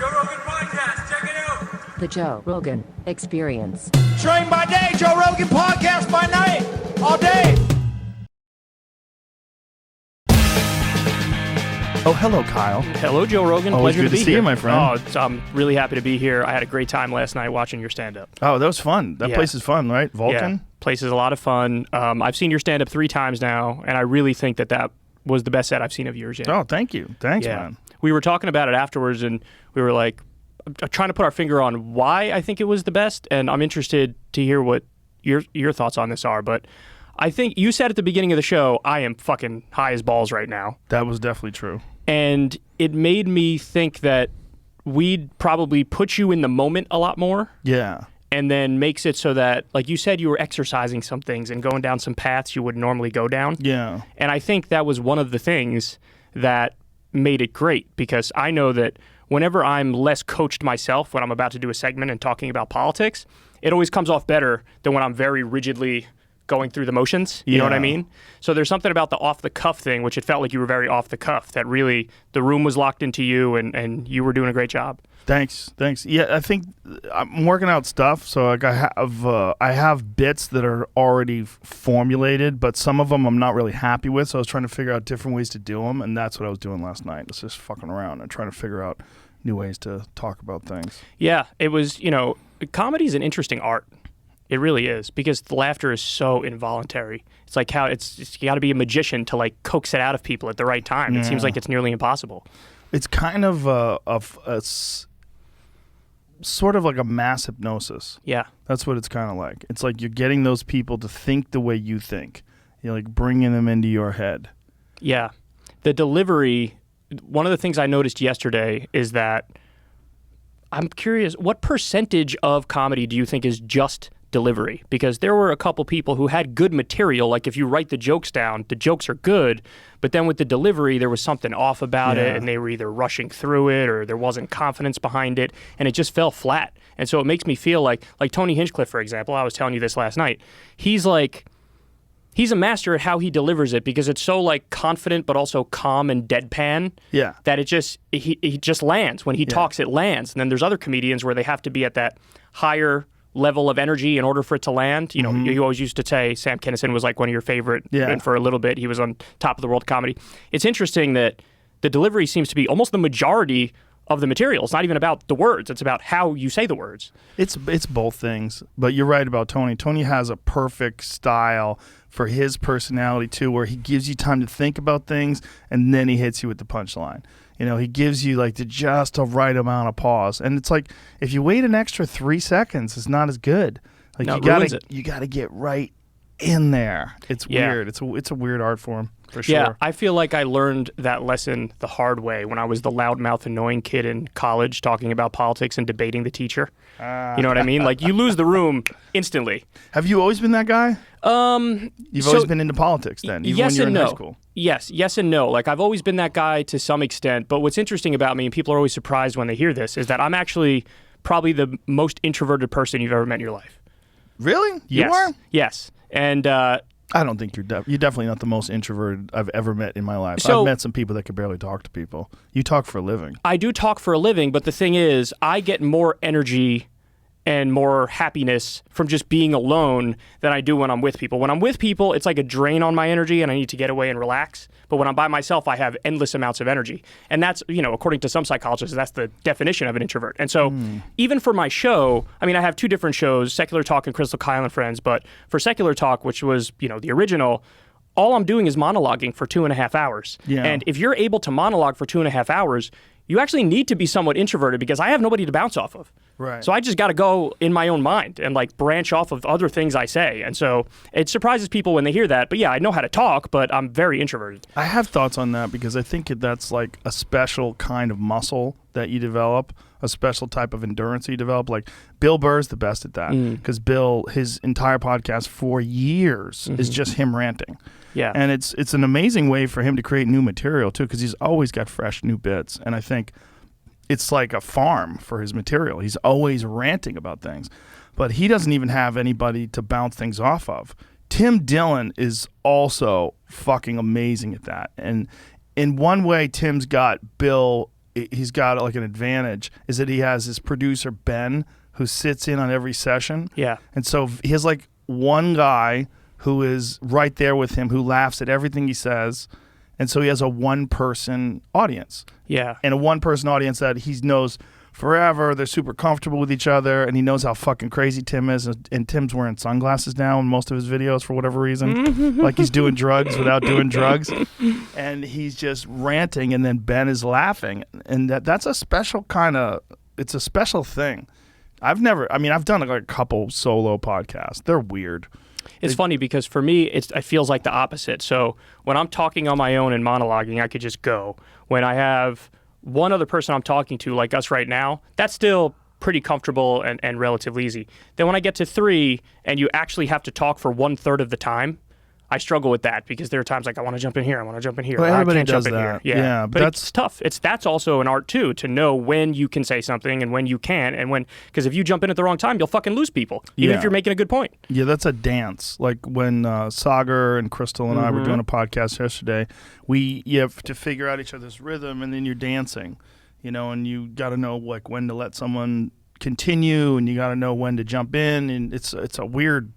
Joe Rogan Podcast. Check it out. The Joe Rogan Experience. Train by day, Joe Rogan Podcast by night, all day. Oh, hello, Kyle. Hello, Joe Rogan. Always Pleasure good to be to see here. you, my friend. I'm really happy to be here. I had a great time last night watching your stand-up. Oh, that was fun. That Yeah. place is fun, right? Vulcan? Yeah, place is a lot of fun. I've seen your stand-up 3 times now, and I really think that was the best set I've seen of yours yet. Oh, thank you. Thanks, yeah. man. We were talking about it afterwards, and we were like trying to put our finger on why I think it was the best, and I'm interested to hear what your thoughts on this are. But I think you said at the beginning of the show, I am fucking high as balls right now. That was definitely true. And it made me think that we'd probably put you in the moment a lot more. Yeah. And then makes it so that, like you said, you were exercising some things and going down some paths you would normally go down. Yeah. And I think that was one of the things that made it great, because I know that whenever I'm less coached myself, when I'm about to do a segment and talking about politics, it always comes off better than when I'm very rigidly going through the motions. You know what I mean? So there's something about the off-the-cuff thing, which it felt like you were very off-the-cuff, that really the room was locked into you and you were doing a great job. Thanks. Yeah, I think I'm working out stuff, so like I have bits that are already formulated, but some of them I'm not really happy with, so I was trying to figure out different ways to do them, and that's what I was doing last night. It's just fucking around and trying to figure out new ways to talk about things. Yeah, it was, comedy is an interesting art. It really is, because the laughter is so involuntary. It's like how you got to be a magician to like coax it out of people at the right time. Yeah. It seems like it's nearly impossible. It's kind of sort of like a mass hypnosis. Yeah. That's what it's kind of like. It's like you're getting those people to think the way you think. You're like bringing them into your head. Yeah. The delivery, one of the things I noticed yesterday is that I'm curious, what percentage of comedy do you think is just delivery? Because there were a couple people who had good material, like if you write the jokes down, the jokes are good, but then with the delivery, there was something off about it, and they were either rushing through it or there wasn't confidence behind it, and it just fell flat. And so it makes me feel like Tony Hinchcliffe, for example, I was telling you this last night, he's a master at how he delivers it, because it's so like confident but also calm and deadpan. Yeah. That it just he just lands. When he talks, it lands. And then there's other comedians where they have to be at that higher level of energy in order for it to land. You know, you always used to say Sam Kinison was like one of your favorite, and for a little bit he was on top of the world comedy. It's interesting that the delivery seems to be almost the majority of the material. It's not even about the words. It's about how you say the words. It's both things. But you're right about Tony. Tony has a perfect style for his personality too, where he gives you time to think about things and then he hits you with the punchline. You know, he gives you like just a right amount of pause. And it's like if you wait an extra 3 seconds, it's not as good. Like No, you gotta get right in there. It's weird. It's a weird art form. For sure. Yeah, I feel like I learned that lesson the hard way when I was the loudmouth, annoying kid in college talking about politics and debating the teacher. You know what I mean? Like, you lose the room instantly. Have you always been that guy? You've always been into politics then, even when you were in high school. Yes and no. Like, I've always been that guy to some extent, but what's interesting about me, and people are always surprised when they hear this, is that I'm actually probably the most introverted person you've ever met in your life. Really? You are? Yes. And I don't think you're definitely not the most introverted I've ever met in my life. So, I've met some people that could barely talk to people. You talk for a living. I do talk for a living, but the thing is, I get more energy and more happiness from just being alone than I do when I'm with people. When I'm with people, it's like a drain on my energy and I need to get away and relax. But when I'm by myself, I have endless amounts of energy. And that's, according to some psychologists, that's the definition of an introvert. And so even for my show, I mean, I have 2 different shows, Secular Talk and Crystal Kyle and Friends. But for Secular Talk, which was, the original, all I'm doing is monologuing for 2.5 hours. Yeah. And if you're able to monologue for 2.5 hours, you actually need to be somewhat introverted because I have nobody to bounce off of. Right. So I just got to go in my own mind and like branch off of other things I say. And so it surprises people when they hear that. But yeah, I know how to talk, but I'm very introverted. I have thoughts on that because I think that's like a special kind of muscle that you develop, a special type of endurance you develop. Like Bill Burr's the best at that because Bill, his entire podcast for years is just him ranting. Yeah. And it's an amazing way for him to create new material too, because he's always got fresh new bits. And I think it's like a farm for his material. He's always ranting about things, but he doesn't even have anybody to bounce things off of. Tim Dillon is also fucking amazing at that. And in one way, Tim's got Bill he's got like an advantage is that he has his producer Ben who sits in on every session. Yeah. And so he has like one guy who is right there with him who laughs at everything he says. And so he has a one-person audience. Yeah. And a one-person audience that he knows forever. They're super comfortable with each other, and he knows how fucking crazy Tim is. And Tim's wearing sunglasses now in most of his videos for whatever reason. Like he's doing drugs without doing drugs. And he's just ranting, and then Ben is laughing. And that's a special it's a special thing. I've done like a couple solo podcasts. They're weird. It's funny because for me, it feels like the opposite. So when I'm talking on my own and monologuing, I could just go. When I have one other person I'm talking to, like us right now, that's still pretty comfortable and relatively easy. Then when I get to 3 and you actually have to talk for 1/3 of the time, I struggle with that because there are times like I want to jump in here, I want to jump in here. Well, everybody I can't does jump in that. Here. Yeah, but it's tough. That's also an art too, to know when you can say something and when you can't, and because if you jump in at the wrong time, you'll fucking lose people, even if you're making a good point. Yeah, that's a dance. Like when Sagar and Crystal and I were doing a podcast yesterday, you have to figure out each other's rhythm, and then you're dancing, and you got to know like when to let someone continue, and you got to know when to jump in, and it's a weird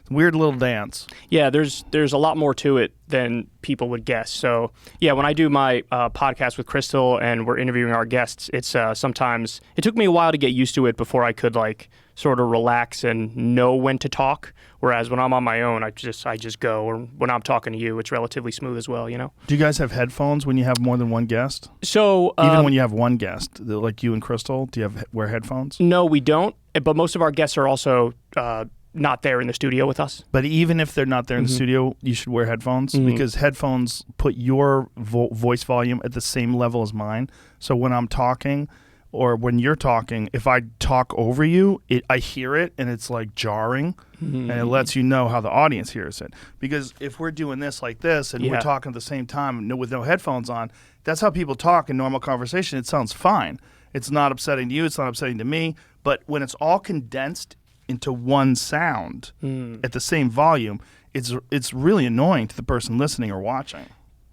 little dance. Yeah, there's a lot more to it than people would guess. So, yeah, when I do my podcast with Crystal and we're interviewing our guests, it's sometimes it took me a while to get used to it before I could like sort of relax and know when to talk. Whereas when I'm on my own, I just go. Or when I'm talking to you, it's relatively smooth as well. Do you guys have headphones when you have more than one guest? So even when you have one guest, like you and Crystal, do you wear headphones? No, we don't. But most of our guests are also not there in the studio with us. But even if they're not there in the studio, you should wear headphones because headphones put your voice volume at the same level as mine. So when I'm talking or when you're talking, if I talk over you, I hear it and it's like jarring and it lets you know how the audience hears it. Because if we're doing this like this and we're talking at the same time with no headphones on, that's how people talk in normal conversation. It sounds fine. It's not upsetting to you. It's not upsetting to me. But when it's all condensed into one sound at the same volume, it's really annoying to the person listening or watching.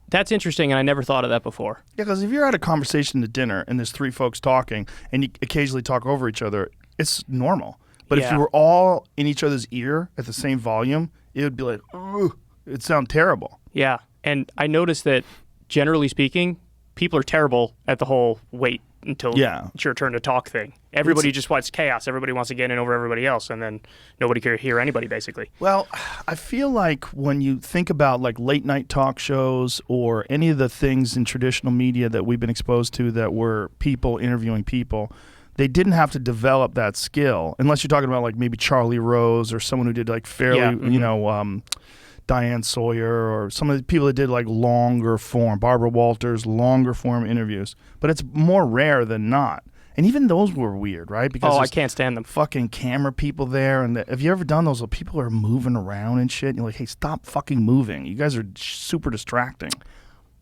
That's interesting, and I never thought of that before. Yeah, because if you're at a conversation at dinner and there's 3 folks talking and you occasionally talk over each other, it's normal. But if you were all in each other's ear at the same volume, it would be like, ugh, it'd sound terrible. Yeah, and I noticed that generally speaking, people are terrible at the whole wait until it's your turn to talk thing. Everybody just wants chaos. Everybody wants to get in over everybody else, and then nobody can hear anybody, basically. Well, I feel like when you think about like late night talk shows or any of the things in traditional media that we've been exposed to that were people interviewing people, they didn't have to develop that skill unless you're talking about like maybe Charlie Rose or someone who did like fairly, Diane Sawyer or some of the people that did like longer form, Barbara Walters, longer form interviews. But it's more rare than not. And even those were weird, right? Because I can't stand them. Fucking camera people there. And have you ever done those where people are moving around and shit? And you're like, hey, stop fucking moving. You guys are super distracting.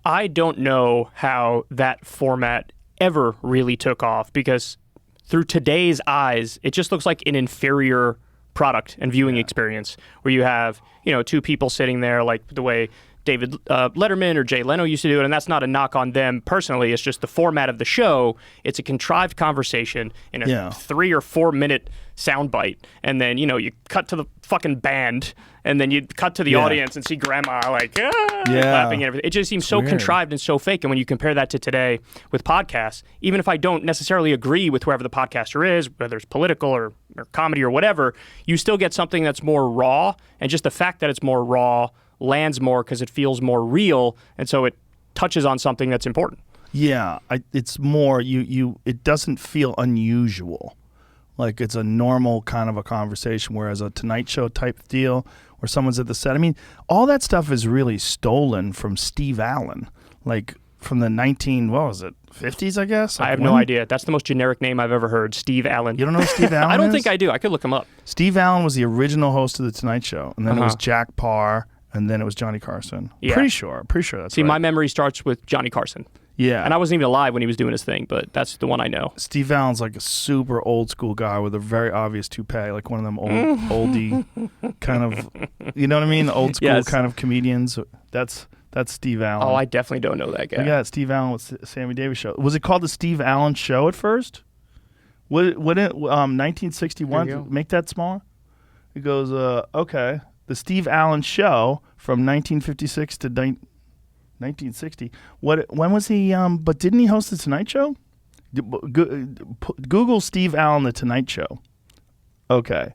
I don't know how that format ever really took off because through today's eyes, it just looks like an inferior product and viewing experience where you have 2 people sitting there like the way David Letterman or Jay Leno used to do it, and that's not a knock on them personally. It's just the format of the show. It's a contrived conversation in a 3 or 4 minute soundbite, and then you cut to the fucking band, and then you cut to the audience and see grandma like clapping and everything. It just seems so contrived and so fake. And when you compare that to today with podcasts, even if I don't necessarily agree with whoever the podcaster is, whether it's political or comedy or whatever, you still get something that's more raw, and just the fact that it's more raw lands more because it feels more real, and so it touches on something that's important. Yeah, it's more it doesn't feel unusual. Like it's a normal kind of a conversation, whereas a Tonight Show type deal where someone's at the set. I mean, all that stuff is really stolen from Steve Allen, like from the 50s, I guess? Like I have no idea. That's the most generic name I've ever heard, Steve Allen. You don't know who Steve Allen I don't is? think I do. I could look him up. Steve Allen was the original host of The Tonight Show, and then it was Jack Parr, and then it was Johnny Carson. Yeah. Pretty sure that's See, right. my memory starts with Johnny Carson. Yeah. And I wasn't even alive when he was doing his thing, but that's the one I know. Steve Allen's like a super old school guy with a very obvious toupee, like one of them oldie kind of, you know what I mean? The old school kind of comedians. That's That's Steve Allen. Oh, I definitely don't know that guy. Yeah, Steve Allen with Sammy Davis Show. Was it called the Steve Allen Show at first? Would it 1961? Make that smaller. It goes, okay. The Steve Allen Show from 1956 to 1960. When was he? But didn't he host the Tonight Show? Google Steve Allen the Tonight Show. Okay.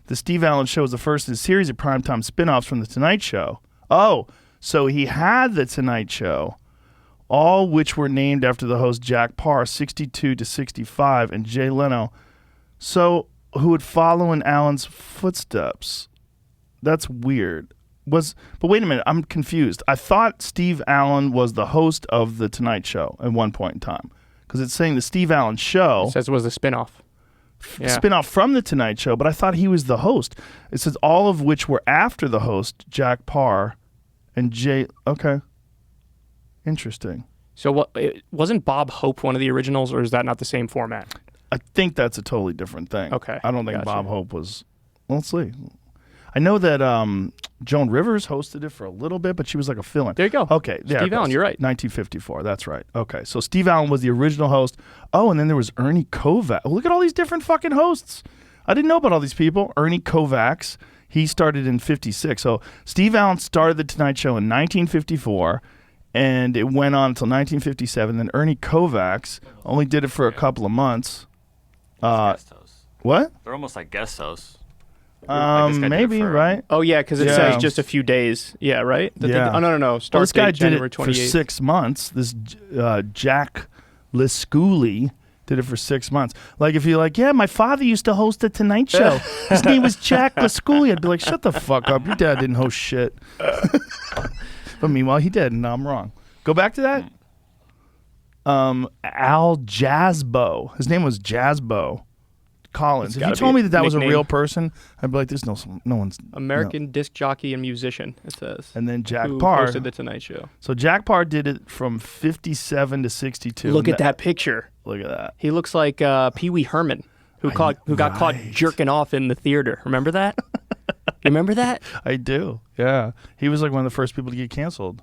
The Steve Allen Show is the first in a series of primetime spin-offs from the Tonight Show. Oh. So he had the Tonight Show, all which were named after the host Jack Parr, 62 to 65, and Jay Leno, so who would follow in Allen's footsteps. That's weird. But wait a minute, I'm confused. I thought Steve Allen was the host of the Tonight Show at one point in time, because it's saying the Steve Allen Show. It says it was a spinoff. Spinoff from the Tonight Show, but I thought he was the host. It says all of which were after the host Jack Parr. And Jay, okay. Interesting. So wasn't Bob Hope one of the originals, or is that not the same format? I think that's a totally different thing. Okay. I don't think Gotcha. Bob Hope was. Well, let's see. I know that Joan Rivers hosted it for a little bit, but she was like a fill-in. There you go. Okay. Steve Allen, you're right. 1954. That's right. Okay. So Steve Allen was the original host. Oh, and then there was Ernie Kovacs. Look at all these different fucking hosts. I didn't know about all these people. Ernie Kovacs. He started in 56. So Steve Allen started The Tonight Show in 1954, and it went on until 1957. Then Ernie Kovacs only did it for a couple of months. Guest hosts. What? They're almost like guest hosts. Like this guy did it Maybe, for, right? Oh, yeah, because it says just a few days. Yeah, right? Yeah. No. Start Well, this guy date, did January it 28th. for 6 months. This Jack Liscooley did it for 6 months. Like, if you're like, yeah, my father used to host the Tonight Show. His name was Jack Liscooley. I'd be like, shut the fuck up. Your dad didn't host shit. But meanwhile, he did, and now I'm wrong. Go back to that. Al Jazzbo. His name was Jazzbo Collins. If you told me that was a real person, I'd be like, there's no one's... American disc jockey and musician, it says. And then Jack who Parr. hosted The Tonight Show. So Jack Parr did it from 57 to 62. Look at that picture. Look at that. He looks like Pee Wee Herman, who got caught jerking off in the theater. Remember that? You remember that? I do. Yeah. He was like one of the first people to get canceled.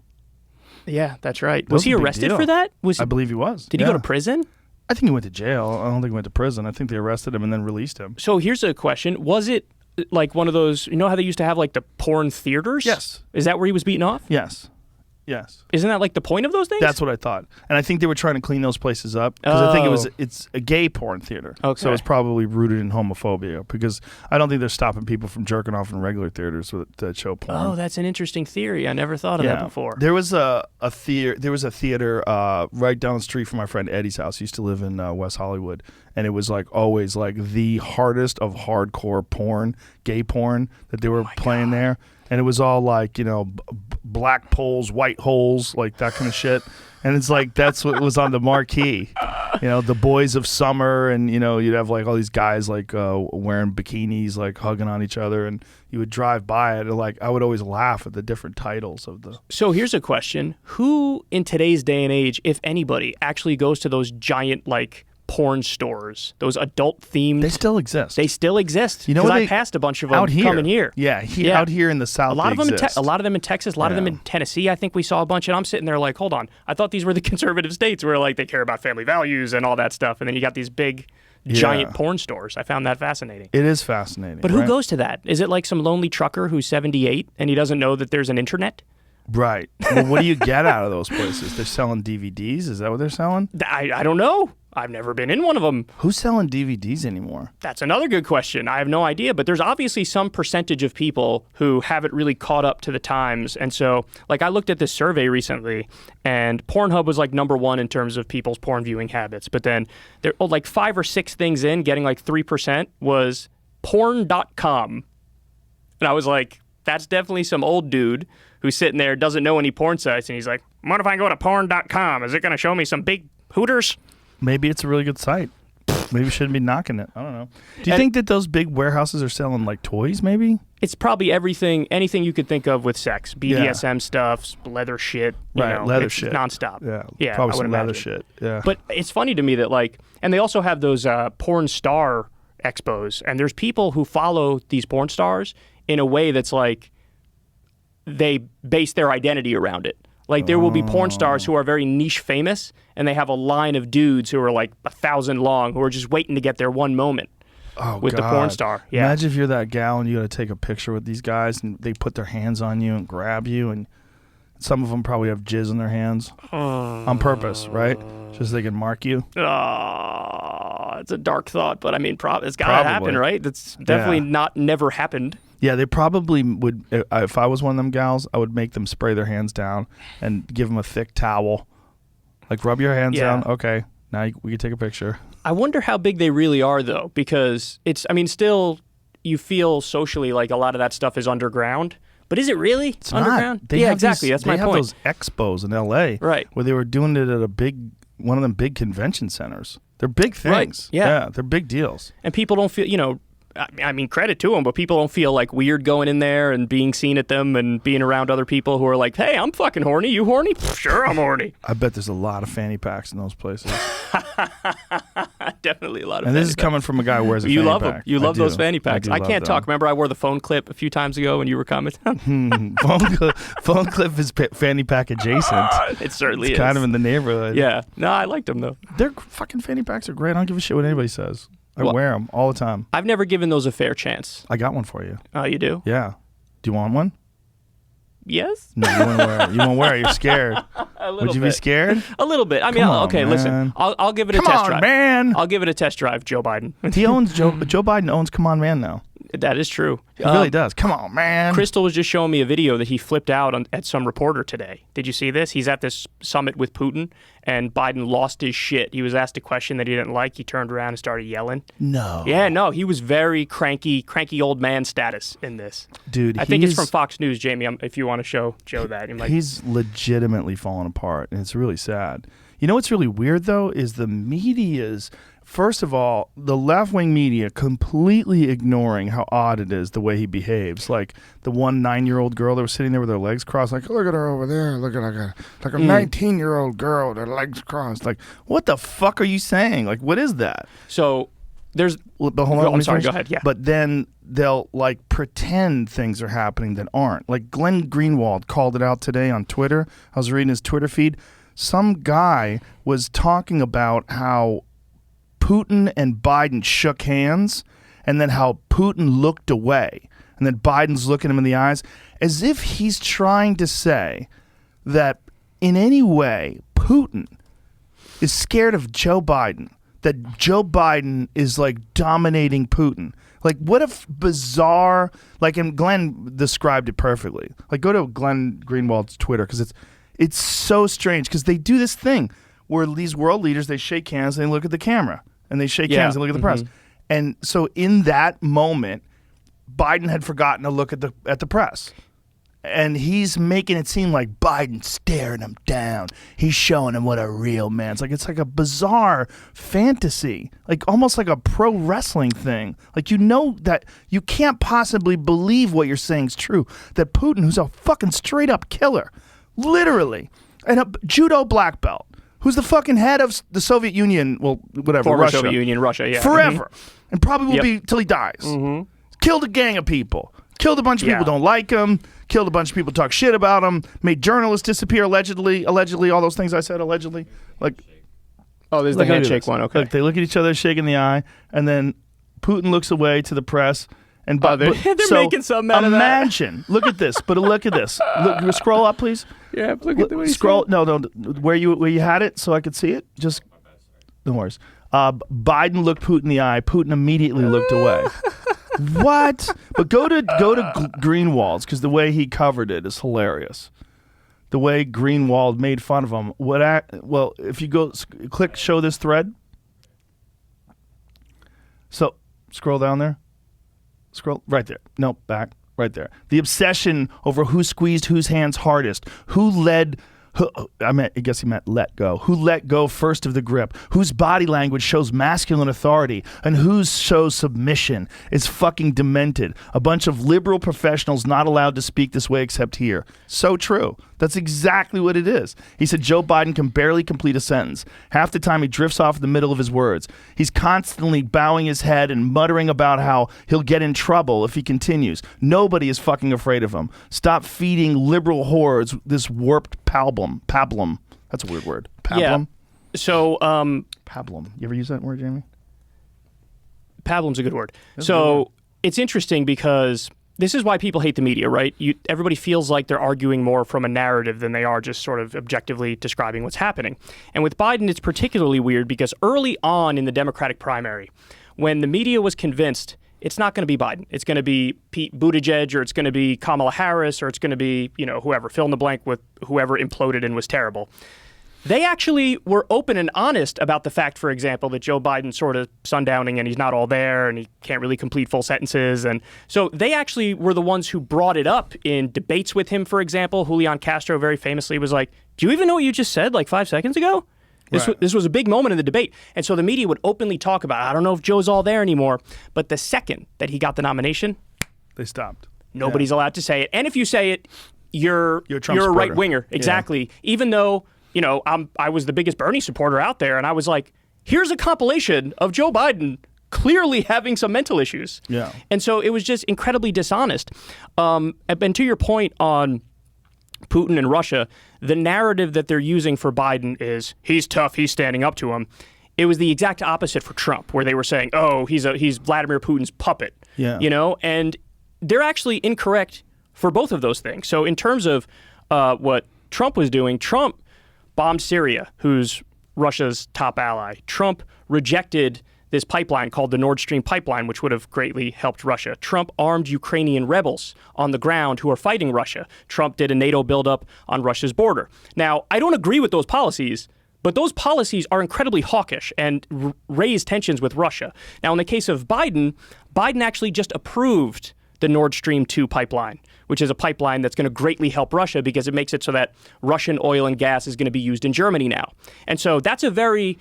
Yeah, that's right. That Was was he a big arrested deal. for that? I believe he was. Did he go to prison? I think he went to jail. I don't think he went to prison. I think they arrested him and then released him. So here's a question. Was it like one of those, you know how they used to have like the porn theaters? Yes. Is that where he was beaten off? Yes. Yes. Isn't that like the point of those things? That's what I thought. And I think they were trying to clean those places up because I think it's a gay porn theater. Okay. So it's probably rooted in homophobia because I don't think they're stopping people from jerking off in regular theaters that show porn. Oh, that's an interesting theory. I never thought of that before. There was a theater right down the street from my friend Eddie's house. He used to live in West Hollywood, and it was like always like the hardest of hardcore porn, gay porn that they were playing there. And it was all like, black poles, white holes, like that kind of shit. And it's like that's what was on the marquee. The boys of summer, and you'd have like all these guys like wearing bikinis, like hugging on each other, and you would drive by it, and like I would always laugh at the different titles of the. So here's a question: who in today's day and age, if anybody, actually goes to those giant like porn stores, those adult themed? They still exist. They still exist. You know what? I passed a bunch of them out here. coming here. Yeah, out here in the South. A lot of them exist. a lot of them in Texas, a lot of them in Tennessee. I think we saw a bunch, and I'm sitting there like, hold on, I thought these were the conservative states where like they care about family values and all that stuff, and then you got these big, giant porn stores. I found that fascinating. It is fascinating. But who goes to that? Is it like some lonely trucker who's 78 and he doesn't know that there's an internet? Right. Well, what do you get out of those places? They're selling DVDs? Is that what they're selling? I don't know. I've never been in one of them. Who's selling DVDs anymore? That's another good question. I have no idea, but there's obviously some percentage of people who haven't really caught up to the times. And so, like, I looked at this survey recently, and Pornhub was like number one in terms of people's porn viewing habits. But then there, like 5 or 6 things in, getting like 3% was porn.com. And I was like, that's definitely some old dude who's sitting there, doesn't know any porn sites, and he's like, what if I go to porn.com? Is it going to show me some big hooters? Maybe it's a really good site. Maybe we shouldn't be knocking it. I don't know. Do you think that those big warehouses are selling like toys maybe? It's probably anything you could think of with sex. BDSM stuff, leather shit. Leather shit. Nonstop. Yeah, probably some leather shit. Yeah. But it's funny to me that like, and they also have those porn star expos, and there's people who follow these porn stars in a way that's like, they base their identity around it. Like there will be porn stars who are very niche famous, and they have a line of dudes who are like 1,000 long who are just waiting to get their one moment with the porn star. Yeah. Imagine if you're that gal and you got to take a picture with these guys, and they put their hands on you and grab you, and some of them probably have jizz in their hands on purpose, right? Just so they can mark you. It's a dark thought, but I mean, it's got to happen, right? That's definitely never happened. Yeah, they probably would. If I was one of them gals, I would make them spray their hands down and give them a thick towel. Like, rub your hands down. Okay, now we can take a picture. I wonder how big they really are, though, because still, you feel socially like a lot of that stuff is underground. But is it really underground? Yeah, exactly. That's my point. They have those expos in L.A. Right. Where they were doing it at one of them big convention centers. They're big things. Right. Yeah, they're big deals. And people don't feel, I mean, credit to them, but people don't feel like weird going in there and being seen at them and being around other people who are like, hey, I'm fucking horny. You horny? Sure, I'm horny. I bet there's a lot of fanny packs in those places. Definitely a lot of and this is coming from a guy who wears a fanny pack. You love them. You love those fanny packs. I can't talk. Them. Remember I wore the phone clip a few times ago when you were commenting? phone clip is fanny pack adjacent. It certainly it's is. kind of in the neighborhood. Yeah. No, I liked them, though. Their fucking fanny packs are great. I don't give a shit what anybody says. I wear them all the time. I've never given those a fair chance. I got one for you. Oh, you do? Yeah. Do you want one? Yes. No, you won't wear it. You won't wear it. You're scared. Would you be scared? A little bit. I mean, okay, listen. I'll give it a test drive. Man. I'll give it a test drive, Joe Biden. Joe Biden owns Come On Man now. That is true. He really does. Come on, man. Crystal was just showing me a video that he flipped out at some reporter today. Did you see this? He's at this summit with Putin, and Biden lost his shit. He was asked a question that he didn't like. He turned around and started yelling. No. Yeah, no. He was very cranky old man status in this. Dude, I think it's from Fox News, Jamie, if you want to show Joe that. He's legitimately falling apart, and it's really sad. You know what's really weird, though, is the media's... First of all, the left-wing media completely ignoring how odd it is the way he behaves. Like the one 9-year-old girl that was sitting there with her legs crossed, like, look at her over there, look at like a 19-year-old girl with her legs crossed. Like, what the fuck are you saying? Like, what is that? So there's... I'm sorry, go ahead, yeah. But then they'll, like, pretend things are happening that aren't. Like, Glenn Greenwald called it out today on Twitter. I was reading his Twitter feed. Some guy was talking about how Putin and Biden shook hands, and then how Putin looked away, and then Biden's looking him in the eyes, as if he's trying to say that in any way Putin is scared of Joe Biden, that Joe Biden is like dominating Putin. Like, what a bizarre, like, and Glenn described it perfectly. Like, go to Glenn Greenwald's Twitter, because it's so strange, because they do this thing where these world leaders, they shake hands and they look at the camera. And they shake hands and look at the press. And so in that moment, Biden had forgotten to look at the press. And he's making it seem like Biden's staring him down. He's showing him what a real man's like. It's like a bizarre fantasy, like almost like a pro wrestling thing. Like, you know that you can't possibly believe what you're saying is true. That Putin, who's a fucking straight up killer, literally, and a judo black belt, who's the fucking head of the Soviet Union, well, whatever, Former Russia. Soviet Union, Russia, yeah. Forever. And probably will be till he dies. Killed a gang of people. Killed a bunch of people who don't like him. Killed a bunch of people who talk shit about him. Made journalists disappear, allegedly, all those things I said, allegedly. Like, oh, there's the handshake one, okay. Look, they look at each other, shaking the eye, and then Putin looks away to the press. And they're making something out of that. Imagine. Look at this. But look at this. Look, scroll up, please. Yeah, look at the way scroll. No, where you had it, so I could see it. Just no worries. Biden looked Putin in the eye. Putin immediately looked away. What? But go to Greenwald's, because the way he covered it is hilarious. The way Greenwald made fun of him. Well, if you go click show this thread. So scroll down there. Scroll right there. No, back. Right there. The obsession over who squeezed whose hands hardest. I guess he meant let go. Who let go first of the grip. Whose body language shows masculine authority. And whose shows submission. It's fucking demented. A bunch of liberal professionals not allowed to speak this way except here. So true. That's exactly what it is. He said Joe Biden can barely complete a sentence. Half the time he drifts off in the middle of his words. He's constantly bowing his head and muttering about how he'll get in trouble if he continues. Nobody is fucking afraid of him. Stop feeding liberal hordes this warped pablum. That's a weird word. Pablum? Yeah. So, pablum. You ever use that word, Jamie? pablum's a good word. That's so it's interesting because this is why people hate the media, right? Everybody feels like they're arguing more from a narrative than they are just sort of objectively describing what's happening. And with Biden, it's particularly weird because early on in the Democratic primary, when the media was convinced it's not going to be Biden, it's going to be Pete Buttigieg, or it's going to be Kamala Harris, or it's going to be, whoever, fill in the blank with whoever imploded and was terrible. They actually were open and honest about the fact, for example, that Joe Biden's sort of sundowning and he's not all there and he can't really complete full sentences. And so they actually were the ones who brought it up in debates with him, for example. Julian Castro very famously was like, do you even know what you just said like 5 seconds ago? This was a big moment in the debate. And so the media would openly talk about, I don't know if Joe's all there anymore. But the second that he got the nomination, they stopped. Nobody's allowed to say it. And if you say it, you're a right winger. Exactly. Yeah. Even though, I was the biggest Bernie supporter out there, and I was like, here's a compilation of Joe Biden clearly having some mental issues. Yeah. And so it was just incredibly dishonest. And to your point on Putin and Russia, the narrative that they're using for Biden is he's tough, he's standing up to him. It was the exact opposite for Trump, where they were saying, oh, he's Vladimir Putin's puppet. Yeah. And they're actually incorrect for both of those things. So in terms of what Trump was doing, Trump bombed Syria, who's Russia's top ally. Trump rejected this pipeline called the Nord Stream pipeline, which would have greatly helped Russia. Trump armed Ukrainian rebels on the ground who are fighting Russia. Trump did a NATO buildup on Russia's border. Now, I don't agree with those policies, but those policies are incredibly hawkish and raise tensions with Russia. Now, in the case of Biden actually just approved the Nord Stream 2 pipeline, which is a pipeline that's going to greatly help Russia because it makes it so that Russian oil and gas is going to be used in Germany now. And so that's a very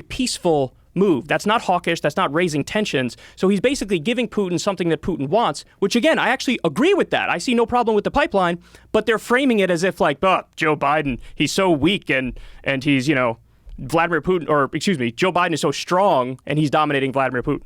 peaceful move. That's not hawkish. That's not raising tensions. So he's basically giving Putin something that Putin wants, which, again, I actually agree with that. I see no problem with the pipeline, but they're framing it as if like, Joe Biden, he's so weak and he's, Vladimir Putin, or excuse me, Joe Biden is so strong and he's dominating Vladimir Putin.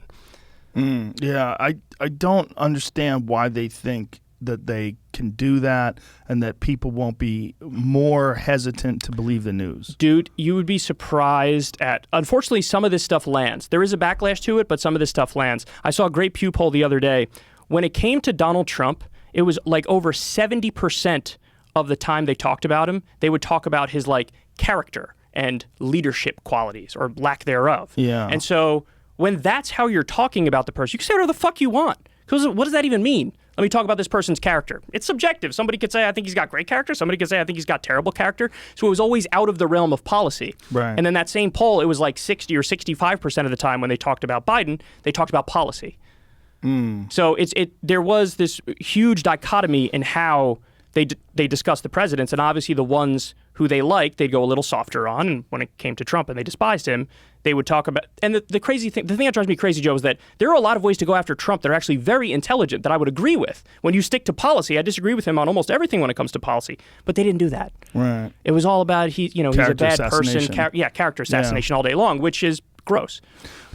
Yeah, I don't understand why they think that they can do that and that people won't be more hesitant to believe the news. Dude, you would be surprised at, unfortunately, some of this stuff lands. There is a backlash to it, but some of this stuff lands. I saw a great Pew poll the other day. When it came to Donald Trump, it was like over 70% of the time they talked about him, they would talk about his like character and leadership qualities or lack thereof. Yeah. And so when that's how you're talking about the person, you can say whatever the fuck you want. Because what does that even mean? Let me talk about this person's character. It's subjective. Somebody could say, I think he's got great character. Somebody could say, I think he's got terrible character. So it was always out of the realm of policy. Right. And then that same poll, it was like 60 or 65% of the time when they talked about Biden, they talked about policy. So there was this huge dichotomy in how they discussed the presidents, and obviously the ones who they liked, they'd go a little softer on. And when it came to Trump and they despised him, they would talk about. And the thing that drives me crazy, Joe, is that there are a lot of ways to go after Trump that are actually very intelligent that I would agree with. When you stick to policy, I disagree with him on almost everything when it comes to policy. But they didn't do that. Right. It was all about he's a bad person. Assassination. Character assassination all day long, which is gross.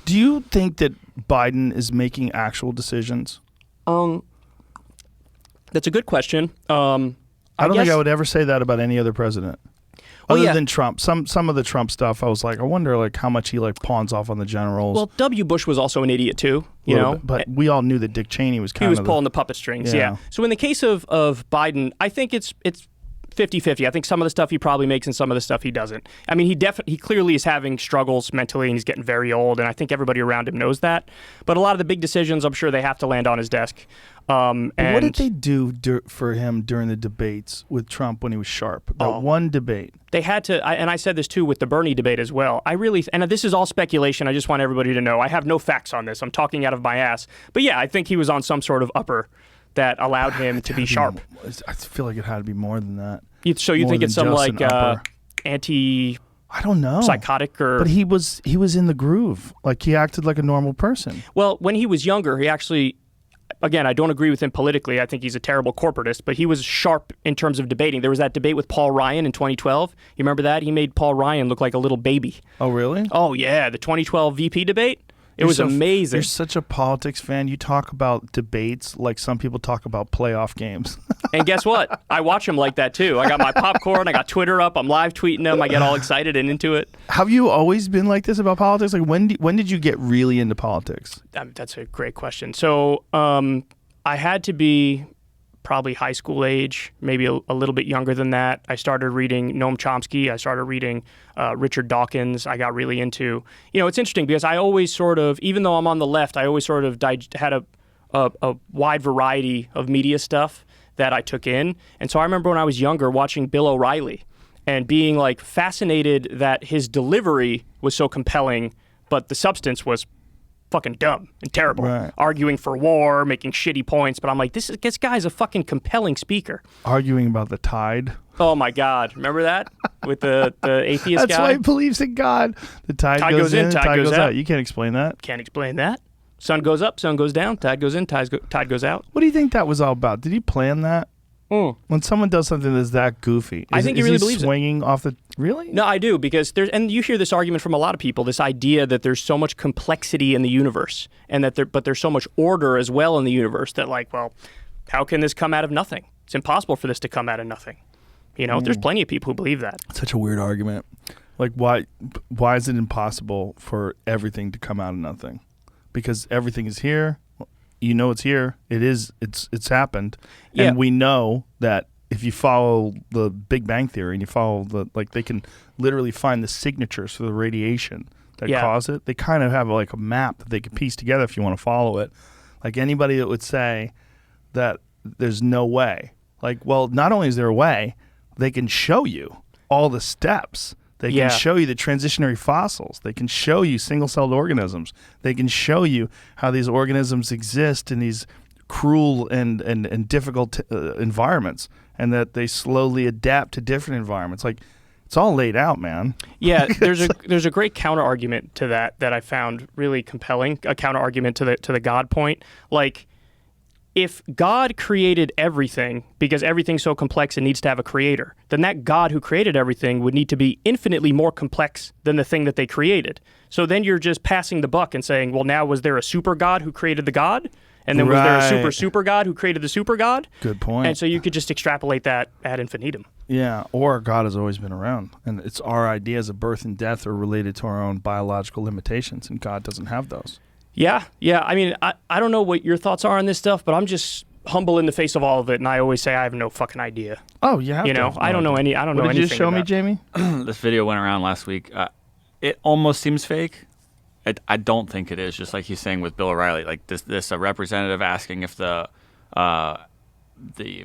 Do you think that Biden is making actual decisions? That's a good question. I don't think I would ever say that about any other president. Other than Trump. Some of the Trump stuff, I was like, I wonder like how much he like pawns off on the generals. Well, W. Bush was also an idiot too, you know. But we all knew that Dick Cheney was kind of pulling the puppet strings. Yeah. So in the case of Biden, I think it's 50-50. I think some of the stuff he probably makes and some of the stuff he doesn't. I mean, he clearly is having struggles mentally and he's getting very old, and I think everybody around him knows that. But a lot of the big decisions, I'm sure they have to land on his desk. And what did they do for him during the debates with Trump when he was sharp? That one debate. They had to, and I said this too with the Bernie debate as well. And this is all speculation. I just want everybody to know. I have no facts on this. I'm talking out of my ass. But yeah, I think he was on some sort of upper that allowed him to be sharp. I feel like it had to be more than that. So you think it's some like anti... I don't know. Psychotic or... But he was in the groove. Like he acted like a normal person. Well, when he was younger, he actually... again, I don't agree with him politically. I think he's a terrible corporatist, but he was sharp in terms of debating. There was that debate with Paul Ryan in 2012. You remember that? He made Paul Ryan look like a little baby. Oh, really? Oh, yeah. The 2012 VP debate. It was amazing. You're such a politics fan. You talk about debates like some people talk about playoff games. And guess what? I watch them like that, too. I got my popcorn. I got Twitter up. I'm live tweeting them. I get all excited and into it. Have you always been like this about politics? Like, when did you get really into politics? That's a great question. So I had to be probably high school age, maybe a little bit younger than that. I started reading Noam Chomsky. I started reading Richard Dawkins. I got really into, it's interesting because I always sort of, even though I'm on the left, I always sort of had a wide variety of media stuff that I took in. And so I remember when I was younger watching Bill O'Reilly and being like fascinated that his delivery was so compelling, but the substance was fucking dumb and terrible, right. Arguing for war, making shitty points. But I'm like, this guy's a fucking compelling speaker. Arguing about the tide. Oh my God, remember that with the atheist That's guy? why he believes in God. The tide goes in, tide goes out. You can't explain that. Can't explain that. Sun goes up, sun goes down. Tide goes in, tide goes out. What do you think that was all about? Did he plan that? When someone does something that's that goofy, I think he really believes swinging off the. Really? No, I do, because and you hear this argument from a lot of people. This idea that there's so much complexity in the universe, and that there's so much order as well in the universe that, like, well, how can this come out of nothing? It's impossible for this to come out of nothing. There's plenty of people who believe that. Such a weird argument. Like, why is it impossible for everything to come out of nothing? Because everything is here. It's here. It's happened. Yeah. And we know that if you follow the Big Bang Theory and you follow they can literally find the signatures for the radiation that caused it. They kind of have like a map that they can piece together if you want to follow it. Like, anybody that would say that there's no way. Like, well, not only is there a way, they can show you all the steps. They can show you the transitionary fossils. They can show you single-celled organisms. They can show you how these organisms exist in these cruel and difficult environments, and that they slowly adapt to different environments. Like, it's all laid out, man. Yeah, there's a great counter argument to that I found really compelling. A counter argument to the God point. Like, if God created everything because everything's so complex and needs to have a creator, then that God who created everything would need to be infinitely more complex than the thing that they created. So then you're just passing the buck and saying, well, now was there a super God who created the God? And then was there a super God who created the super God? Good point. And so you could just extrapolate that ad infinitum. Yeah, or God has always been around, and it's our ideas of birth and death are related to our own biological limitations, and God doesn't have those. Yeah. I mean, I don't know what your thoughts are on this stuff, but I'm just humble in the face of all of it, and I always say I have no fucking idea. Oh, yeah. I don't know any. I don't know anything. What did you show me, Jamie? This video went around last week. It almost seems fake. I don't think it is. Just like he's saying with Bill O'Reilly, like this a representative asking if the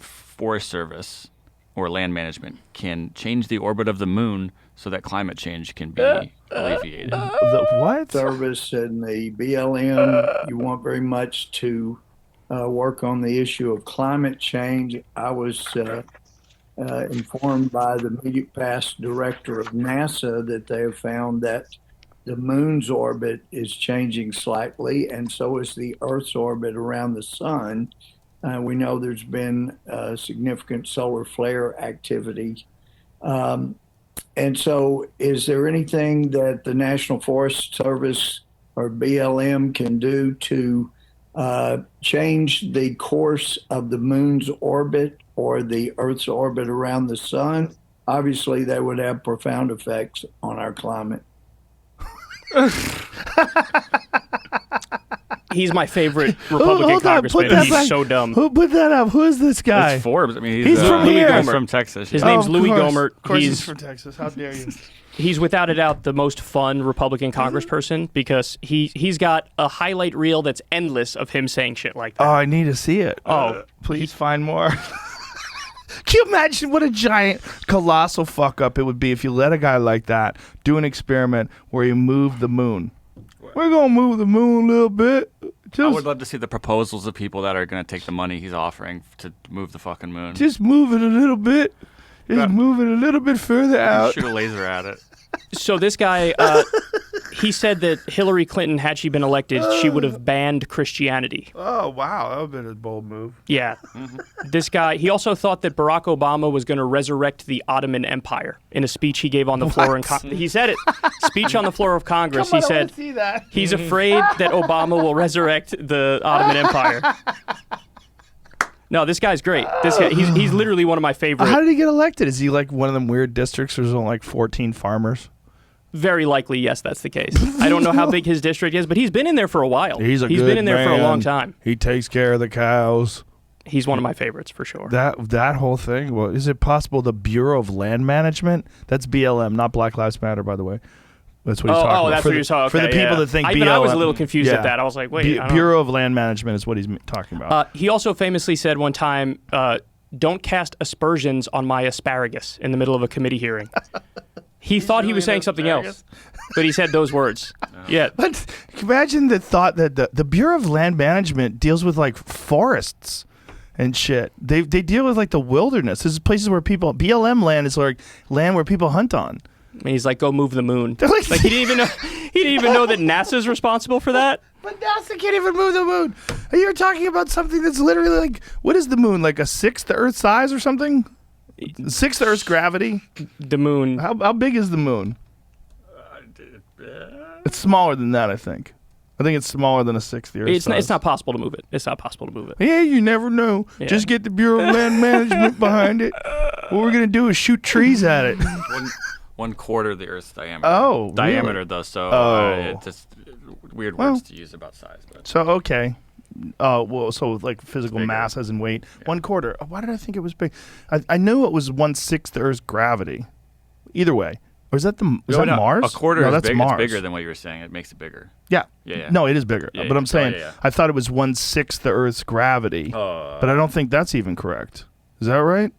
Forest Service or land management can change the orbit of the moon so that climate change can be alleviated. The what? Service and the BLM, you want very much to work on the issue of climate change. I was informed by the immediate past director of NASA that they have found that the moon's orbit is changing slightly, and so is the Earth's orbit around the sun. We know there's been significant solar flare activity. And so is there anything that the National Forest Service or BLM can do to change the course of the moon's orbit or the Earth's orbit around the sun? Obviously, that would have profound effects on our climate. He's my favorite Republican congressman. He's so dumb. Who put that up? Who is this guy? It's Forbes. I mean, he's from here. He's from Texas. His name's Louis Gohmert. Of course he's from Texas. How dare you? He's without a doubt the most fun Republican congressperson because he's got a highlight reel that's endless of him saying shit like that. Oh, I need to see it. Please find more. Can you imagine what a giant, colossal fuck up it would be if you let a guy like that do an experiment where he moved the moon? We're going to move the moon a little bit. I would love to see the proposals of people that are going to take the money he's offering to move the fucking moon. Just move it a little bit. Just move it a little bit further out. Shoot a laser at it. So this guy, he said that Hillary Clinton, had she been elected, she would have banned Christianity. Oh, wow. That would have been a bold move. Yeah. This guy, he also thought that Barack Obama was going to resurrect the Ottoman Empire in a speech he gave on the floor. He said it. Speech on the floor of Congress. He said he's afraid that Obama will resurrect the Ottoman Empire. No, this guy's great. This guy, he's literally one of my favorite. How did he get elected? Is he like one of them weird districts where there's only like 14 farmers? Very likely, yes, that's the case. I don't know how big his district is, but he's been in there for a while. He's been in there for a long time. He takes care of the cows. He's one of my favorites for sure. That whole thing. Well, is it possible the Bureau of Land Management? That's BLM, not Black Lives Matter, by the way. That's what he's talking about. Oh, that's what you're talking about. For the people that think BLM. I was a little confused at that. I was like, wait. Bureau of Land Management is what he's talking about. He also famously said one time, don't cast aspersions on my asparagus in the middle of a committee hearing. He thought he was saying something else, but he said those words. Yeah. But imagine the thought that the Bureau of Land Management deals with like forests and shit. They deal with like the wilderness. This is places where BLM land is like land where people hunt on. And he's like, go move the moon. Like he didn't even know that NASA's responsible for that. But NASA can't even move the moon. You're talking about something that's literally like, what is the moon? Like a sixth the Earth's size or something? Sixth Earth's gravity? The moon. How big is the moon? It's smaller than that, I think. I think it's smaller than a sixth the Earth's size. It's not possible to move it. It's not possible to move it. Yeah, you never know. Yeah. Just get the Bureau of Land Management behind it. What we're going to do is shoot trees at it. 1/4 of the Earth's diameter. Oh, diameter really? though. So it's just weird words to use about size. But. So okay. So like physical mass as in weight. Yeah. 1/4. Why did I think it was big? I knew it was 1/6 the Earth's gravity. Either way, or is that Mars? A quarter no, is that's Mars. It's bigger than what you were saying. It makes it bigger. Yeah. Yeah. No, it is bigger. But I'm saying I thought it was 1/6 the Earth's gravity. But I don't think that's even correct. Is that right?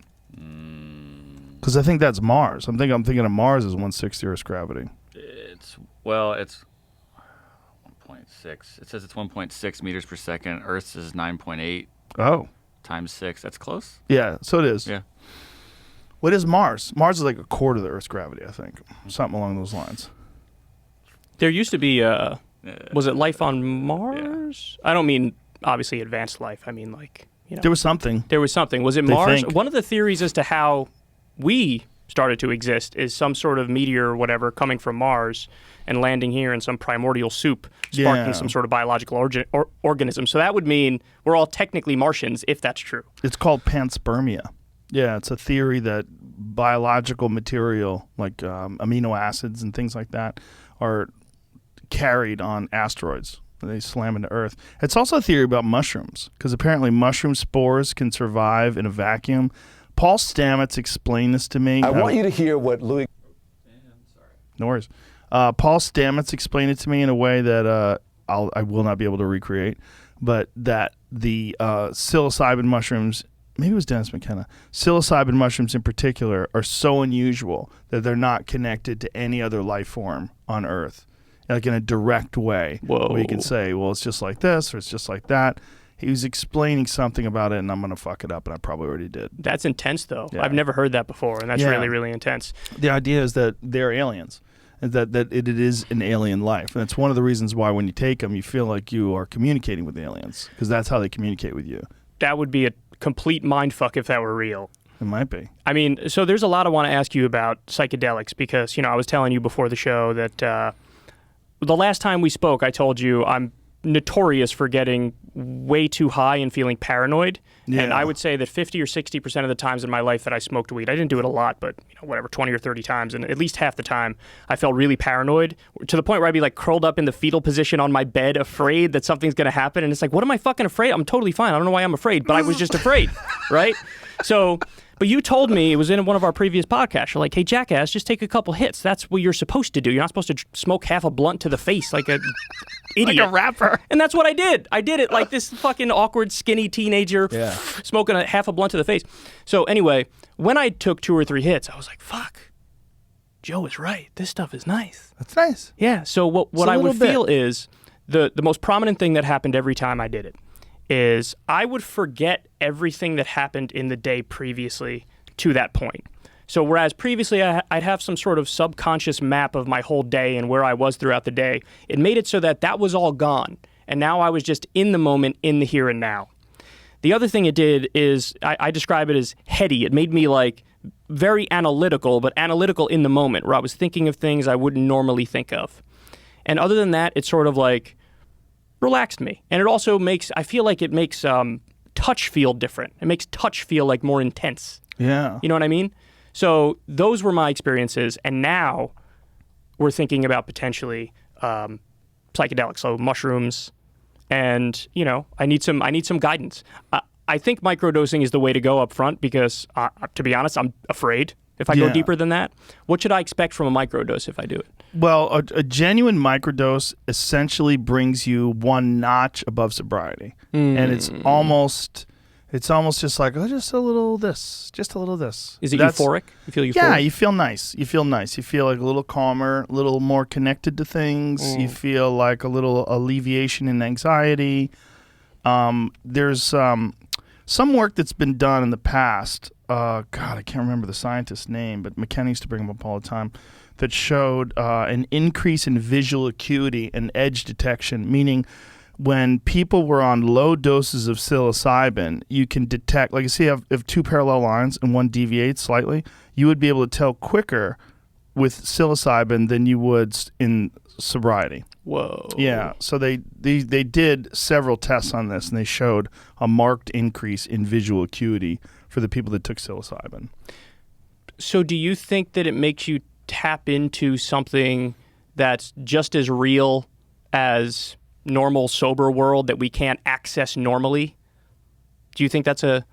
Because I think that's Mars. I'm thinking of Mars as 1/6 the Earth's gravity. It's 1.6. It says it's 1.6 meters per second. Earth's is 9.8. Oh. Times 6. That's close. Yeah, so it is. Yeah. What is Mars? Mars is like 1/4 of the Earth's gravity, I think. Something along those lines. There used to be, was it life on Mars? Yeah. I don't mean, obviously, advanced life. I mean, like, you know. There was something. Was it Mars? One of the theories as to how we started to exist is some sort of meteor or whatever coming from Mars and landing here in some primordial soup, sparking some sort of biological organism. So that would mean we're all technically Martians, if that's true. It's called panspermia. Yeah, it's a theory that biological material, like amino acids and things like that, are carried on asteroids. They slam into Earth. It's also a theory about mushrooms, because apparently mushroom spores can survive in a vacuum. Paul Stamets explained this to me. I want you to hear what Louis... No worries. Paul Stamets explained it to me in a way that I will not be able to recreate, but that the psilocybin mushrooms, maybe it was Dennis McKenna, psilocybin mushrooms in particular are so unusual that they're not connected to any other life form on Earth, like in a direct way. Whoa. Where you can say, well, it's just like this or it's just like that. He was explaining something about it, and I'm going to fuck it up, and I probably already did. That's intense, though. Yeah. I've never heard that before, and that's really, really intense. The idea is that they're aliens, and that it is an alien life. And it's one of the reasons why when you take them, you feel like you are communicating with aliens, because that's how they communicate with you. That would be a complete mindfuck if that were real. It might be. I mean, so there's a lot I want to ask you about psychedelics, because, I was telling you before the show that the last time we spoke, I told you I'm notorious for getting way too high and feeling paranoid. Yeah. And I would say that 50 or 60% of the times in my life that I smoked weed, I didn't do it a lot, but whatever, 20 or 30 times, and at least half the time I felt really paranoid, to the point where I'd be like curled up in the fetal position on my bed, afraid that something's going to happen. And it's like, what am I fucking afraid? I'm totally fine. I don't know why I'm afraid, but I was just afraid, right? So... But you told me, it was in one of our previous podcasts, you're like, hey, jackass, just take a couple hits. That's what you're supposed to do. You're not supposed to smoke half a blunt to the face like a idiot. Like a rapper. And that's what I did. I did it like this fucking awkward, skinny teenager smoking half a blunt to the face. So anyway, when I took 2 or 3 hits, I was like, fuck, Joe is right. This stuff is nice. That's nice. Yeah, so what I would feel is the most prominent thing that happened every time I did it is I would forget everything that happened in the day previously to that point. So whereas previously I'd have some sort of subconscious map of my whole day and where I was throughout the day, it made it so that was all gone. And now I was just in the moment, in the here and now. The other thing it did is I describe it as heady. It made me like very analytical, but analytical in the moment, where I was thinking of things I wouldn't normally think of. And other than that, it sort of like relaxed me. And it also I feel like it makes touch feel different. It makes touch feel like more intense. Yeah. You know what I mean? So those were my experiences. And now we're thinking about potentially psychedelics, so mushrooms. And, I need some guidance. I think microdosing is the way to go up front because, to be honest, I'm afraid if I go deeper than that. What should I expect from a microdose if I do it? Well, a genuine microdose essentially brings you one notch above sobriety. And it's almost just like, just a little this. Is it euphoric? You feel euphoric? Yeah, you feel nice. You feel like a little calmer, a little more connected to things. You feel like a little alleviation in anxiety. There's some work that's been done in the past. I can't remember the scientist's name, but McKenna used to bring him up all the time, that showed an increase in visual acuity and edge detection, meaning when people were on low doses of psilocybin, you can detect, like you see, if two parallel lines and one deviates slightly, you would be able to tell quicker with psilocybin than you would in sobriety. Whoa. Yeah. So they did several tests on this, and they showed a marked increase in visual acuity for the people that took psilocybin. So do you think that it makes you tap into something that's just as real as normal sober world that we can't access normally? Do you think that's a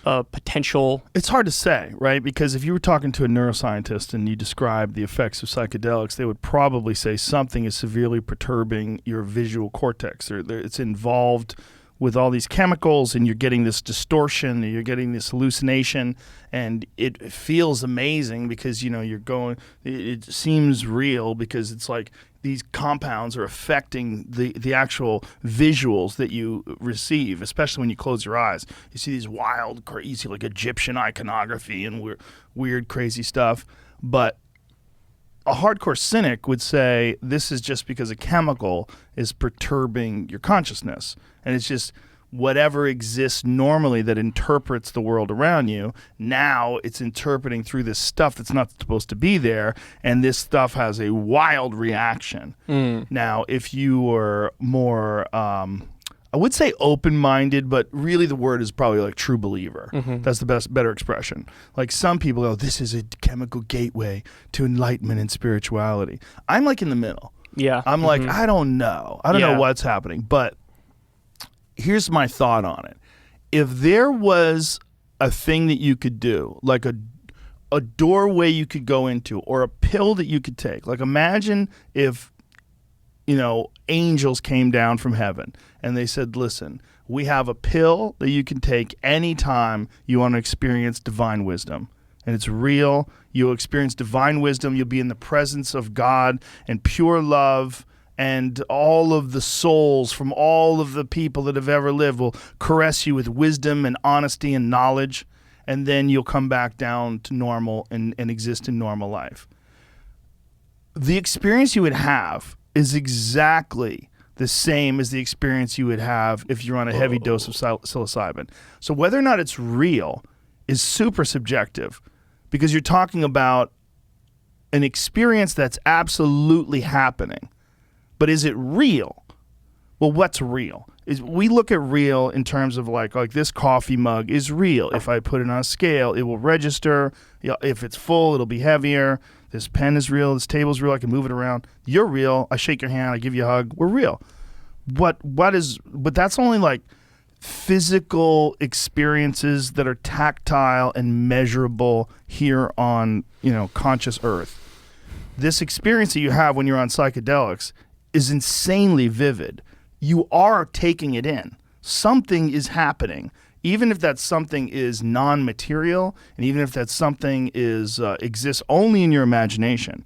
potential? It's hard to say, right? Because if you were talking to a neuroscientist and you described the effects of psychedelics, they would probably say something is severely perturbing your visual cortex. It's involved with all these chemicals, and you're getting this distortion, and you're getting this hallucination, and it feels amazing because you're going. It seems real because it's like these compounds are affecting the actual visuals that you receive, especially when you close your eyes. You see these wild, crazy, like Egyptian iconography and weird, crazy stuff. But a hardcore cynic would say this is just because a chemical is perturbing your consciousness. And it's just whatever exists normally that interprets the world around you, now it's interpreting through this stuff that's not supposed to be there, and this stuff has a wild reaction. Now, if you were more, I would say open-minded, but really the word is probably like true believer. That's the better expression. Like some people go, this is a chemical gateway to enlightenment and spirituality. I'm like in the middle. Yeah. I'm like, I don't know. I don't know what's happening, but here's my thought on it. If there was a thing that you could do, like a doorway you could go into or a pill that you could take, like imagine if, angels came down from heaven and they said, listen, we have a pill that you can take anytime you want to experience divine wisdom. And it's real. You'll experience divine wisdom. You'll be in the presence of God and pure love. And all of the souls from all of the people that have ever lived will caress you with wisdom and honesty and knowledge. And then you'll come back down to normal and exist in normal life. The experience you would have is exactly the same as the experience you would have if you're on a heavy dose of psilocybin. So whether or not it's real is super subjective because you're talking about an experience that's absolutely happening. But is it real? Well, what's real? We look at real in terms of like this coffee mug is real. If I put it on a scale, it will register. If it's full, it'll be heavier. This pen is real. This table's real. I can move it around. You're real. I shake your hand. I give you a hug. We're real. But that's only like physical experiences that are tactile and measurable here on, conscious Earth. This experience that you have when you're on psychedelics is insanely vivid. You are taking it in. Something is happening. Even if that something is non-material, and even if that something exists only in your imagination,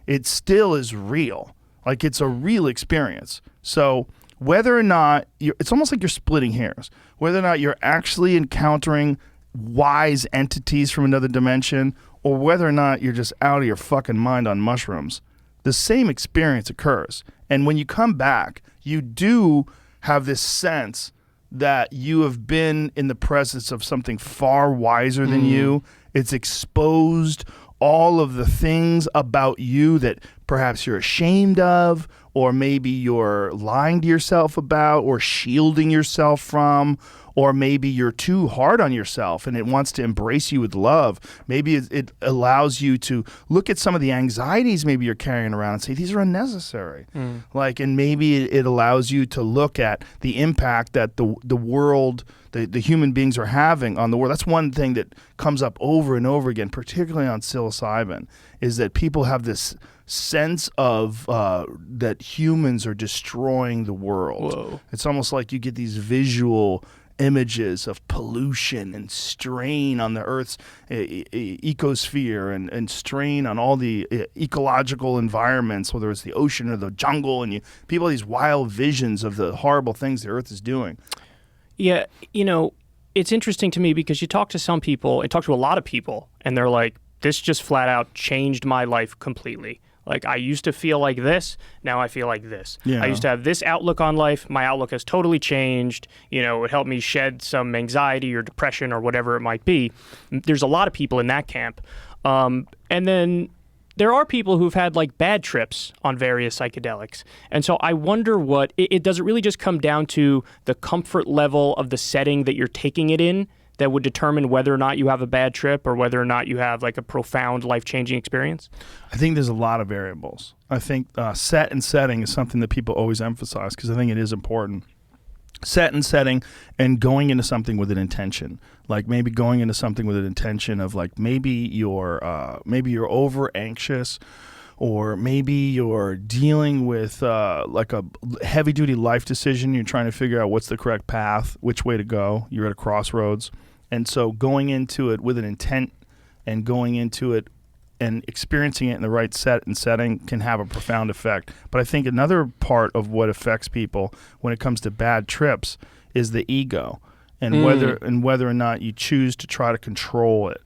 it still is real. Like it's a real experience. So whether or not it's almost like you're splitting hairs. Whether or not you're actually encountering wise entities from another dimension, or whether or not you're just out of your fucking mind on mushrooms, the same experience occurs. And when you come back, you do have this sense that you have been in the presence of something far wiser than you. It's exposed all of the things about you that perhaps you're ashamed of, or maybe you're lying to yourself about, or shielding yourself from, or maybe you're too hard on yourself and it wants to embrace you with love. Maybe it allows you to look at some of the anxieties maybe you're carrying around and say, these are unnecessary. And maybe it allows you to look at the impact that the world, the human beings are having on the world. That's one thing that comes up over and over again, particularly on psilocybin, is that people have this sense of that humans are destroying the world. Whoa. It's almost like you get these visual images of pollution and strain on the Earth's ecosphere and strain on all the ecological environments, whether it's the ocean or the jungle, and people have these wild visions of the horrible things the Earth is doing. Yeah, it's interesting to me because you talk to some people and talk to a lot of people, and they're like, this just flat out changed my life completely. Like, I used to feel like this, now I feel like this. Yeah. I used to have this outlook on life, my outlook has totally changed. It helped me shed some anxiety or depression or whatever it might be. There's a lot of people in that camp. And then there are people who've had like bad trips on various psychedelics. And so I wonder does it really just come down to the comfort level of the setting that you're taking it in that would determine whether or not you have a bad trip or whether or not you have like a profound life-changing experience? I think there's a lot of variables. I think set and setting is something that people always emphasize because I think it is important. Set and setting and going into something with an intention. Like maybe going into something with an intention of like maybe you're over anxious, or maybe you're dealing with like a heavy-duty life decision. You're trying to figure out what's the correct path, which way to go. You're at a crossroads. And so going into it with an intent and going into it and experiencing it in the right set and setting can have a profound effect. But I think another part of what affects people when it comes to bad trips is the ego and whether or not you choose to try to control it.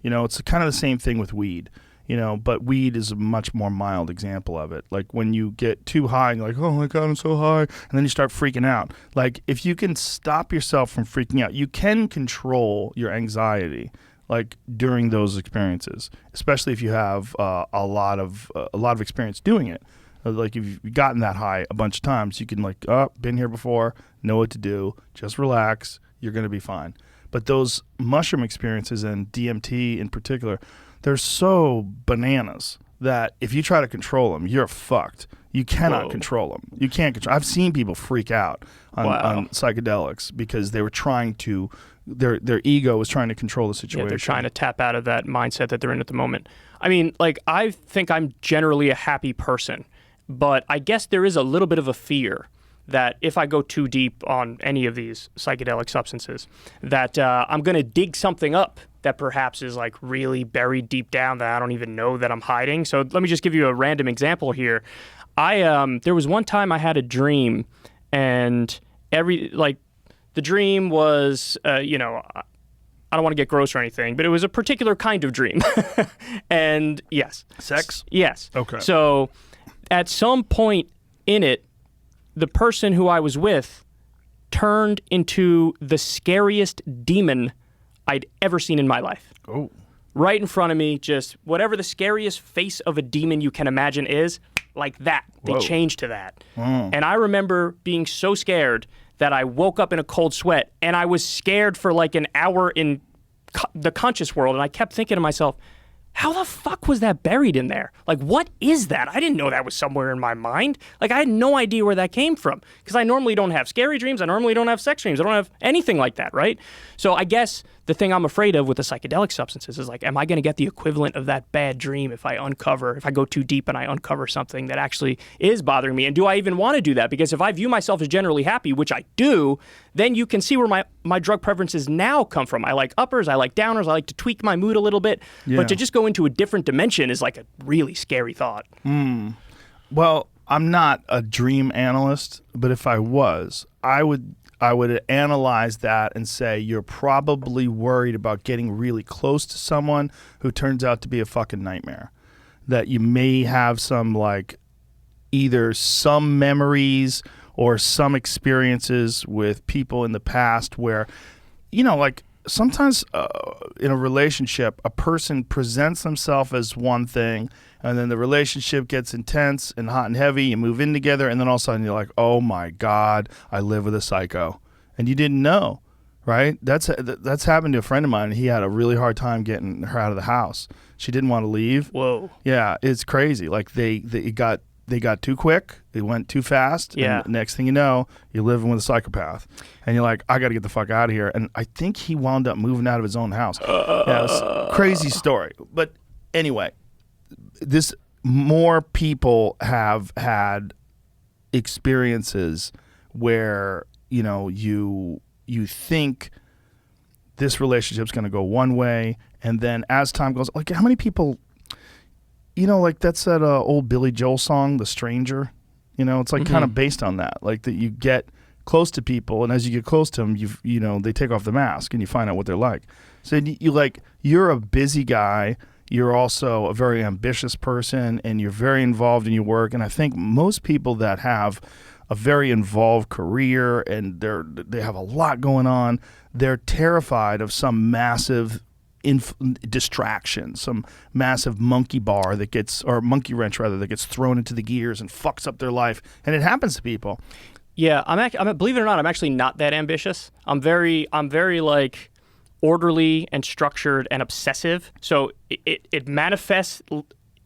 It's kind of the same thing with weed. But weed is a much more mild example of it. Like when you get too high and you're like, oh my God, I'm so high. And then you start freaking out. Like if you can stop yourself from freaking out, you can control your anxiety like during those experiences, especially if you have a lot of experience doing it. Like if you've gotten that high a bunch of times, you can like, been here before, know what to do, just relax, you're going to be fine. But those mushroom experiences and DMT in particular, they're so bananas that if you try to control them, you're fucked. You cannot control them. You can't control. I've seen people freak out on psychedelics because they were trying to, their ego was trying to control the situation. Yeah, they're trying to tap out of that mindset that they're in at the moment. I mean, like, I think I'm generally a happy person, but I guess there is a little bit of a fear that if I go too deep on any of these psychedelic substances, that I'm going to dig something up that perhaps is like really buried deep down that I don't even know that I'm hiding. So let me just give you a random example here. There was one time I had a dream, and the dream was, I don't want to get gross or anything, but it was a particular kind of dream. And yes. Sex? Yes. Okay. So at some point in it, the person who I was with turned into the scariest demon I'd ever seen in my life. Oh. Right in front of me, just whatever the scariest face of a demon you can imagine is, like that. They changed to that. And I remember being so scared that I woke up in a cold sweat, and I was scared for like an hour in the conscious world, and I kept thinking to myself, how the fuck was that buried in there? Like, what is that? I didn't know that was somewhere in my mind. Like, I had no idea where that came from, because I normally don't have scary dreams. I normally don't have sex dreams. I don't have anything like that, right? So I guess the thing I'm afraid of with the psychedelic substances is like, am I going to get the equivalent of that bad dream if I go too deep and I uncover something that actually is bothering me? And do I even want to do that? Because if I view myself as generally happy, which I do, then you can see where my drug preferences now come from. I like uppers, I like downers, I like to tweak my mood a little bit. Yeah. But to just go into a different dimension is like a really scary thought. Well, I'm not a dream analyst, but if I was, I would analyze that and say you're probably worried about getting really close to someone who turns out to be a fucking nightmare. That you may have some like either some memories or some experiences with people in the past where, like sometimes in a relationship, a person presents themselves as one thing, and then the relationship gets intense and hot and heavy. You move in together, and then all of a sudden you're like, oh my God, I live with a psycho. And you didn't know, right? That's happened to a friend of mine. He had a really hard time getting her out of the house. She didn't want to leave. Whoa. Yeah, it's crazy. Like they got too quick. They went too fast. Yeah. And next thing you know, you're living with a psychopath. And you're like, I got to get the fuck out of here. And I think he wound up moving out of his own house. Yeah, it was a crazy story. But anyway, more people have had experiences where, you think this relationship's going to go one way. And then as time goes, like how many people... like that's that old Billy Joel song, The Stranger. It's like kind of based on that. Like that you get close to people, and as you get close to them, they take off the mask and you find out what they're like. So you're a busy guy. You're also a very ambitious person, and you're very involved in your work. And I think most people that have a very involved career and they have a lot going on, they're terrified of some massive distraction, some massive monkey bar that gets, or monkey wrench rather, that gets thrown into the gears and fucks up their life. And it happens to people. Yeah, I'm believe it or not, I'm actually not that ambitious. I'm very like orderly and structured and obsessive. So it manifests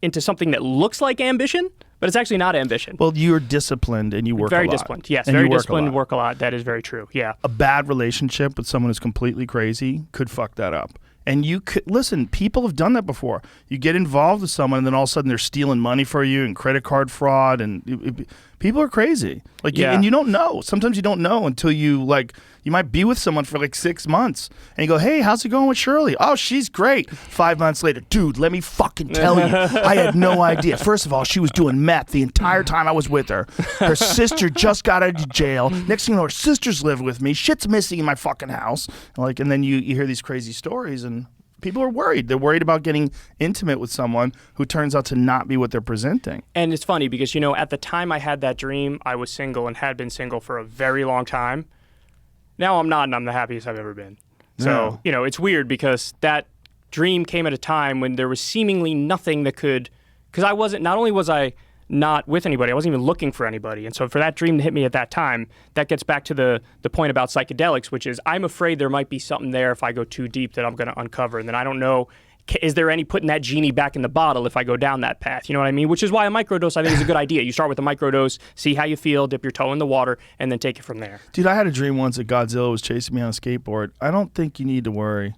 into something that looks like ambition, but it's actually not ambition. Well, you're disciplined and you work a lot. Very disciplined, yes. And Very you work disciplined, a lot. work a lot. That is very true, yeah. A bad relationship with someone who's completely crazy could fuck that up. And you could, listen, people have done that before. You get involved with someone and then all of a sudden they're stealing money for you and credit card fraud, and people are crazy. Like, and you don't know. Sometimes you don't know until you might be with someone for like 6 months and you go, hey, how's it going with Shirley? Oh, she's great. 5 months later, dude, let me fucking tell you, I had no idea. First of all, she was doing meth the entire time I was with her. Her sister just got out of jail. Next thing you know, her sister's living with me. Shit's missing in my fucking house. And then you hear these crazy stories, and people are worried. They're worried about getting intimate with someone who turns out to not be what they're presenting. And it's funny because, at the time I had that dream, I was single and had been single for a very long time. Now I'm not, and I'm the happiest I've ever been. So, it's weird because that dream came at a time when there was seemingly nothing that could, because not only was I not with anybody, I wasn't even looking for anybody. And so for that dream to hit me at that time, that gets back to the point about psychedelics, which is I'm afraid there might be something there if I go too deep that I'm going to uncover. And then I don't know, is there any putting that genie back in the bottle if I go down that path? You know what I mean? Which is why a microdose, I think, is a good idea. You start with a microdose, see how you feel, dip your toe in the water, and then take it from there. Dude, I had a dream once that Godzilla was chasing me on a skateboard. I don't think you need to worry.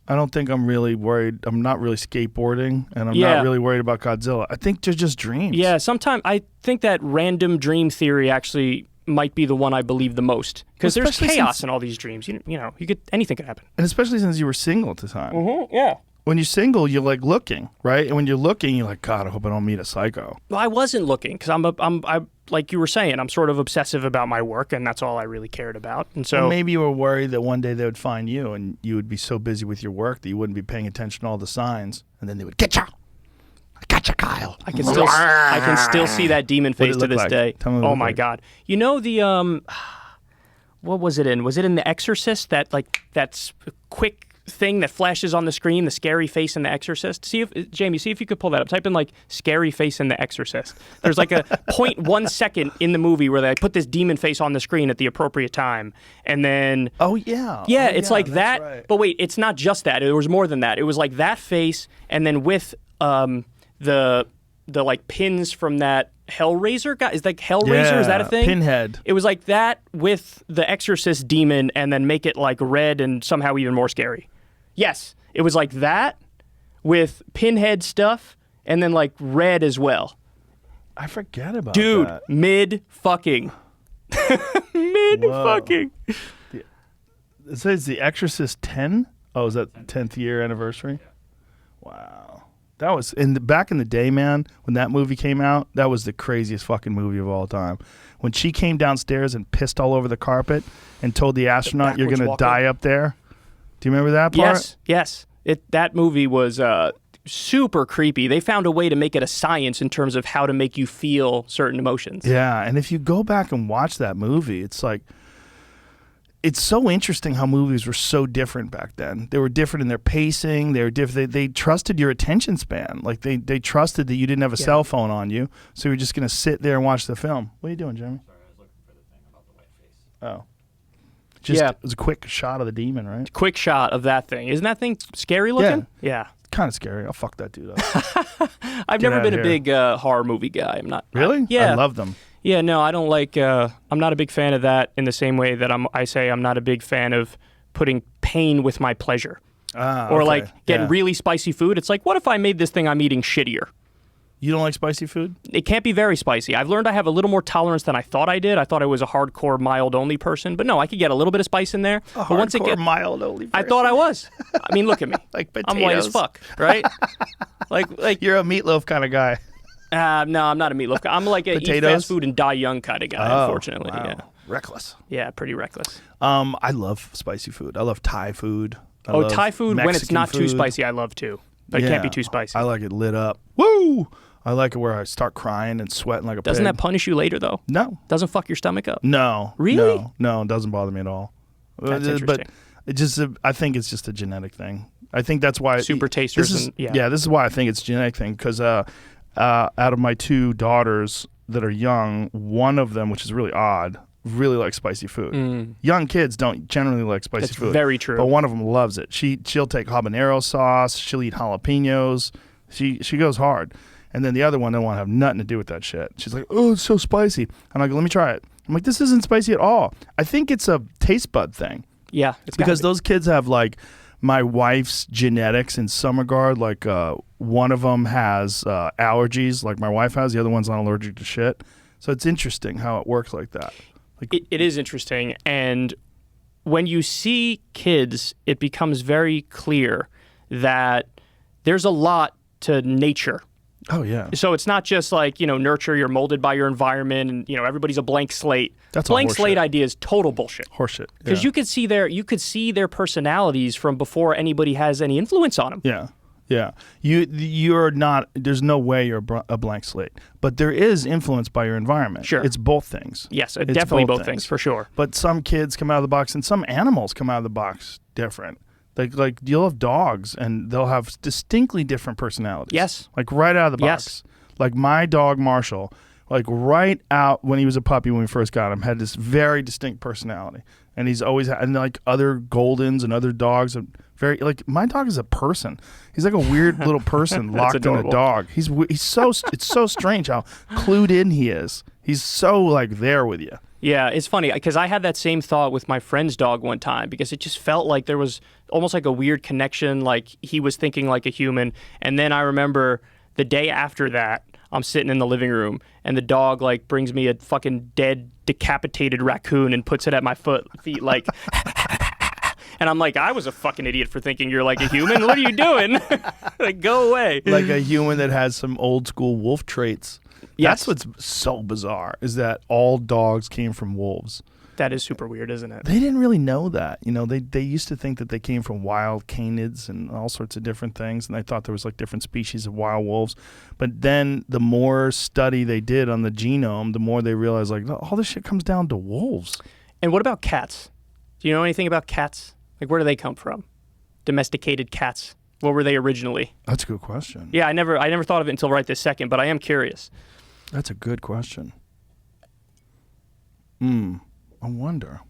I don't think I'm really worried. I'm not really skateboarding, and I'm not really worried about Godzilla. I think they're just dreams. Yeah, sometimes I think that random dream theory actually might be the one I believe the most, because there's chaos in all these dreams. Anything could happen. And especially since you were single at the time. Mm-hmm, yeah. When you're single, you're like looking, right? And when you're looking, you're like, God, I hope I don't meet a psycho. Well, I wasn't looking because I'm like you were saying, I'm sort of obsessive about my work, and that's all I really cared about. And so maybe you were worried that one day they would find you, and you would be so busy with your work that you wouldn't be paying attention to all the signs, and then they would get you. I got you, Kyle. I can still see that demon face to this day. Oh my God! What was it in? Was it in The Exorcist? That's quick thing that flashes on the screen, the scary face in The Exorcist. Jamie, see if you could pull that up. Type in scary face in The Exorcist. There's a 0.1 second in the movie where they put this demon face on the screen at the appropriate time, and then it's like that. Right. But wait, it's not just that. It was more than that. It was like that face, and then with the pins from that Hellraiser guy. Is Hellraiser? Is that a thing? Pinhead. It was like that with the Exorcist demon, and then make it red and somehow even more scary. Yes, it was like that with Pinhead stuff, and then red as well. I forget about Dude, that. mid-fucking. Mid-fucking. It says The Exorcist 10? Oh, is that 10th year anniversary? Wow. That was back in the day, man. When that movie came out, that was the craziest fucking movie of all time. When she came downstairs and pissed all over the carpet and told the astronaut, "You're gonna die up there." Do you remember that part? Yes. That movie was super creepy. They found a way to make it a science in terms of how to make you feel certain emotions. Yeah, and if you go back and watch that movie, it's like, it's so interesting how movies were so different back then. They were different in their pacing. They were different. They trusted your attention span. Like they trusted that you didn't have a cell phone on you, so you're just gonna sit there and watch the film. What are you doing, Jeremy? Sorry, I was looking for the thing about the white face. Oh, it was a quick shot of the demon, right? Quick shot of that thing. Isn't that thing scary looking? Yeah. Kind of scary. I'll fuck that dude up. I've never been a big horror movie guy. I'm not. Really? Yeah. I love them. Yeah, no, I don't like. I'm not a big fan of that. In the same way that I say I'm not a big fan of putting pain with my pleasure, or like getting really spicy food. It's like, what if I made this thing I'm eating shittier? You don't like spicy food? It can't be very spicy. I've learned I have a little more tolerance than I thought I did. I thought I was a hardcore mild only person, but no, I could get a little bit of spice in there. But once it gets mild only person. I thought I was. I mean, look at me. Like potatoes. I'm white as fuck, right? like you're a meatloaf kind of guy. No, I'm not a meatloaf guy. I'm like a eat fast food and die young kind of guy, unfortunately. Wow. Yeah. Reckless. Yeah, pretty reckless. I love spicy food. I love Thai food. I love Thai food, when it's Mexican not too food. spicy, I love too. But it can't be too spicy. I like it lit up. Woo! I like it where I start crying and sweating like a Doesn't pig. that punish you later, though? No. Doesn't fuck your stomach up? No. Really? No, it doesn't bother me at all. That's interesting. But it just, I think it's just a genetic thing. I think that's why. Super tasters. This is why I think it's a genetic thing, because out of my two daughters that are young, one of them, which is really odd, really likes spicy food. Young kids don't generally like spicy food. That's very true. But one of them loves it. She'll take habanero sauce. She'll eat jalapenos. She goes hard. And then the other one don't want to have nothing to do with that shit. She's like, oh, it's so spicy. I'm like, let me try it. I'm like, this isn't spicy at all. I think it's a taste bud thing. Yeah. It's because those kids have like my wife's genetics in some regard. Like one of them has allergies like my wife has. The other one's not allergic to shit. So it's interesting how it works like that. Like, it is interesting. And when you see kids, it becomes very clear that there's a lot to nature. Oh, yeah. So it's not just like, nurture, you're molded by your environment and, everybody's a blank slate. That's blank all slate horseshit. idea is total bullshit. Horseshit. Because you could see their personalities from before anybody has any influence on them. Yeah. Yeah. You're not, there's no way you're a blank slate. But there is influence by your environment. Sure. It's both things. Yes, It's definitely both things, for sure. But some kids come out of the box and some animals come out of the box different. Like you'll have dogs and they'll have distinctly different personalities. Yes. Like right out of the box. Yes. Like my dog Marshall, like right out when he was a puppy when we first got him, had this very distinct personality. And he's always had, and like other Goldens and other dogs, very, like my dog is a person. He's like a weird little person locked in a dog. It's so strange how clued in he is. He's so like there with you. Yeah, it's funny because I had that same thought with my friend's dog one time because it just felt like there was almost like a weird connection, like he was thinking like a human. And then I remember the day after that, I'm sitting in the living room and the dog like brings me a fucking dead, decapitated raccoon and puts it at my feet like, and I'm like, I was a fucking idiot for thinking you're like a human. What are you doing? Like, go away. Like a human that has some old school wolf traits. Yes. That's what's so bizarre is that all dogs came from wolves. That is super weird, isn't it? They didn't really know that. They used to think that they came from wild canids and all sorts of different things, and they thought there was like different species of wild wolves. But then the more study they did on the genome, the more they realized like all this shit comes down to wolves. And what about cats? Do you know anything about cats? Like, where do they come from? Domesticated cats. What were they originally? That's a good question. Yeah, I never thought of it until right this second, but I am curious. That's a good question. I wonder.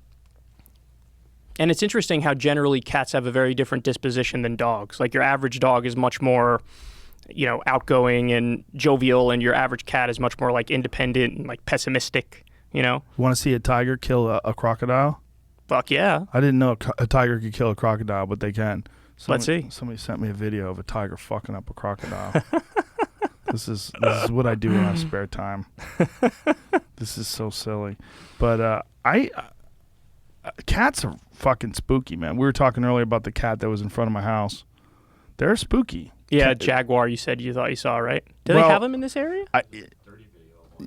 And it's interesting how generally cats have a very different disposition than dogs. Like your average dog is much more, outgoing and jovial, and your average cat is much more like independent and like pessimistic, You want to see a tiger kill a crocodile? Fuck yeah. I didn't know a tiger could kill a crocodile, but they can. Let's see. Somebody sent me a video of a tiger fucking up a crocodile. This is what I do in my spare time. This is so silly. But cats are fucking spooky, man. We were talking earlier about the cat that was in front of my house. They're spooky. Yeah, Jaguar. You said you thought you saw, right? Do Well, they have them in this area?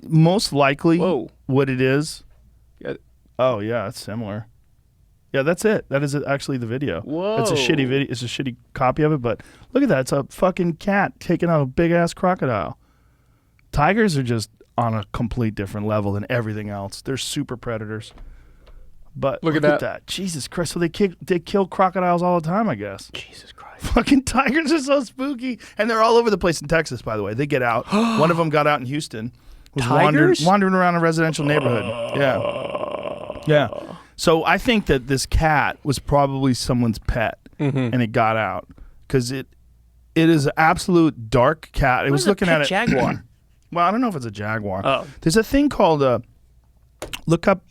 Most likely, Whoa. what it is. Yeah. Oh yeah, it's similar. Yeah, that's it. That is actually the video. Whoa. It's a shitty video. It's a shitty copy of it, but look at that. It's a fucking cat taking out a big ass crocodile. Tigers are just on a complete different level than everything else. They're super predators. But look at that. Jesus Christ. So they kill crocodiles all the time, I guess. Jesus Christ. Fucking tigers are so spooky. And they're all over the place in Texas, by the way. They get out. One of them got out in Houston. Was Tigers? wandering around a residential neighborhood. Yeah. So I think that this cat was probably someone's pet, and it got out because it is an absolute dark cat. It was looking at it. Jaguar. Well, I don't know if it's a jaguar. Oh. There's a thing called look up.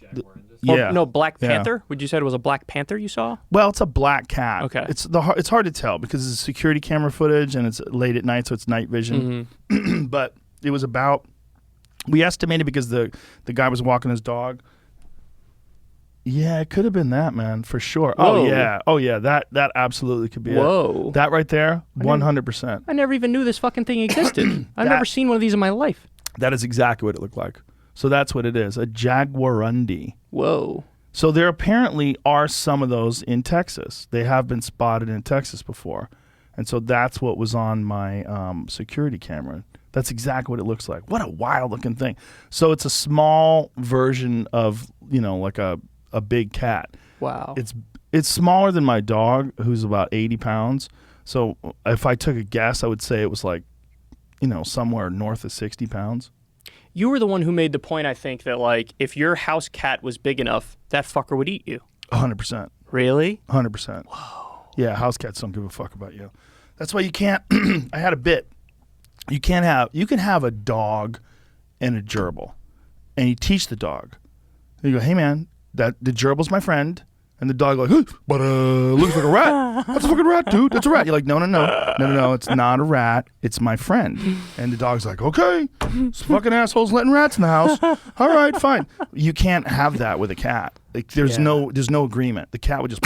Yeah. Oh, no, Black Yeah. Panther? Would you say it was a Black Panther you saw? Well, it's a black cat. Okay. It's hard to tell because it's security camera footage and it's late at night, so it's night vision. But it was about. We estimated because the guy was walking his dog. Yeah, it could have been that, man, for sure. Whoa. Oh yeah, that absolutely could be Whoa. it. That right there, 100%. I never even knew this fucking thing existed. I've never seen one of these in my life. That is exactly what it looked like. So that's what it is, a jaguarundi. Whoa. So there apparently are some of those in Texas. They have been spotted in Texas before. And so that's what was on my security camera. That's exactly what it looks like. What a wild looking thing. So it's a small version of, like a big cat. Wow. It's smaller than my dog, who's about 80 pounds. So if I took a guess, I would say it was like, somewhere north of 60 pounds. You were the one who made the point, I think, that like if your house cat was big enough, that fucker would eat you. 100%. Really? 100%. Whoa. Yeah, house cats don't give a fuck about you. That's why you can't. I had a bit. You can have a dog and a gerbil, and you teach the dog. You go, hey man, the gerbil's my friend, and the dog like, hey, but looks like a rat. That's a fucking rat, dude. That's a rat. You're like, no, it's not a rat. It's my friend. And the dog's like, okay, this fucking asshole's letting rats in the house. All right, fine. You can't have that with a cat. Like, there's no agreement. The cat would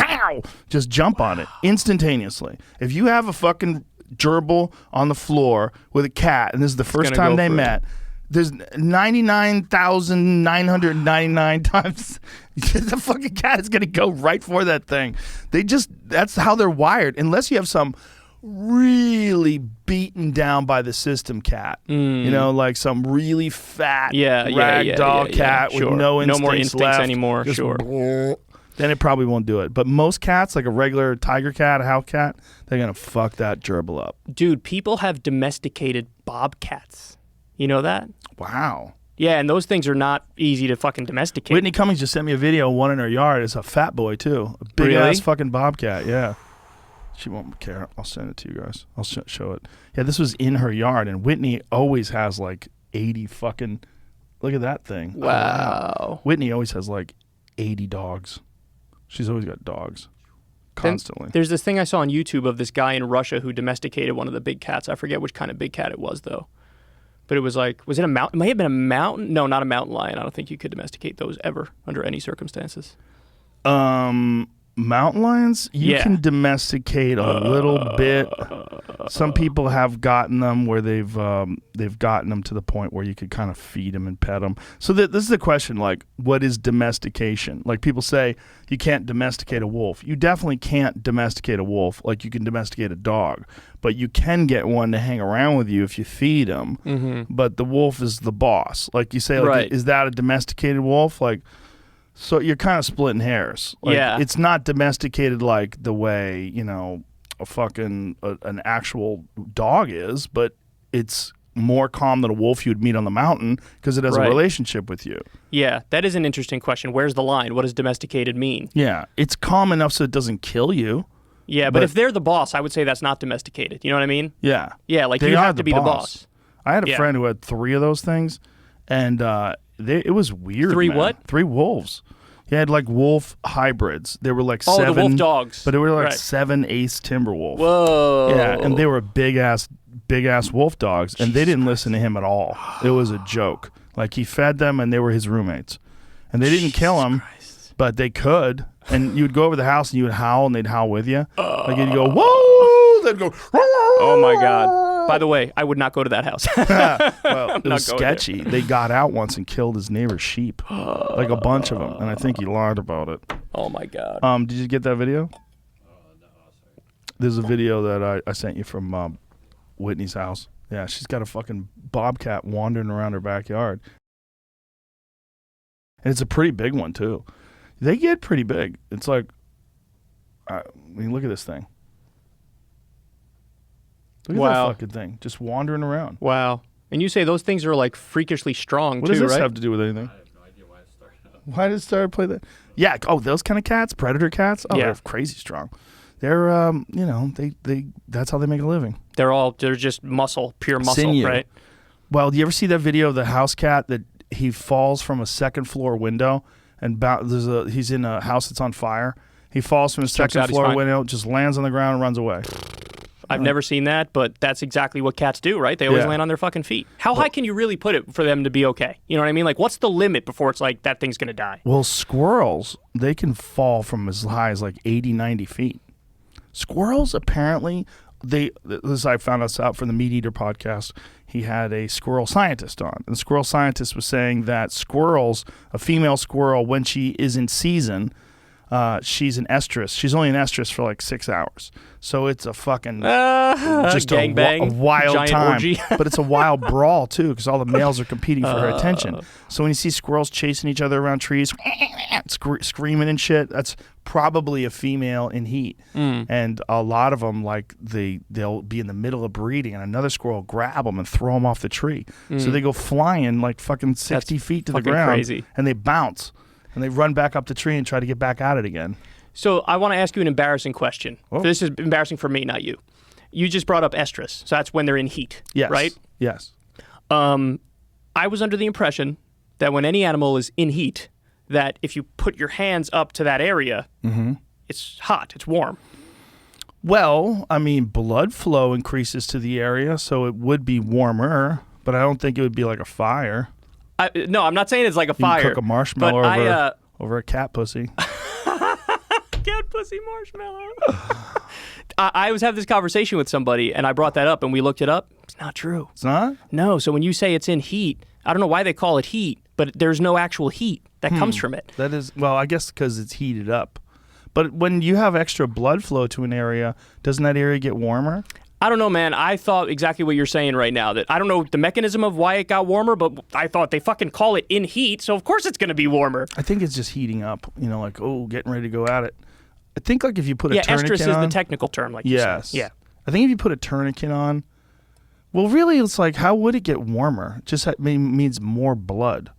just jump on it instantaneously. If you have a fucking gerbil on the floor with a cat, and this is the first time they met, there's 99,999 times the fucking cat is gonna go right for that thing. That's how they're wired. Unless you have some really beaten down by the system cat, like some really fat ragdoll cat with no more instincts left, anymore. Then it probably won't do it. But most cats, like a regular tiger cat, a house cat, they're gonna fuck that gerbil up. Dude, people have domesticated bobcats. You know that? Wow. Yeah, and those things are not easy to fucking domesticate. Whitney Cummings just sent me a video of one in her yard. It's a fat boy, too. A big-ass fucking bobcat, yeah. She won't care. I'll send it to you guys. I'll show it. Yeah, this was in her yard, and Whitney always has like 80 fucking... Look at that thing. Wow. Whitney always has like 80 dogs. She's always got dogs. Constantly. There's this thing I saw on YouTube of this guy in Russia who domesticated one of the big cats. I forget which kind of big cat it was, though. But it was like, was it a mountain? It may have been a mountain. No, not a mountain lion. I don't think you could domesticate those ever under any circumstances. Mountain lions, you can domesticate a little bit. Some people have gotten them where they've gotten them to the point where you could kind of feed them and pet them. So this is the question, like, what is domestication? Like, people say you can't domesticate a wolf. You definitely can't domesticate a wolf like you can domesticate a dog. But you can get one to hang around with you if you feed him. Mm-hmm. But the wolf is the boss. Like you say, like, is that a domesticated wolf? Like, so you're kind of splitting hairs. Like, it's not domesticated like the way, an actual dog is, but it's more calm than a wolf you'd meet on the mountain because it has a relationship with you. Yeah, that is an interesting question. Where's the line? What does domesticated mean? Yeah, it's calm enough so it doesn't kill you. Yeah, but if they're the boss, I would say that's not domesticated. You know what I mean? Yeah. Yeah, like you have to be the boss. I had a friend who had 3 of those things, and it was weird. 3 man. what? 3 wolves. He had like wolf hybrids. They were like 7. the wolf dogs. But they were like 7 Ace Timberwolf. Whoa. Yeah, and they were big ass wolf dogs, and they didn't listen to him at all. It was a joke. Like, he fed them, and they were his roommates, and they didn't kill him, but they could. And you would go over the house, and you would howl, and they'd howl with you. Like, you'd go, whoa, they'd go. Oh my God! By the way, I would not go to that house. Well, it was going there. sketchy. They got out once and killed his neighbor's sheep, like a bunch of them, and I think he lied about it. Oh my God! Did you get that video? There's a video that I sent you from Whitney's house. Yeah, she's got a fucking bobcat wandering around her backyard, and it's a pretty big one too. They get pretty big. It's like, I mean, look at this thing. Look at Wow. that fucking thing, just wandering around. Wow! And you say those things are like freakishly strong What too, does this right? have to do with anything? I have no idea why it started. Why did it start play that? Yeah. Oh, those kind of cats, predator cats. Oh, Yeah. they're crazy strong. They're they that's how they make a living. They're just muscle, pure muscle, Sinew. right? Well, do you ever see that video of the house cat that he falls from a second floor window and he's in a house that's on fire. He falls from a Jumps second out, he's floor fine. window, just lands on the ground and runs away. I've never seen that, but that's exactly what cats do, right? They always Yeah. land on their fucking feet. How high can you really put it for them to be okay? You know what I mean? Like, what's the limit before it's like that thing's gonna die? Well, squirrels, they can fall from as high as like 80, 90 feet. Squirrels, apparently, this I found this out from the Meat Eater podcast. He had a squirrel scientist on. And the squirrel scientist was saying that squirrels, a female squirrel, when she is in season, she's an estrus. She's only an estrus for like 6 hours. So it's a fucking just a gangbang, wild giant time. orgy. But it's a wild brawl too, because all the males are competing for her attention. So when you see squirrels chasing each other around trees, screaming and shit, that's probably a female in heat. And a lot of them, like they'll be in the middle of breeding, and another squirrel will grab them and throw them off the tree. So they go flying like fucking 60 feet to the fucking ground, crazy. and they bounce. And they run back up the tree and try to get back at it again. So I want to ask you an embarrassing question. Oh. This is embarrassing for me, not you. You just brought up estrus, so that's when they're in heat, Yes. right? Yes. I was under the impression that when any animal is in heat, that if you put your hands up to that area, it's hot, it's warm. Well, I mean, blood flow increases to the area, so it would be warmer, but I don't think it would be like a fire. No, I'm not saying it's like a You can fire. cook a marshmallow but over a cat pussy. cat pussy marshmallow. I was having this conversation with somebody, and I brought that up, and we looked it up. It's not true. It's not? No, so when you say it's in heat, I don't know why they call it heat, but there's no actual heat that comes from it. That is, well, I guess because it's heated up. But when you have extra blood flow to an area, doesn't that area get warmer? I don't know, man. I thought exactly what you're saying right now. That I don't know the mechanism of why it got warmer, but I thought they fucking call it in heat, so of course it's going to be warmer. I think it's just heating up, like, getting ready to go at it. I think like if you put a Yeah, tourniquet estrus is on, the technical term, like you yes. said. Yeah. I think if you put a tourniquet on, well, really, it's like, how would it get warmer? It just means more blood.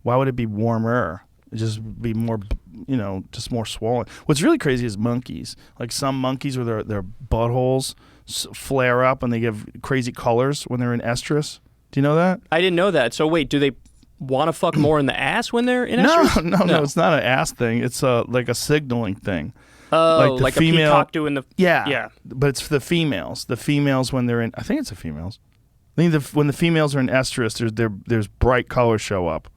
Why would it be warmer? It just be more, just more swollen. What's really crazy is monkeys. Like some monkeys where their buttholes flare up and they give crazy colors when they're in estrus. Do you know that? I didn't know that. So wait, do they want to fuck more in the ass when they're in estrus? No. It's not an ass thing. It's like a signaling thing. Oh, the like female, a peacock doing the... Yeah. But it's for the females. The females when they're in... I think it's the females. I think when the females are in estrus, there's bright colors show up.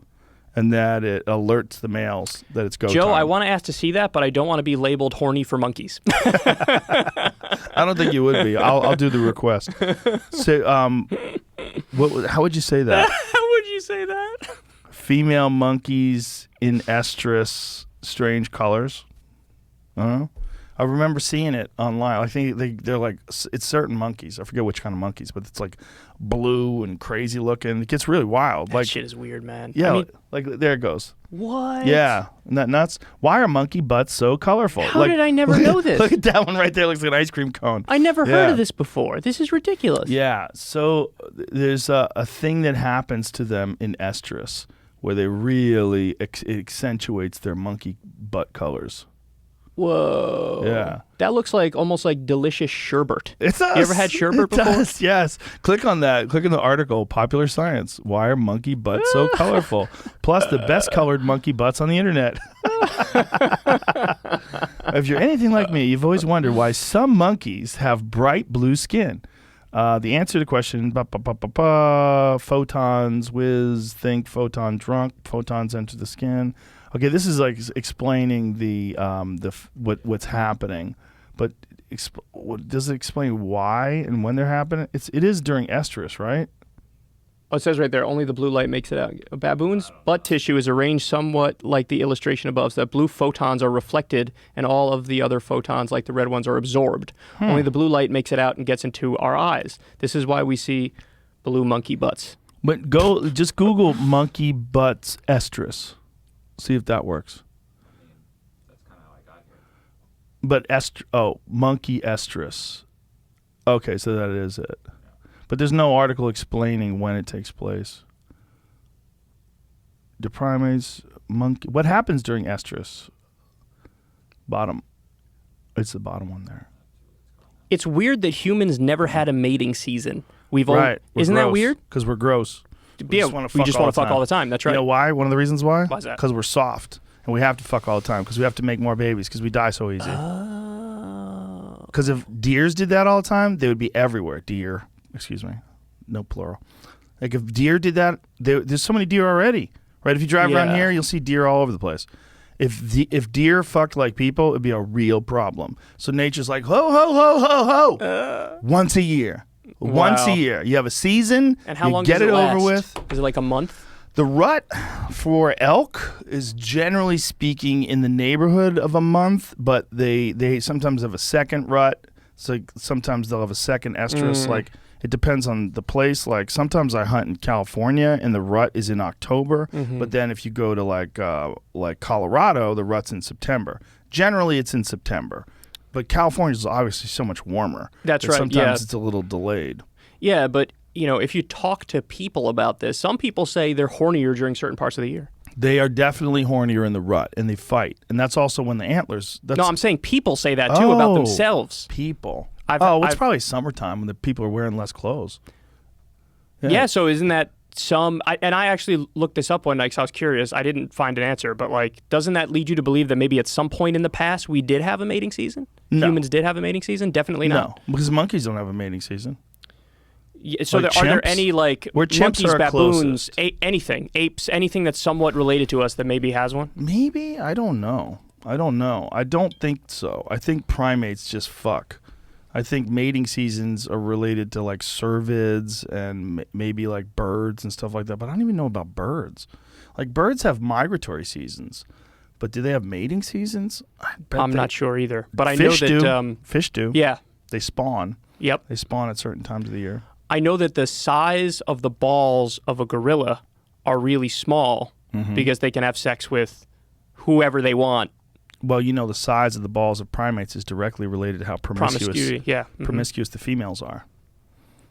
And that it alerts the males that it's go Joe, time. I want to ask to see that, but I don't want to be labeled horny for monkeys. I don't think you would be. I'll do the request. So, how would you say that? How would you say that? Female monkeys in estrus, strange colors. I don't know. I remember seeing it online. I think they're like, it's certain monkeys. I forget which kind of monkeys, but it's like blue and crazy looking. It gets really wild. That shit is weird, man. Yeah, I mean, like there it goes. what? Yeah, isn't that nuts? Why are monkey butts so colorful? How did I never know this? Look at that one right there. Looks like an ice cream cone. I never heard Yeah. of this before. This is ridiculous. Yeah, so there's a thing that happens to them in estrus where they really it accentuates their monkey butt colors. Whoa. Yeah. That looks like almost like delicious sherbet. It does. You ever had sherbet It before? does, yes. Click on that. Click on the article, Popular Science. Why are monkey butts so colorful? Plus the best colored monkey butts on the internet. If you're anything like me, you've always wondered why some monkeys have bright blue skin. The answer to the question, photons whiz, think photon drunk, photons enter the skin. Okay, this is like explaining what's happening, but does it explain why and when they're happening? It is during estrus, right? Oh, it says right there, only the blue light makes it out. A baboon's butt tissue is arranged somewhat like the illustration above, so that blue photons are reflected and all of the other photons, like the red ones, are absorbed. Only the blue light makes it out and gets into our eyes. This is why we see blue monkey butts. But just Google monkey butts estrus. See if that works. That's kind of how I got here. But monkey estrus. Okay, so that is it. But there's no article explaining when it takes place. The primates, monkey. What happens during estrus? Bottom. It's the bottom one there. It's weird that humans never had a mating season. Right. Isn't that weird? Because we're gross. We just want to fuck all the time. That's right. You know why? One of the reasons why? Why is that? Because we're soft. And we have to fuck all the time. Because we have to make more babies. Because we die so easy. Because if deers did that all the time, they would be everywhere. Deer. Excuse me. No plural. Like if deer did that, there's so many deer already. Right? If you drive around here, you'll see deer all over the place. If deer fucked like people, it'd be a real problem. So nature's like, ho, ho, ho, ho, ho. Once a year. Wow. Once a year. You have a season. And how long get does it over last? with. Is it like a month? The rut for elk is generally speaking in the neighborhood of a month, but they sometimes have a second rut. So sometimes they'll have a second estrus. Like it depends on the place. Like sometimes I hunt in California and the rut is in October, but then if you go to like Colorado, the rut's in September. Generally, it's in September, but California is obviously so much warmer. That's that right. Sometimes it's a little delayed. Yeah, but if you talk to people about this, some people say they're hornier during certain parts of the year. They are definitely hornier in the rut, and they fight. And that's also when the antlers... No, I'm saying people say that, too, about themselves. People. It's probably summertime when the people are wearing less clothes. Yeah, so isn't that and I actually looked this up one night because I was curious. I didn't find an answer, but, doesn't that lead you to believe that maybe at some point in the past we did have a mating season? No. Humans did have a mating season? Definitely not. No, because monkeys don't have a mating season. Yeah, so Like are there chimps? any Where chimps monkeys, are baboons, closest. anything, apes, anything that's somewhat related to us that maybe has one? Maybe? I don't know. I don't think so. I think primates just fuck. I think mating seasons are related to cervids and maybe birds and stuff like that. But I don't even know about birds. Birds have migratory seasons, but do they have mating seasons? I'm not sure either. But I know Fish that do. Fish do. Yeah. They spawn. Yep. They spawn at certain times of the year. I know that the size of the balls of a gorilla are really small because they can have sex with whoever they want. Well, the size of the balls of primates is directly related to how Promiscuity, yeah. promiscuous the females are.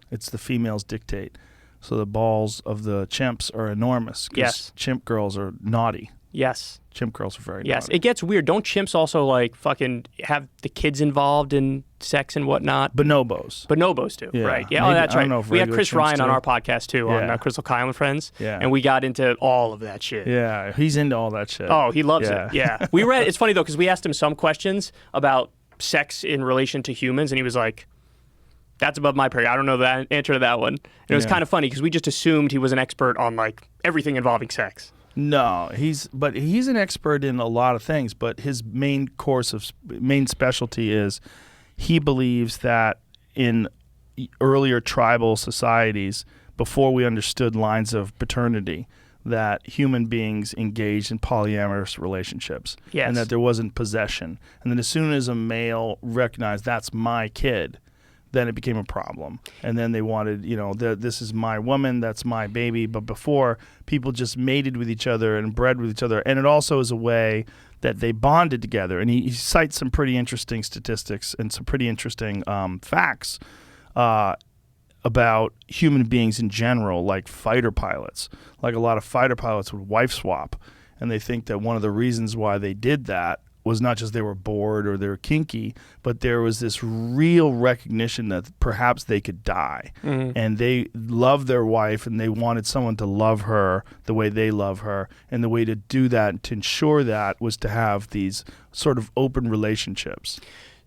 It's the females dictate. So the balls of the chimps are enormous. 'Cause Yes. chimp girls are naughty. Yes. Chimp girls are very Yes. naughty. It gets weird. Don't chimps also fucking have the kids involved in sex and whatnot? Bonobos. Bonobos do, Yeah. right? Yeah, Maybe- that's I right. don't know if We had regular Chris chimps Ryan on do. our podcast too, Yeah. on Crystal Kyle and Friends. Yeah. And we got into all of that shit. Yeah, he's into all that shit. Oh, he loves Yeah. it. Yeah. It's funny though, because we asked him some questions about sex in relation to humans, and he was like, that's above my pay grade. I don't know the answer to that one. And it was Yeah. kind of funny because we just assumed he was an expert on everything involving sex. No, he's an expert in a lot of things, but his main specialty is he believes that in earlier tribal societies, before we understood lines of paternity, that human beings engaged in polyamorous relationships. Yes. And that there wasn't possession. And then as soon as a male recognized that's my kid, then it became a problem. And then they wanted, this is my woman, that's my baby. But before, people just mated with each other and bred with each other. And it also is a way that they bonded together. And he cites some pretty interesting statistics and some pretty interesting facts about human beings in general, like fighter pilots. Like a lot of fighter pilots would wife swap. And they think that one of the reasons why they did that was not just they were bored or they were kinky, but there was this real recognition that perhaps they could die. And they loved their wife and they wanted someone to love her the way they love her. And the way to do that, to ensure that, was to have these sort of open relationships.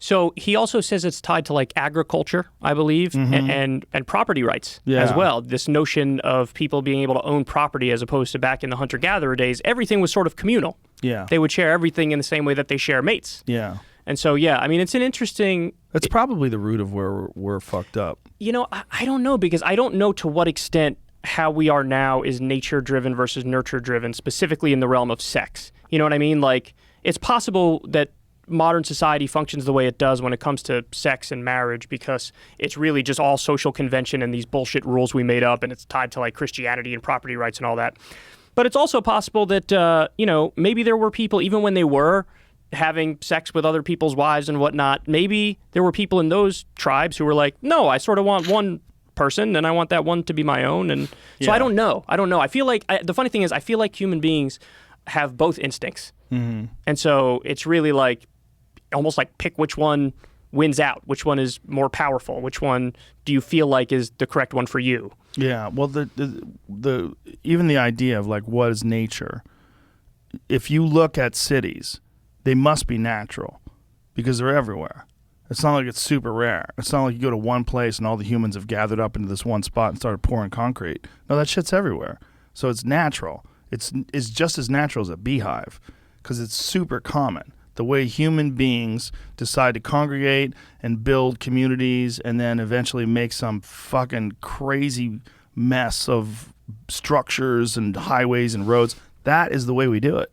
So he also says it's tied to agriculture, I believe, and property rights as well. This notion of people being able to own property as opposed to back in the hunter-gatherer days, everything was sort of communal. Yeah. They would share everything in the same way that they share mates. Yeah. And so, yeah, I mean, it's an interesting. That's probably the root of where we're fucked up. You know, I don't know, because I don't know to what extent how we are now is nature-driven versus nurture-driven, specifically in the realm of sex. You know what I mean? Like, it's possible that modern society functions the way it does when it comes to sex and marriage because it's really just all social convention and these bullshit rules we made up, and it's tied to like Christianity and property rights and all that. But it's also possible that, you know, maybe there were people, even when they were having sex with other people's wives and whatnot, maybe there were people in those tribes who were like, no, I sort of want one person and I want that one to be my own. And so I don't know. I feel like, the funny thing is, I feel like human beings have both instincts. Mm-hmm. And so it's really like, almost like pick which one wins out, which one is more powerful, which one do you feel like is the correct one for you? Yeah, well, the even the idea of like what is nature, if you look at cities, they must be natural because they're everywhere. It's not like it's super rare. It's not like you go to one place and all the humans have gathered up into this one spot and started pouring concrete. No, that shit's everywhere. So it's natural. It's just as natural as a beehive because it's super common. The way human beings decide to congregate and build communities and then eventually make some fucking crazy mess of structures and highways and roads, that is the way we do it.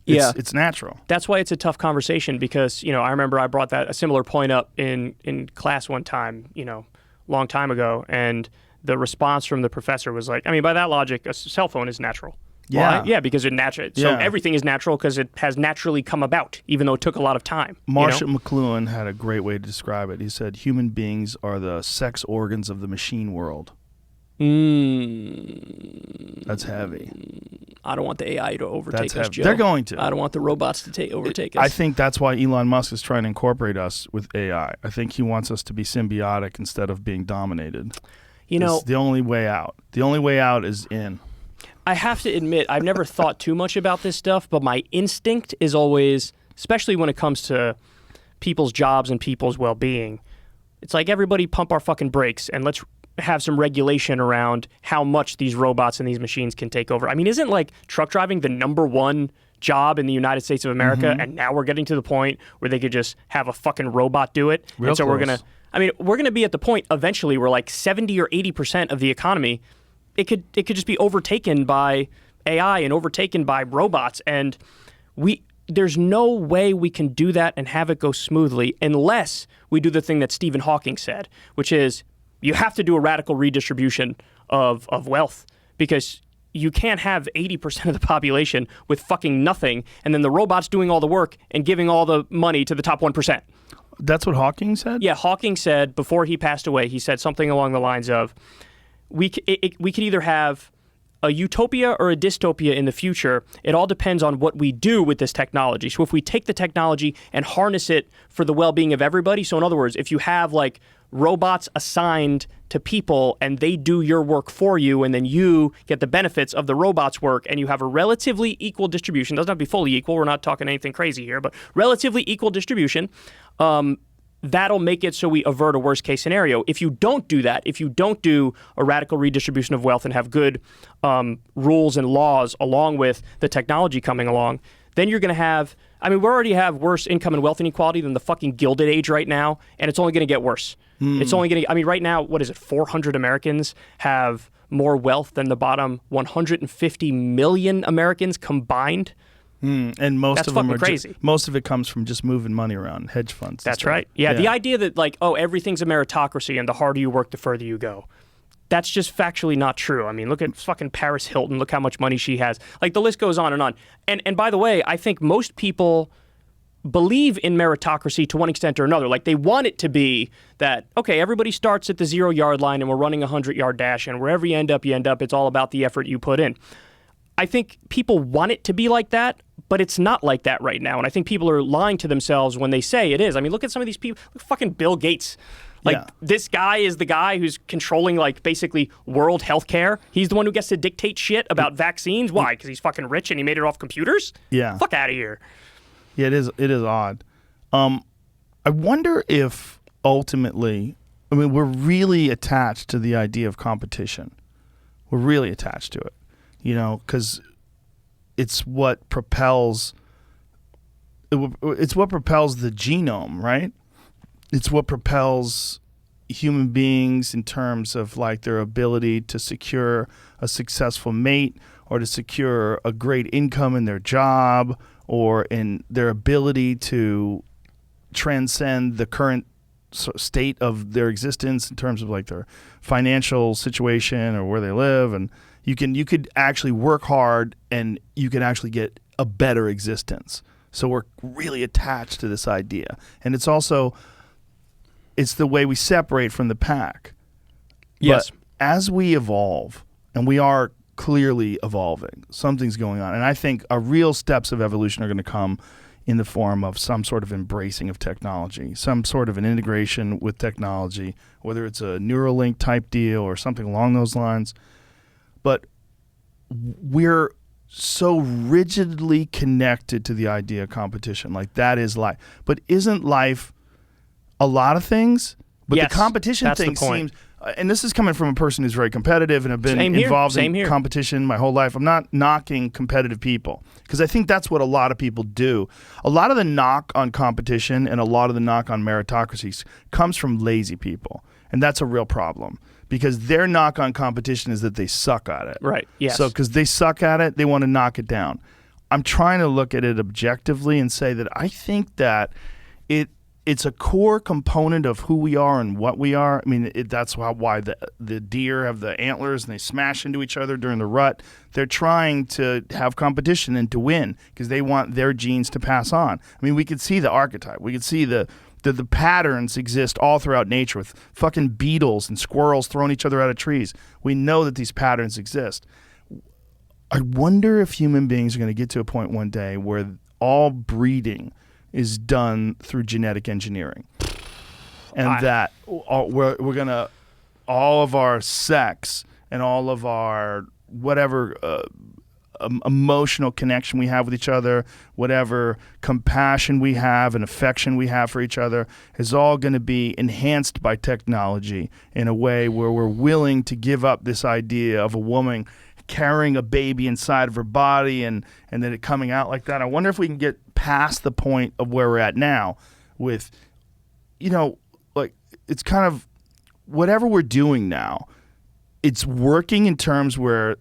It's natural. That's why it's a tough conversation because, you know, I remember I brought a similar point up in class one time, you know, long time ago, and the response from the professor was like, I mean, by that logic, a cell phone is natural. Yeah. Why? Yeah, because so everything is natural because it has naturally come about, even though it took a lot of time. Marshall McLuhan had a great way to describe it. He said, human beings are the sex organs of the machine world. That's heavy. I don't want the AI to overtake us, Joe. They're going to. I don't want the robots to overtake us. I think that's why Elon Musk is trying to incorporate us with AI. I think he wants us to be symbiotic instead of being dominated. You know, it's the only way out. The only way out is in. I have to admit, I've never thought too much about this stuff, but my instinct is always, especially when it comes to people's jobs and people's well-being, it's like everybody pump our fucking brakes and let's have some regulation around how much these robots and these machines can take over. I mean, isn't like truck driving the number one job in the United States of America? Mm-hmm. And now we're getting to the point where they could just have a fucking robot do it. And so we're going to be at the point eventually where like 70 or 80% of the economy, it could just be overtaken by AI and overtaken by robots, and there's no way we can do that and have it go smoothly unless we do the thing that Stephen Hawking said, which is you have to do a radical redistribution of wealth, because you can't have 80% of the population with fucking nothing and then the robots doing all the work and giving all the money to the top 1%. That's what Hawking said? Yeah, Hawking said before he passed away, he said something along the lines of, we could either have a utopia or a dystopia in the future. It all depends on what we do with this technology. So if we take the technology and harness it for the well-being of everybody, so in other words, if you have like robots assigned to people and they do your work for you and then you get the benefits of the robot's work and you have a relatively equal distribution, doesn't have to be fully equal, we're not talking anything crazy here, but relatively equal distribution, that'll make it so we avert a worst case scenario. If you don't do that, if you don't do a radical redistribution of wealth and have good rules and laws along with the technology coming along, then you're going to have, I mean, we already have worse income and wealth inequality than the fucking Gilded Age right now, and it's only going to get worse. It's only going to, I mean, right now, what is it, 400 Americans have more wealth than the bottom 150 million Americans combined. And most That's of them are crazy. Most of it comes from just moving money around, hedge funds. That's right. Yeah, the idea that like, oh, everything's a meritocracy and the harder you work, the further you go. That's just factually not true. I mean, look at fucking Paris Hilton. Look how much money she has. Like, the list goes on and on. And by the way, I think most people believe in meritocracy to one extent or another. Like, they want it to be that, okay, everybody starts at the 0-yard line and we're running a 100-yard dash, and wherever you end up, it's all about the effort you put in. I think people want it to be like that, but it's not like that right now. And I think people are lying to themselves when they say it is. I mean, look at some of these people. Look, fucking Bill Gates. Like, this guy is the guy who's controlling, like, basically world healthcare. He's the one who gets to dictate shit about vaccines. Why? Because he's fucking rich and he made it off computers? Yeah. Fuck out of here. Yeah, it is odd. I wonder if ultimately, I mean, we're really attached to the idea of competition. We're really attached to it, you know, because it's what propels it's what propels the genome, right? It's what propels human beings in terms of like their ability to secure a successful mate or to secure a great income in their job or in their ability to transcend the current state of their existence in terms of like their financial situation or where they live. And you could actually work hard and you can actually get a better existence. So we're really attached to this idea. And it's the way we separate from the pack. Yes. But as we evolve, and we are clearly evolving, something's going on. And I think our real steps of evolution are going to come in the form of some sort of embracing of technology, some sort of an integration with technology, whether it's a Neuralink type deal or something along those lines. But we're so rigidly connected to the idea of competition. Like that is life. But isn't life a lot of things? But yes, the competition that's thing the point. seems, and this is coming from a person who's very competitive and have been involved in competition my whole life. I'm not knocking competitive people because I think that's what a lot of people do. A lot of the knock on competition and a lot of the knock on meritocracy comes from lazy people. And that's a real problem because their knock on competition is that they suck at it. Right, yes. So because they suck at it, they want to knock it down. I'm trying to look at it objectively and say that I think that it's a core component of who we are and what we are. I mean, that's why the deer have the antlers and they smash into each other during the rut. They're trying to have competition and to win because they want their genes to pass on. I mean, we could see the archetype. We could see the patterns exist all throughout nature with fucking beetles and squirrels throwing each other out of trees. We know that these patterns exist. I wonder if human beings are going to get to a point one day where all breeding is done through genetic engineering, and that we're gonna all of our sex and all of our whatever emotional connection we have with each other, whatever compassion we have and affection we have for each other, is all going to be enhanced by technology in a way where we're willing to give up this idea of a woman carrying a baby inside of her body and then it coming out like that. I wonder if we can get past the point of where we're at now with, like it's kind of whatever we're doing now, it's working in terms where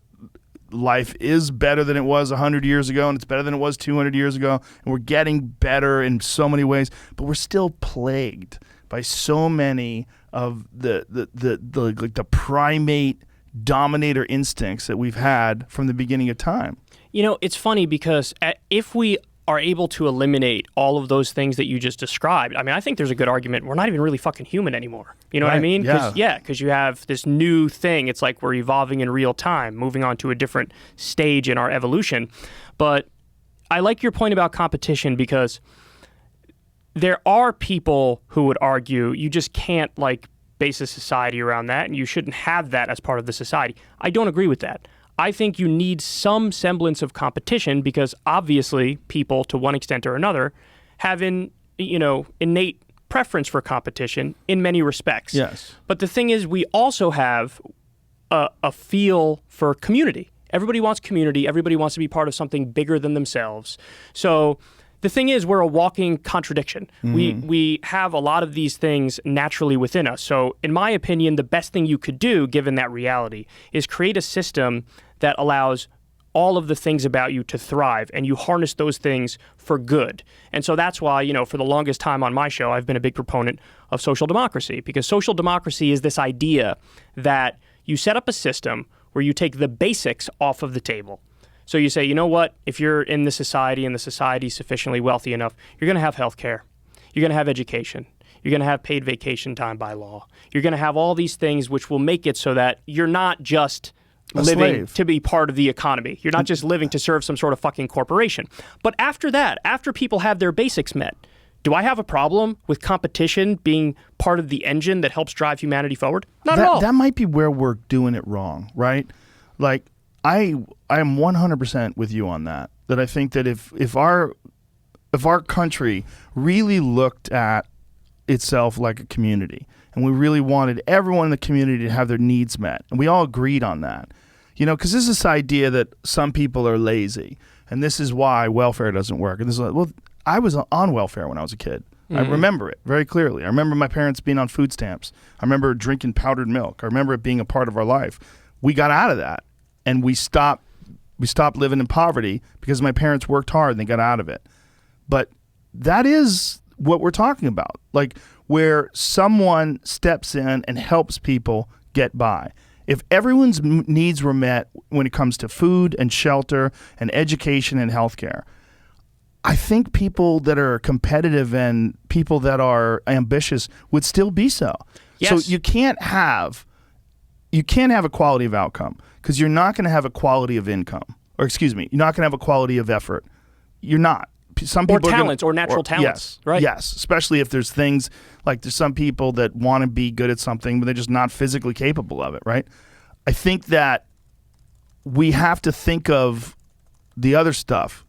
life is better than it was 100 years ago and it's better than it was 200 years ago and we're getting better in so many ways, but we're still plagued by so many of the primate dominator instincts that we've had from the beginning of time. It's funny because if we are able to eliminate all of those things that you just described, I mean, I think there's a good argument we're not even really fucking human anymore. You know what I mean? Because you have this new thing. It's like we're evolving in real time, moving on to a different stage in our evolution. But I like your point about competition because there are people who would argue you just can't base a society around that, and you shouldn't have that as part of the society. I don't agree with that. I think you need some semblance of competition because obviously people, to one extent or another, have an innate preference for competition in many respects. Yes. But the thing is, we also have a feel for community. Everybody wants community. Everybody wants to be part of something bigger than themselves. So the thing is, we're a walking contradiction. Mm-hmm. We have a lot of these things naturally within us. So in my opinion, the best thing you could do, given that reality, is create a system that allows all of the things about you to thrive, and you harness those things for good. And so that's why, for the longest time on my show, I've been a big proponent of social democracy, because social democracy is this idea that you set up a system where you take the basics off of the table. So you say, you know what, if you're in the society and the society is sufficiently wealthy enough, you're going to have health care, you're going to have education, you're going to have paid vacation time by law, you're going to have all these things which will make it so that you're not just living to be part of the economy. You're not just living to serve some sort of fucking corporation. But after that, after people have their basics met, do I have a problem with competition being part of the engine that helps drive humanity forward? Not at all. That might be where we're doing it wrong, right? Like, I am 100% with you on that. That I think that if our country really looked at itself like a community, and we really wanted everyone in the community to have their needs met, and we all agreed on that, because there's this idea that some people are lazy, and this is why welfare doesn't work. And this is like, well, I was on welfare when I was a kid. I remember it very clearly. I remember my parents being on food stamps. I remember drinking powdered milk. I remember it being a part of our life. We got out of that, and we stopped living in poverty because my parents worked hard and they got out of it. But that is what we're talking about, like where someone steps in and helps people get by. If everyone's needs were met when it comes to food and shelter and education and healthcare, I think people that are competitive and people that are ambitious would still be so. Yes. So you can't have a quality of outcome because you're not going to have a quality of income. Or excuse me, you're not going to have a quality of effort. You're not. Some people or talents or natural talents. Yes, right? Yes, especially if there's things like there's some people that want to be good at something, but they're just not physically capable of it, right? I think that we have to think of the other stuff.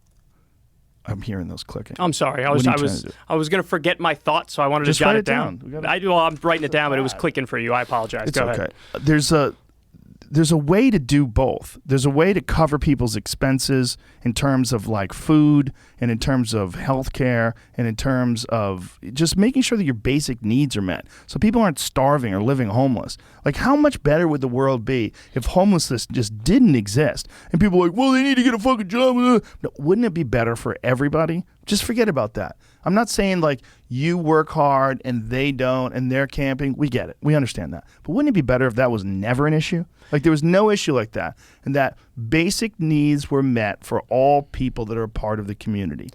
I'm hearing those clicking. I'm sorry. I was going to forget my thoughts, so I wanted Just to jot write it down. Well, I'm writing it down, but it was clicking for you. I apologize. It's Go okay. ahead. There's a way to do both. There's a way to cover people's expenses in terms of like food and in terms of healthcare and in terms of just making sure that your basic needs are met so people aren't starving or living homeless. Like how much better would the world be if homelessness just didn't exist? And people are like, well, they need to get a fucking job. No, wouldn't it be better for everybody? Just forget about that. I'm not saying like you work hard and they don't and they're camping. We get it. We understand that. But wouldn't it be better if that was never an issue? Like there was no issue like that and that basic needs were met for all people that are a part of the community.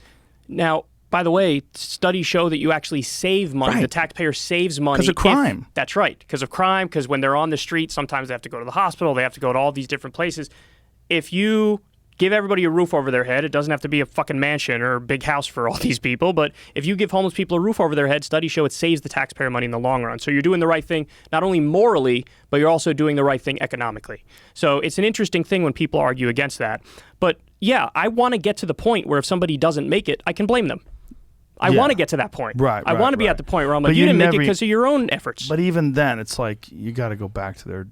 Now, by the way, studies show that you actually save money. Right. The taxpayer saves money. Because of crime. That's right. Because of crime, because when they're on the street, sometimes they have to go to the hospital. They have to go to all these different places. If you give everybody a roof over their head, it doesn't have to be a fucking mansion or a big house for all these people, but if you give homeless people a roof over their head, studies show it saves the taxpayer money in the long run. So you're doing the right thing, not only morally, but you're also doing the right thing economically. So it's an interesting thing when people argue against that. But yeah, I want to get to the point where if somebody doesn't make it, I can blame them. I want to get to that point. I want to be at the point where I'm like, you didn't make it because of your own efforts. But even then, it's like you got to go back to their,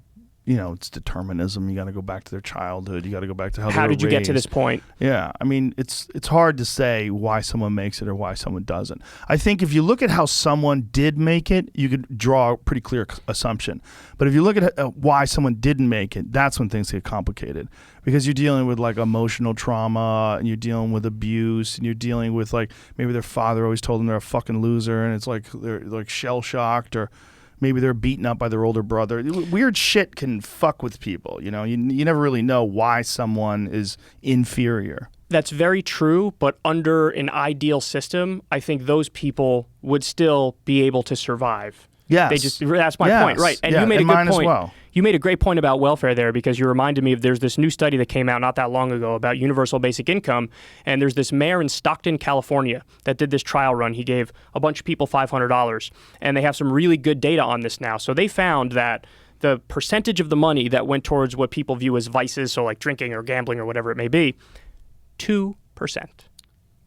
it's determinism. You got to go back to their childhood. You got to go back to how did you get to this point? Yeah, I mean, it's hard to say why someone makes it or why someone doesn't. I think if you look at how someone did make it, you could draw a pretty clear assumption. But if you look at why someone didn't make it, that's when things get complicated because you're dealing with like emotional trauma and you're dealing with abuse and you're dealing with like maybe their father always told them they're a fucking loser and it's like they're like shell shocked or maybe they're beaten up by their older brother. Weird shit can fuck with people, you never really know why someone is inferior. That's very true, but under an ideal system, I think those people would still be able to survive. Yes. That's my point, right? And you made a good point. As well. You made a great point about welfare there because you reminded me of there's this new study that came out not that long ago about universal basic income, and there's this mayor in Stockton, California that did this trial run. He gave a bunch of people $500, and they have some really good data on this now. So they found that the percentage of the money that went towards what people view as vices, so like drinking or gambling or whatever it may be, 2%.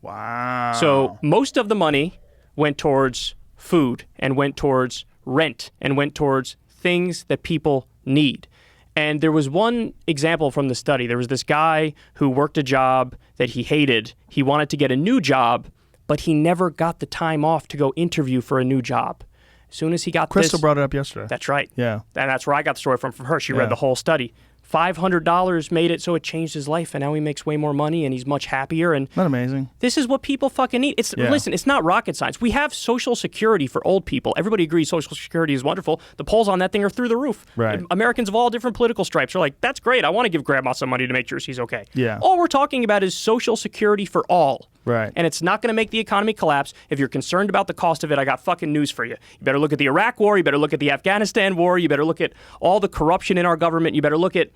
Wow. So most of the money went towards food and went towards rent and went towards things that people need. And there was one example from the study. There was this guy who worked a job that he hated. He wanted to get a new job, but he never got the time off to go interview for a new job. As soon as he got Crystal brought it up yesterday. That's right. Yeah. And that's where I got the story from her. She read the whole study. $500 made it so it changed his life, and now he makes way more money, and he's much happier. And not amazing. This is what people fucking need. Listen, it's not rocket science. We have Social Security for old people. Everybody agrees Social Security is wonderful. The polls on that thing are through the roof. Right. Americans of all different political stripes are like, that's great. I want to give grandma some money to make sure she's okay. Yeah. All we're talking about is Social Security for all. Right. And it's not going to make the economy collapse. If you're concerned about the cost of it, I got fucking news for you. You better look at the Iraq War. You better look at the Afghanistan War. You better look at all the corruption in our government. You better look at,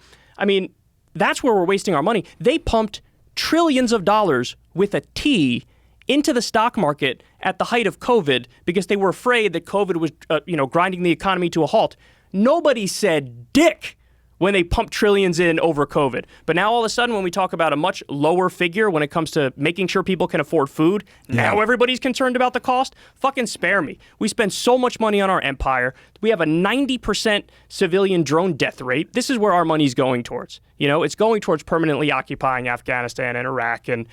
that's where we're wasting our money. They pumped trillions of dollars with a T into the stock market at the height of COVID because they were afraid that COVID was, grinding the economy to a halt. Nobody said dick when they pumped trillions in over COVID. But now all of a sudden when we talk about a much lower figure when it comes to making sure people can afford food, now everybody's concerned about the cost? Fucking spare me. We spend so much money on our empire. We have a 90% civilian drone death rate. This is where our money's going towards. It's going towards permanently occupying Afghanistan and Iraq and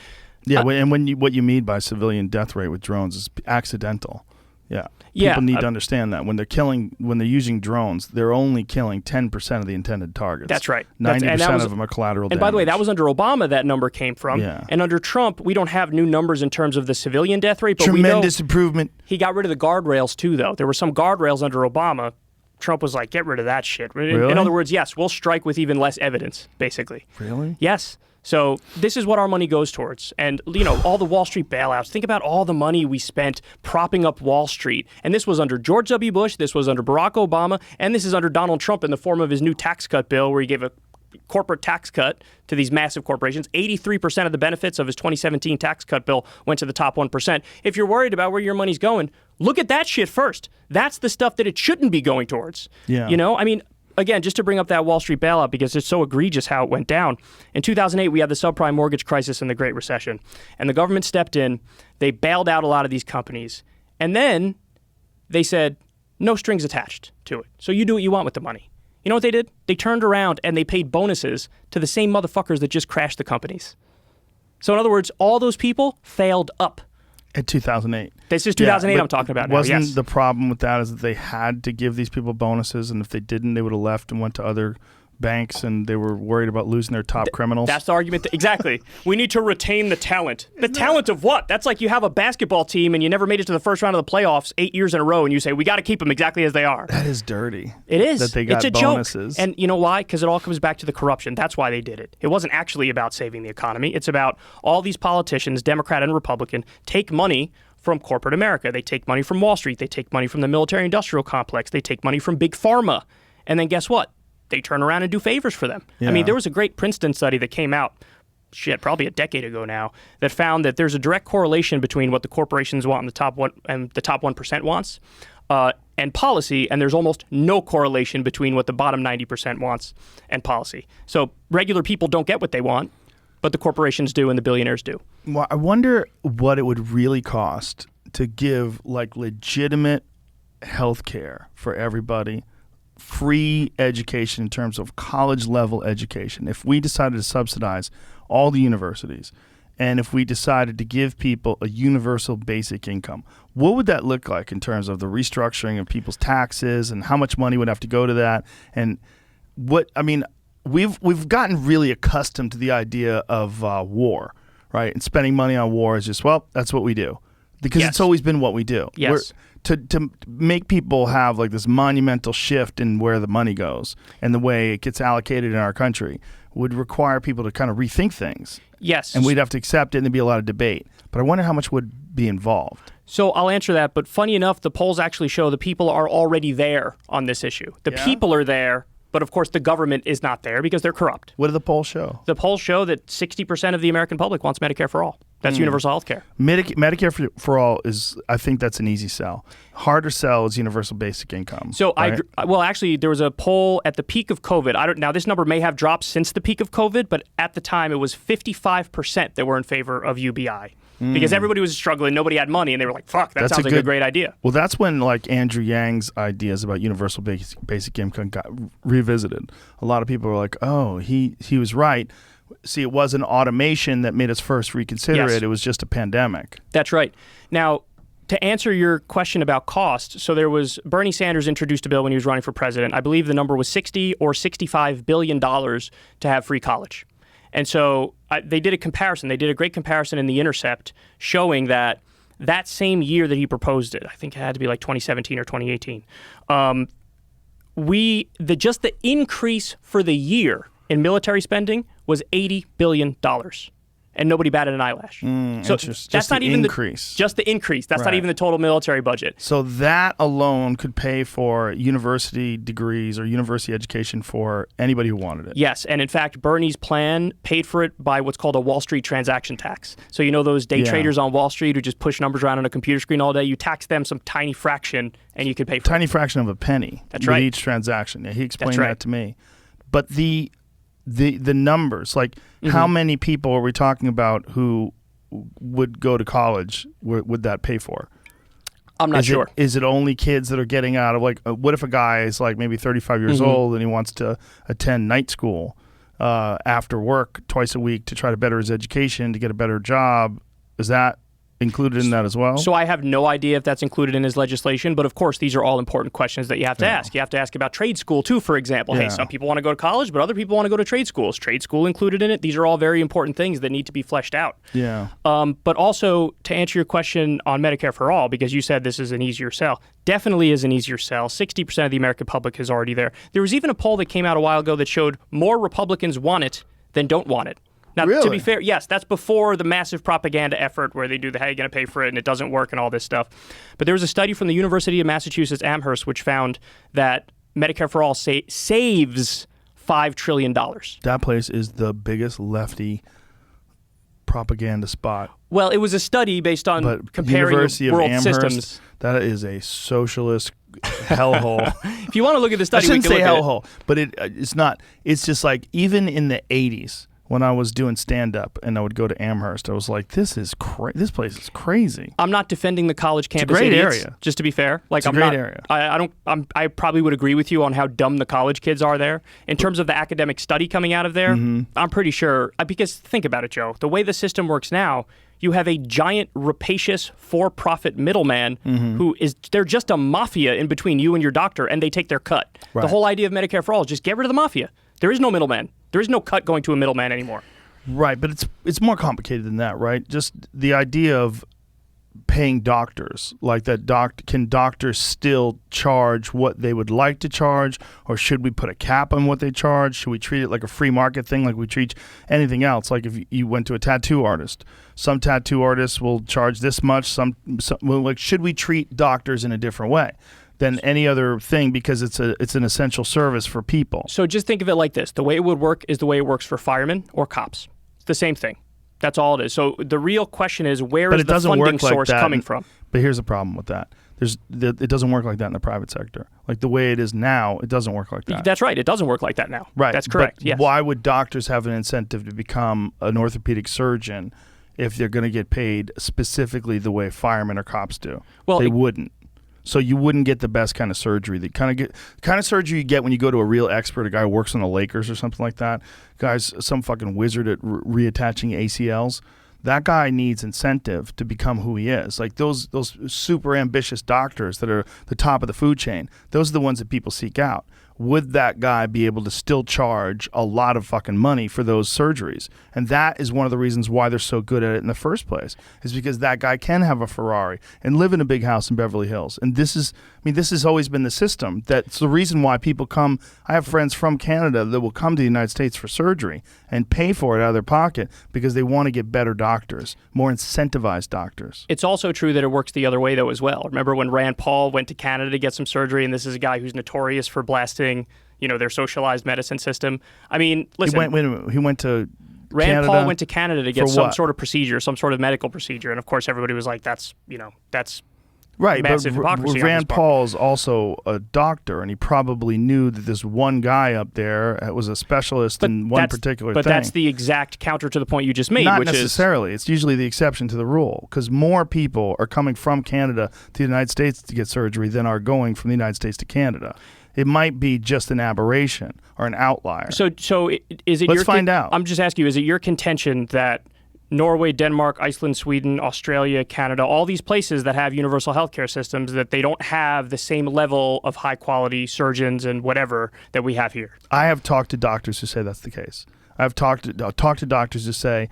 Yeah, and what you mean by civilian death rate with drones is accidental. Yeah. Yeah, People need to understand that when they're using drones, they're only killing 10% of the intended targets. That's right. 90% of them are collateral damage. And by the way, that was under Obama that number came from. Yeah. And under Trump, we don't have new numbers in terms of the civilian death rate, but tremendous improvement. He got rid of the guardrails too, though. There were some guardrails under Obama. Trump was like, get rid of that shit. Really? In other words, yes, we'll strike with even less evidence, basically. Really? Yes. So this is what our money goes towards. And, all the Wall Street bailouts. Think about all the money we spent propping up Wall Street. And this was under George W. Bush, this was under Barack Obama, and this is under Donald Trump in the form of his new tax cut bill where he gave a corporate tax cut to these massive corporations. 83% of the benefits of his 2017 tax cut bill went to the top 1%. If you're worried about where your money's going, look at that shit first. That's the stuff that it shouldn't be going towards. Yeah. Again, just to bring up that Wall Street bailout because it's so egregious how it went down. In 2008, we had the subprime mortgage crisis and the Great Recession. And the government stepped in. They bailed out a lot of these companies. And then they said, no strings attached to it. So you do what you want with the money. You know what they did? They turned around and they paid bonuses to the same motherfuckers that just crashed the companies. So in other words, all those people failed up. In 2008. This is 2008 I'm talking about now, Wasn't the problem with that is that they had to give these people bonuses, and if they didn't, they would have left and went to other banks, and they were worried about losing their top criminals? That's the argument. Exactly. We need to retain the talent. The talent of what? That's like you have a basketball team and you never made it to the first round of the playoffs 8 years in a row, and you say, we got to keep them exactly as they are. That is dirty. It is. That they got it's a bonuses. Joke. And you know why? Because it all comes back to the corruption. That's why they did it. It wasn't actually about saving the economy. It's about all these politicians, Democrat and Republican, take money from corporate America. They take money from Wall Street. They take money from the military-industrial complex. They take money from big pharma. And then guess what? They turn around and do favors for them. Yeah. I mean, there was a great Princeton study that came out, probably a decade ago now, that found that there's a direct correlation between what the corporations want and the top 1% wants and policy, and there's almost no correlation between what the bottom 90% wants and policy. So regular people don't get what they want, but the corporations do and the billionaires do. Well, I wonder what it would really cost to give legitimate health care for everybody, free education in terms of college level education. If we decided to subsidize all the universities, and if we decided to give people a universal basic income, what would that look like in terms of the restructuring of people's taxes and how much money would have to go to that? And we've gotten really accustomed to the idea of war, right? And spending money on war is just, well, that's what we do. Because Yes. it's always been what we do. Yes. To make people have this monumental shift in where the money goes and the way it gets allocated in our country would require people to kind of rethink things. Yes. And we'd have to accept it and there'd be a lot of debate. But I wonder how much would be involved. So I'll answer that, but funny enough, the polls actually show the people are already there on this issue. The Yeah? people are there, but of course the government is not there because they're corrupt. What do the polls show? The polls show that 60% of the American public wants Medicare for all. That's universal health care. Medicare for all is, I think that's an easy sell. Harder sell is universal basic income. So right? actually, there was a poll at the peak of COVID. Now this number may have dropped since the peak of COVID, but at the time it was 55% that were in favor of UBI because everybody was struggling, nobody had money, and they were like, "Fuck, that sounds like a great idea." Well, that's when Andrew Yang's ideas about universal basic income got revisited. A lot of people were like, "Oh, he was right." See, it wasn't automation that made us first reconsider Yes. it. It was just a pandemic. That's right. Now, to answer your question about cost, so there was Bernie Sanders introduced a bill when he was running for president. I believe the number was $60 or $65 billion to have free college. And so they did a comparison. They did a great comparison in The Intercept showing that same year that he proposed it, I think it had to be 2017 or 2018, just the increase for the year in military spending was $80 billion. And nobody batted an eyelash. So that's not even increase. Just the increase. That's not Right. even the total military budget. So that alone could pay for university degrees or university education for anybody who wanted it. Yes, and in fact, Bernie's plan paid for it by what's called a Wall Street transaction tax. So you know those day traders on Wall Street who just push numbers around on a computer screen all day? You tax them some tiny fraction, and you could pay for Tiny it. fraction of a penny. That's with right. each transaction. Yeah, he explained That's right. that to me. But the numbers, how many people are we talking about who would go to college? Would that pay for? I'm not sure. Is it only kids that are getting out of what if a guy is maybe 35 years old and he wants to attend night school? after work twice a week to try to better his education, to get a better job. Is that included in that as well? So I have no idea if that's included in his legislation, but of course these are all important questions that you have to ask. You have to ask about trade school too, for example. Hey, some people want to go to college, but other people want to go to trade schools. Trade school included in it. These are all very important things that need to be fleshed out. Yeah. But also to answer your question on Medicare for all, because you said this is an easier sell, definitely is an easier sell. 60% of the American public is already there. There was even a poll that came out a while ago that showed more Republicans want it than don't want it. Now, really? To be fair, yes, that's before the massive propaganda effort where they do the how are you going to pay for it and it doesn't work and all this stuff. But there was a study from the University of Massachusetts Amherst which found that Medicare for All saves $5 trillion. That place is the biggest lefty propaganda spot. Well, it was a study based on comparing University of world Amherst, systems. That is a socialist hellhole. If you want to look at the study, I shouldn't we can say look at it. hellhole, but it's not. It's just like even in the 80s when I was doing stand-up and I would go to Amherst, I was like, this place is crazy. I'm not defending the college campus. It's a great idiots, area. Just to be fair, like It's a I'm great not. area. I probably would agree with you on how dumb the college kids are there. In terms of the academic study coming out of there, I'm pretty sure. Because think about it, Joe. The way the system works now, you have a giant rapacious for-profit middleman they're just a mafia in between you and your doctor, and they take their cut. Right. The whole idea of Medicare for All is just get rid of the mafia. There is no middleman. There is no cut going to a middleman anymore. Right, but it's more complicated than that, right? Just the idea of paying doctors, like that can doctors still charge what they would like to charge, or should we put a cap on what they charge? Should we treat it like a free market thing, like we treat anything else? Like if you went to a tattoo artist, some tattoo artists will charge this much. Some like, should we treat doctors in a different way than any other thing because it's an essential service for people? So just think of it like this. The way it would work is the way it works for firemen or cops. It's the same thing. That's all it is. So the real question is where is the funding source coming from? But here's the problem with that. It doesn't work like that in the private sector. Like the way it is now, it doesn't work like that. That's right. It doesn't work like that now. Right. That's correct. But yes. why would doctors have an incentive to become an orthopedic surgeon if they're going to get paid specifically the way firemen or cops do? Well, they wouldn't. So you wouldn't get the best kind of surgery. The kind of surgery you get when you go to a real expert, a guy who works on the Lakers or something like that. Guy's some fucking wizard at reattaching ACLs. That guy needs incentive to become who he is. Like those super ambitious doctors that are the top of the food chain, those are the ones that people seek out. Would that guy be able to still charge a lot of fucking money for those surgeries? And that is one of the reasons why they're so good at it in the first place, is because that guy can have a Ferrari and live in a big house in Beverly Hills. And this has always been the system. That's the reason why people come. I have friends from Canada that will come to the United States for surgery and pay for it out of their pocket because they want to get better doctors, more incentivized doctors. It's also true that it works the other way, though, as well. Remember when Rand Paul went to Canada to get some surgery, and this is a guy who's notorious for blasting their socialized medicine system. I mean, listen. He went to Rand Canada Paul went to Canada to get some what? sort of procedure, some sort of medical procedure, and of course everybody was like, "That's right." massive But hypocrisy on his Rand part. Paul's also a doctor, and he probably knew that this one guy up there was a specialist in one particular But thing. that's the exact counter to the point you just made, Not which is necessarily. It's usually the exception to the rule, because more people are coming from Canada to the United States to get surgery than are going from the United States to Canada. It might be just an aberration or an outlier. So is it? Let's find out. I'm just asking you: is it your contention that Norway, Denmark, Iceland, Sweden, Australia, Canada, all these places that have universal healthcare systems, that they don't have the same level of high quality surgeons and whatever that we have here? I have talked to doctors who say that's the case. I've talked to doctors who say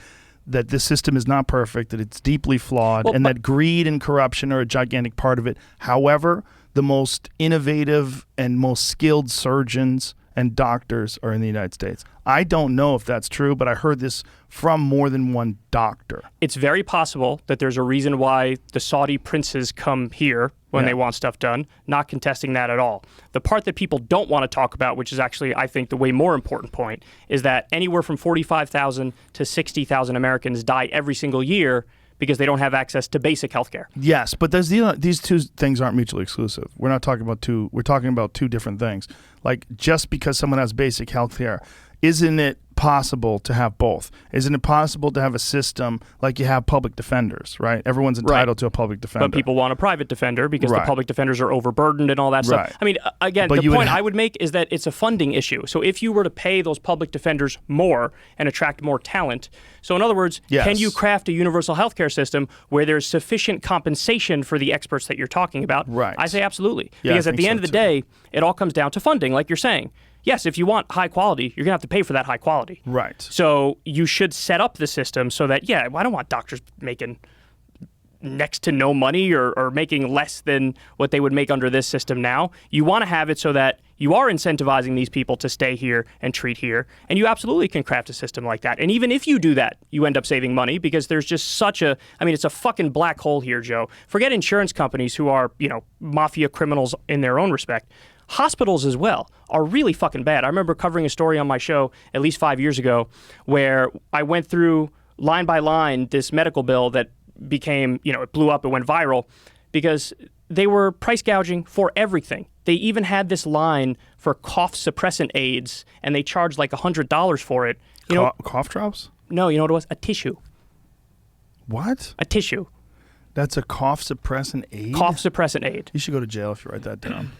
that this system is not perfect, that it's deeply flawed, and that greed and corruption are a gigantic part of it. However, the most innovative and most skilled surgeons and doctors are in the United States. I don't know if that's true, but I heard this from more than one doctor. It's very possible that there's a reason why the Saudi princes come here when they want stuff done, not contesting that at all. The part that people don't want to talk about, which is actually, I think, the way more important point, is that anywhere from 45,000 to 60,000 Americans die every single year because they don't have access to basic health care. Yes, but these two things aren't mutually exclusive. We're talking about two different things. Like, just because someone has basic health care, isn't it possible to have both? Isn't it possible to have a system like you have public defenders, right? Everyone's entitled to a public defender. But people want a private defender because the Right. public defenders are overburdened and all that Right. stuff. I mean, again, But the you would point ha- I would make is that it's a funding issue. So if you were to pay those public defenders more and attract more talent, so in other words, Yes. can you craft a universal healthcare system where there's sufficient compensation for the experts that you're talking about? Right. I say absolutely. Yeah, I Because at think the so end of the too. day, it all comes down to funding, like you're saying. Yes, if you want high quality, you're going to have to pay for that high quality. Right. So you should set up the system so that, yeah, I don't want doctors making next to no money or making less than what they would make under this system now. You want to have it so that you are incentivizing these people to stay here and treat here. And you absolutely can craft a system like that. And even if you do that, you end up saving money because there's just such a, I mean, it's a fucking black hole here, Joe. Forget insurance companies who are, mafia criminals in their own respect. Hospitals as well are really fucking bad. I remember covering a story on my show at least 5 years ago where I went through line by line this medical bill that became, it blew up, it went viral because they were price gouging for everything. They even had this line for cough suppressant aids and they charged like $100 for it. Cough drops? No, you know what it was? A tissue. What? A tissue. That's a cough suppressant aid? Cough suppressant aid. You should go to jail if you write that down.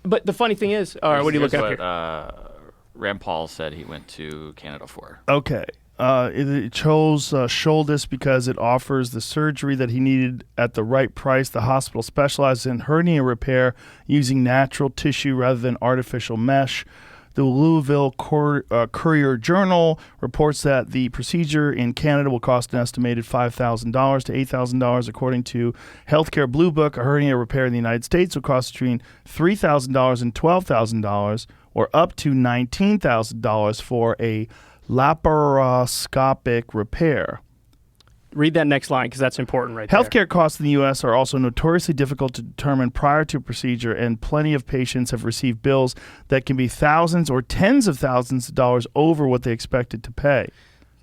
But the funny thing is, all right, what are you Here's looking at what, here? Rand Paul said he went to Canada for. Okay. It chose Shouldes because it offers the surgery that he needed at the right price. The hospital specializes in hernia repair using natural tissue rather than artificial mesh. The Louisville Courier Journal reports that the procedure in Canada will cost an estimated $5,000 to $8,000. According to Healthcare Blue Book, a hernia repair in the United States will cost between $3,000 and $12,000 or up to $19,000 for a laparoscopic repair. Read that next line because that's important right there. Healthcare costs in the U.S. are also notoriously difficult to determine prior to procedure, and plenty of patients have received bills that can be thousands or tens of thousands of dollars over what they expected to pay.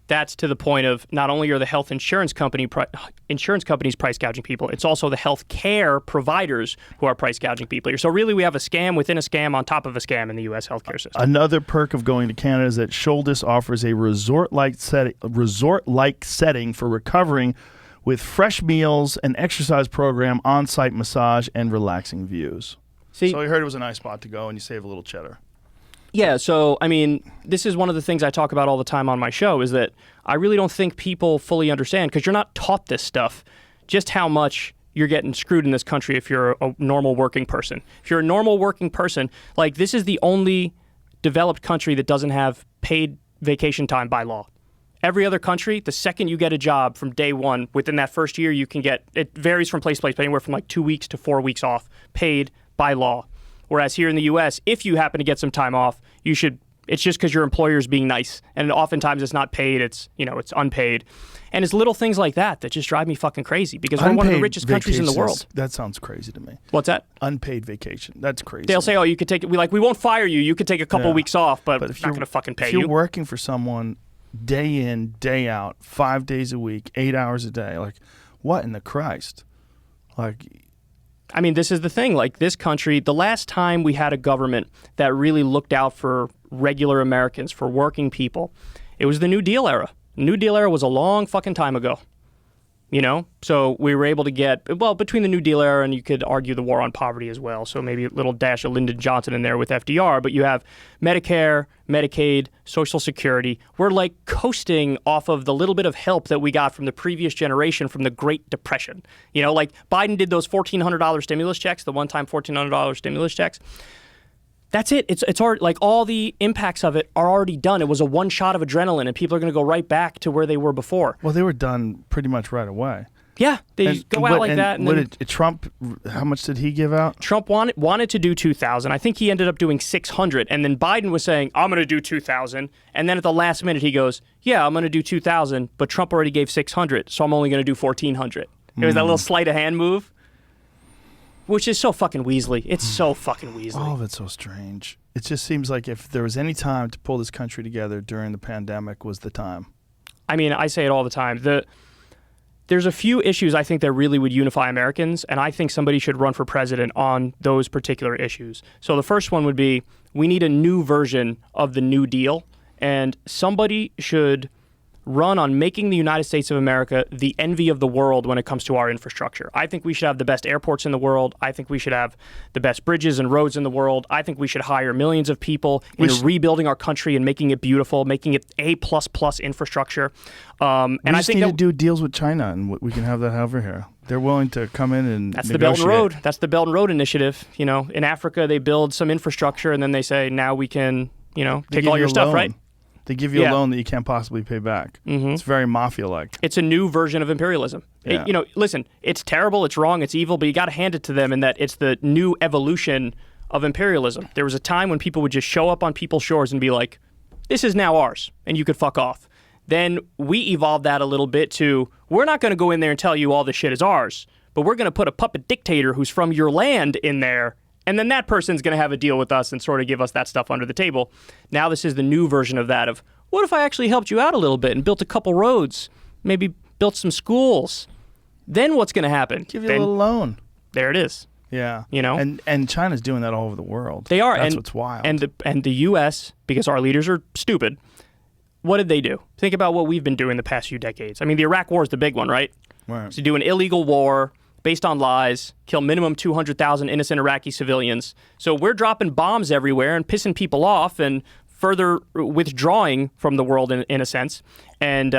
That's to the point of not only are the health insurance companies price gouging people, it's also the health care providers who are price gouging people here. So really we have a scam within a scam on top of a scam in the U.S. healthcare system. Another perk of going to Canada is that Shouldes offers a resort-like setting for recovering with fresh meals, an exercise program, on-site massage, and relaxing views. See, So I heard it was a nice spot to go, and you save a little cheddar. yeah, so, I mean, this is one of the things I talk about all the time on my show is that I really don't think people fully understand, because you're not taught this stuff, just how much you're getting screwed in this country if you're a normal working person. If you're a normal working person, like, this is the only developed country that doesn't have paid vacation time by law. Every other country, the second you get a job from day one, within that first year, you can get, it varies from place to place, but anywhere from like 2 weeks to 4 weeks off, paid by law. Whereas here in the U.S., if you happen to get some time off, you should. It's just because your employer's being nice, and oftentimes it's not paid. It's it's unpaid, and it's little things like that that just drive me fucking crazy because we're one of the richest countries in the world. That sounds crazy to me. What's that? Unpaid vacation. That's crazy. They'll say, "Oh, you could take it." We won't fire you. You could take a couple Yeah. weeks off, but if we're not going to fucking pay if you're you. working for someone day in, day out, 5 days a week, 8 hours a day, like, what in the Christ? Like, I mean, this is the thing. Like, this country, the last time we had a government that really looked out for regular Americans, for working people, it was the New Deal era. New Deal era was a long fucking time ago. So we were able to get, well, between the New Deal era and you could argue the war on poverty as well. So maybe a little dash of Lyndon Johnson in there with FDR, but you have Medicare, Medicaid, Social Security. We're like coasting off of the little bit of help that we got from the previous generation from the Great Depression. Like Biden did those $1,400 stimulus checks, the one-time $1,400 stimulus checks. That's it. It's already, like, all the impacts of it are already done. It was a one shot of adrenaline, and people are going to go right back to where they were before. well, they were done pretty much right away. Yeah, they go out like that. And what then did Trump, how much did he give out? Trump wanted to do 2,000. I think he ended up doing 600. And then Biden was saying, I'm going to do 2,000. And then at the last minute, he goes, yeah, I'm going to do 2,000. But Trump already gave 600, so I'm only going to do 1,400. It was that little sleight of hand move, which is so fucking Weasley. It's so fucking Weasley. All of it's so strange. It just seems like if there was any time to pull this country together during the pandemic was the time. I mean, I say it all the time. There's a few issues I think that really would unify Americans, and I think somebody should run for president on those particular issues. So the first one would be, we need a new version of the New Deal, and somebody should run on making the United States of America the envy of the world when it comes to our infrastructure. I think we should have the best airports in the world. I think we should have the best bridges and roads in the world. I think we should hire millions of people into rebuilding our country and making it beautiful, making it A++ infrastructure. And I I just think need that to do deals with China, and we can have that over here. They're willing to come in and that's the Belt and negotiate. Road. That's the Belt and Road Initiative. You know, in Africa, they build some infrastructure, and then they say, now we can, They take give all you your a stuff, loan. right? They give you Yeah. a loan that you can't possibly pay back. It's very mafia-like. It's a new version of imperialism. Yeah. Listen, it's terrible, it's wrong, it's evil, but you got to hand it to them in that it's the new evolution of imperialism. There was a time when people would just show up on people's shores and be like, this is now ours, and you could fuck off. Then we evolved that a little bit to, we're not going to go in there and tell you all this shit is ours, but we're going to put a puppet dictator who's from your land in there, and then that person's going to have a deal with us and sort of give us that stuff under the table. Now this is the new version of that of, what if I actually helped you out a little bit and built a couple roads, maybe built some schools? Then what's going to happen? Give you a little loan. There it is. Yeah. You know? And China's doing that all over the world. They are. That's what's wild. And the U.S., because our leaders are stupid, what did they do? Think about what we've been doing the past few decades. I mean, the Iraq War is the big one, right? Right. So do an illegal war based on lies, kill minimum 200,000 innocent Iraqi civilians. So we're dropping bombs everywhere and pissing people off and further withdrawing from the world in a sense. And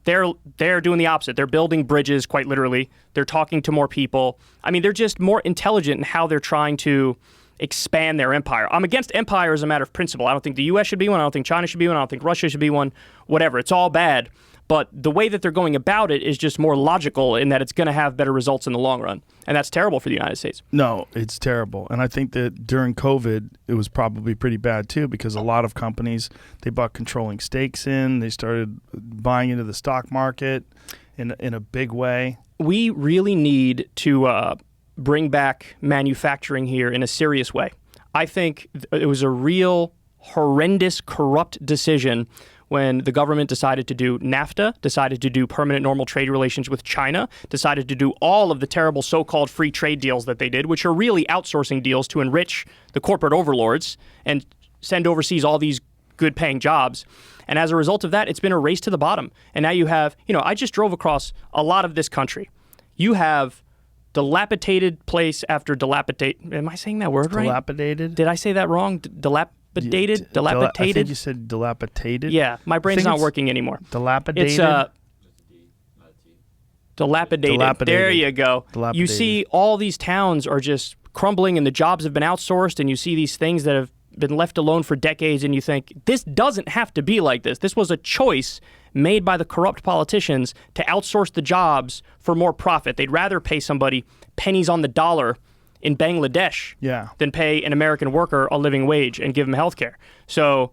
they're doing the opposite. They're building bridges, quite literally. They're talking to more people. I mean, they're just more intelligent in how they're trying to expand their empire. I'm against empire as a matter of principle. I don't think the U.S. should be one. I don't think China should be one. I don't think Russia should be one. Whatever. It's all bad. But the way that they're going about it is just more logical in that it's going to have better results in the long run. And that's terrible for the United States. No, it's terrible. And I think that during COVID, it was probably pretty bad too, because a lot of companies, they bought controlling stakes in. They started buying into the stock market in a big way. We really need to bring back manufacturing here in a serious way. I think it was a real horrendous, corrupt decision when the government decided to do NAFTA, decided to do permanent normal trade relations with China, decided to do all of the terrible so-called free trade deals that they did, which are really outsourcing deals to enrich the corporate overlords and send overseas all these good-paying jobs. And as a result of that, it's been a race to the bottom. And now you have, I just drove across a lot of this country. You have dilapidated place after dilapidated. Am I saying that word right? Dilapidated? Did I say that wrong? Dilapidated? I think you said dilapidated. Yeah, my brain's think not it's working anymore. Dilapidated? It's dilapidated. There you go. Dilapidated. You see all these towns are just crumbling and the jobs have been outsourced, and you see these things that have been left alone for decades, and you think, this doesn't have to be like this. This was a choice made by the corrupt politicians to outsource the jobs for more profit. They'd rather pay somebody pennies on the dollar in Bangladesh than pay an American worker a living wage and give them health care. So,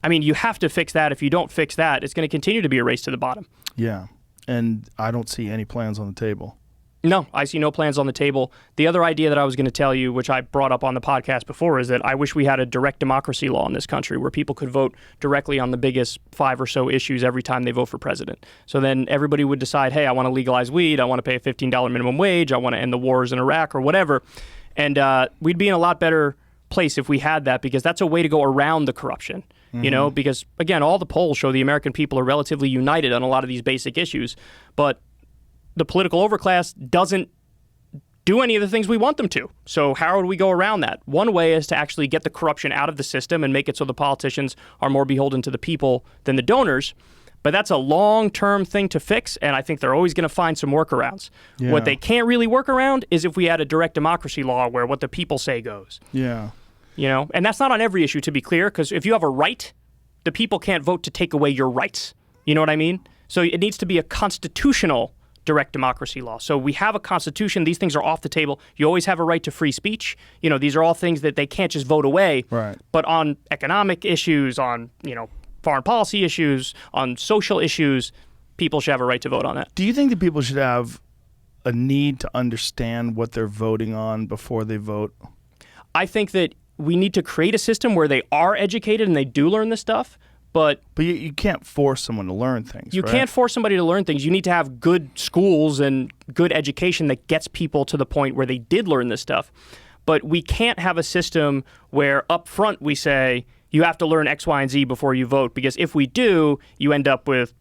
I mean, you have to fix that. If you don't fix that, it's going to continue to be a race to the bottom. Yeah, and I don't see any plans on the table. No, I see no plans on the table. The other idea that I was going to tell you, which I brought up on the podcast before, is that I wish we had a direct democracy law in this country where people could vote directly on the biggest 5 or so issues every time they vote for president. So then everybody would decide, hey, I want to legalize weed, I want to pay a $15 minimum wage, I want to end the wars in Iraq or whatever. And we'd be in a lot better place if we had that, because that's a way to go around the corruption. Because, again, all the polls show the American people are relatively united on a lot of these basic issues. But the political overclass doesn't do any of the things we want them to. So how would we go around that? One way is to actually get the corruption out of the system and make it so the politicians are more beholden to the people than the donors. But that's a long-term thing to fix, and I think they're always going to find some workarounds. Yeah. What they can't really work around is if we had a direct democracy law where what the people say goes. Yeah. And that's not on every issue, to be clear, because if you have a right, the people can't vote to take away your rights. You know what I mean? So it needs to be a constitutional direct democracy law. So we have a constitution. These things are off the table. You always have a right to free speech. These are all things that they can't just vote away. Right. But on economic issues, on, foreign policy issues, on social issues, people should have a right to vote on that. Do you think that people should have a need to understand what they're voting on before they vote? I think that we need to create a system where they are educated and they do learn this stuff. But you can't force someone to learn things. You right? can't force somebody to learn things. You need to have good schools and good education that gets people to the point where they did learn this stuff. But we can't have a system where up front we say, you have to learn X, Y, and Z before you vote, because if we do, you end up with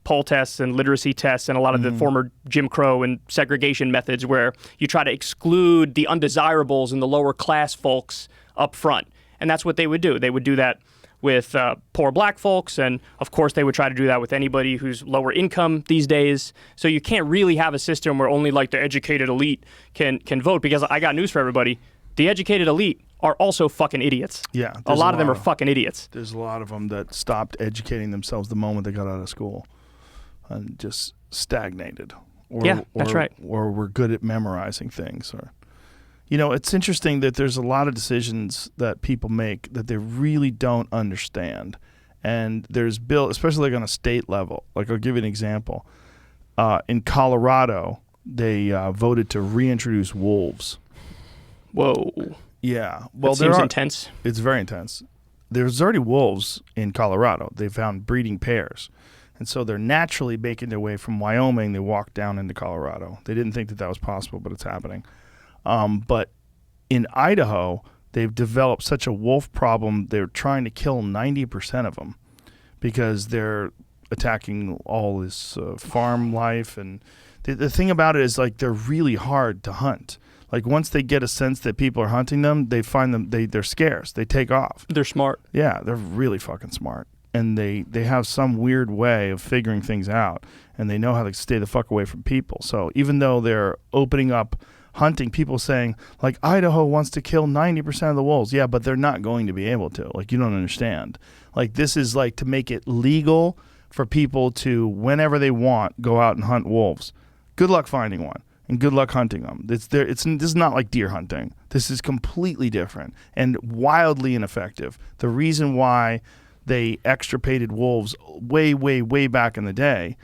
poll tests and literacy tests and a lot of the former Jim Crow and segregation methods where you try to exclude the undesirables and the lower class folks up front. And that's what they would do. They would do that with poor black folks, and of course they would try to do that with anybody who's lower income these days. So you can't really have a system where only like the educated elite can vote, because I got news for everybody. The educated elite are also fucking idiots. Yeah. A lot of them are fucking idiots. There's a lot of them that stopped educating themselves the moment they got out of school and just stagnated. That's right. Or were good at memorizing things. Or, it's interesting that there's a lot of decisions that people make that they really don't understand. And there's bill, especially like on a state level. Like, I'll give you an example. In Colorado, they voted to reintroduce wolves. Whoa. Yeah. Well, that seems intense. It's very intense. There's already wolves in Colorado. They found breeding pairs. And so they're naturally making their way from Wyoming. They walk down into Colorado. They didn't think that was possible, but it's happening. But in Idaho, they've developed such a wolf problem, they're trying to kill 90% of them because they're attacking all this farm life. And the thing about it is, like, they're really hard to hunt. Like, once they get a sense that people are hunting them, they find them, they're scarce. They take off. They're smart. Yeah, they're really fucking smart. And they have some weird way of figuring things out, and they know how to stay the fuck away from people. So even though they're opening up hunting, people saying, like, Idaho wants to kill 90% of the wolves. Yeah, but they're not going to be able to. Like, you don't understand. Like, this is like to make it legal for people to, whenever they want, go out and hunt wolves. Good luck finding one. And good luck hunting them. This is not like deer hunting. This is completely different and wildly ineffective. The reason why they extirpated wolves way, way, way back in the day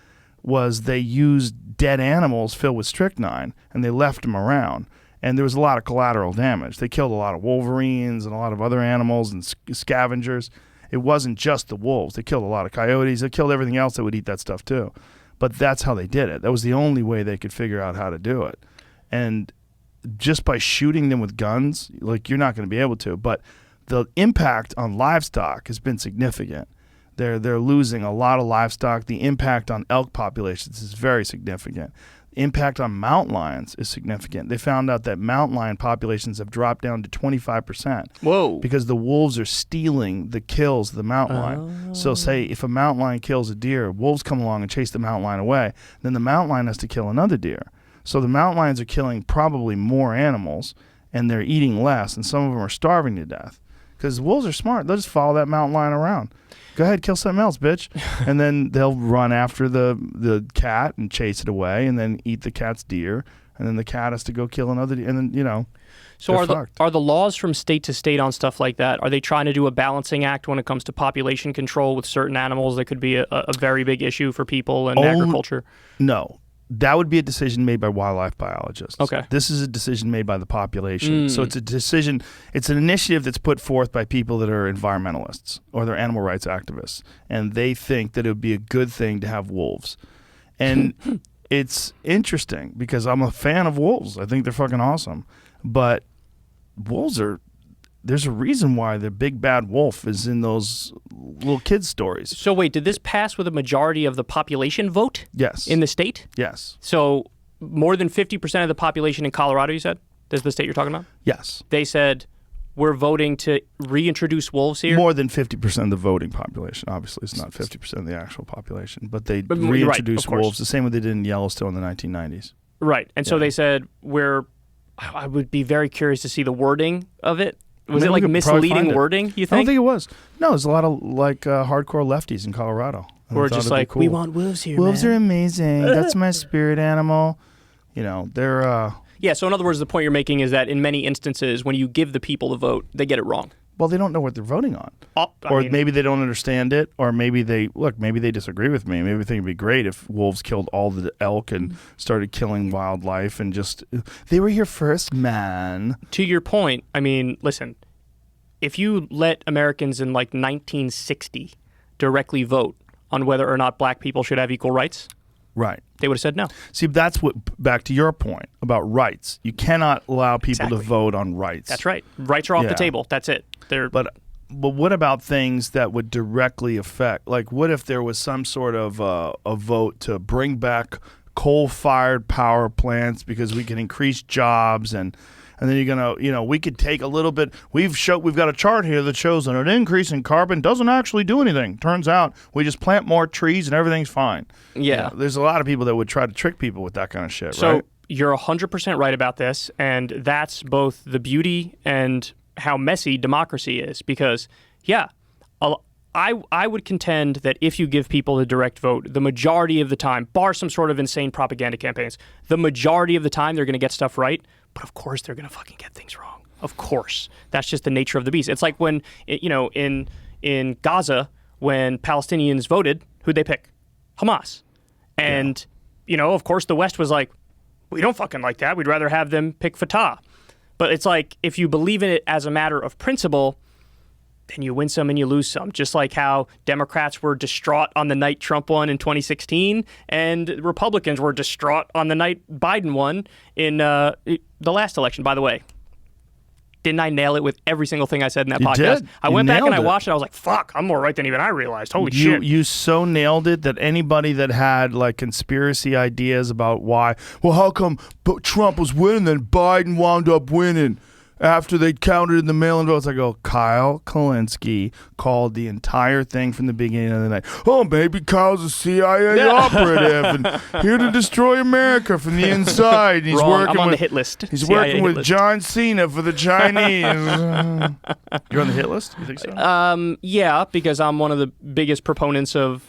was they used dead animals filled with strychnine, and they left them around. And there was a lot of collateral damage. They killed a lot of wolverines and a lot of other animals and scavengers. It wasn't just the wolves. They killed a lot of coyotes. They killed everything else that would eat that stuff too. But that's how they did it. That was the only way they could figure out how to do it. And just by shooting them with guns, like, you're not going to be able to. But the impact on livestock has been significant. They're losing a lot of livestock. The impact on elk populations is very significant. Impact on mountain lions is significant. They found out that mountain lion populations have dropped down to 25%. Whoa. Because the wolves are stealing the kills of the mountain lion. So say if a mountain lion kills a deer, wolves come along and chase the mountain lion away, then the mountain lion has to kill another deer. So the mountain lions are killing probably more animals, and they're eating less, and some of them are starving to death. Because wolves are smart. They'll just follow that mountain lion around. Go ahead, kill something else, bitch. And then they'll run after the cat and chase it away, and then eat the cat's deer, and then the cat has to go kill another deer, and then, So are the laws from state to state on stuff like that, are they trying to do a balancing act when it comes to population control with certain animals that could be a very big issue for people and agriculture? No. That would be a decision made by wildlife biologists. Okay. This is a decision made by the population. So it's an initiative that's put forth by people that are environmentalists or they're animal rights activists. And they think that it would be a good thing to have wolves. And it's interesting because I'm a fan of wolves. I think they're fucking awesome. But wolves there's a reason why the big bad wolf is in those little kids' stories. So wait, did this pass with a majority of the population vote? Yes. In the state? Yes. So more than 50% of the population in Colorado, you said? That's the state you're talking about? Yes. They said, we're voting to reintroduce wolves here? More than 50% of the voting population. Obviously, it's not 50% of the actual population. But they reintroduced wolves the same way they did in Yellowstone in the 1990s. Right. And so they said, I would be very curious to see the wording of it. Was it like misleading wording, you think? I don't think it was. No, there's a lot of hardcore lefties in Colorado. Or just like, cool. We want wolves here, Wolves man. are amazing. That's my spirit animal. They're... Yeah, so in other words, the point you're making is that in many instances, when you give the people the vote, they get it wrong. Well, they don't know what they're voting on. Maybe they don't understand it, or maybe they disagree with me. Maybe they think it'd be great if wolves killed all the elk and started killing wildlife and just, they were here first, man. To your point, listen, if you let Americans in 1960 directly vote on whether or not black people should have equal rights, right, they would have said no. See, that's back to your point about rights. You cannot allow people to vote on rights. That's right. Rights are off the table. That's it. But But what about things that would directly affect? Like, what if there was some sort of a vote to bring back coal-fired power plants because we can increase jobs and then you're gonna, we could take a little bit. We've got a chart here that shows that an increase in carbon doesn't actually do anything. Turns out we just plant more trees and everything's fine. Yeah. There's a lot of people that would try to trick people with that kind of shit, So right? you're 100% right about this, and that's both the beauty and how messy democracy is. Because, I would contend that if you give people the direct vote, the majority of the time, bar some sort of insane propaganda campaigns, the majority of the time they're going to get stuff right. But of course they're going to fucking get things wrong. Of course. That's just the nature of the beast. It's like when, in Gaza, when Palestinians voted, who'd they pick? Hamas. And, of course the West was like, we don't fucking like that. We'd rather have them pick Fatah. But it's like, if you believe in it as a matter of principle, then you win some and you lose some. Just like how Democrats were distraught on the night Trump won in 2016, and Republicans were distraught on the night Biden won in the last election. By the way, didn't I nail it with every single thing I said in that podcast? Did. I went back and I watched it. I was like, fuck, I'm more right than even I realized. Holy shit. You so nailed it that anybody that had like conspiracy ideas about why, how come Trump was winning, then Biden wound up winning after they counted in the mail-in votes? I go, Kyle Kulinski called the entire thing from the beginning of the night. Oh, maybe Kyle's a CIA operative and here to destroy America from the inside. And he's Wrong. working I'm on with the hit list. He's CIA working hit with list. John Cena for the Chinese. You're on the hit list? You think so? Yeah, because I'm one of the biggest proponents of,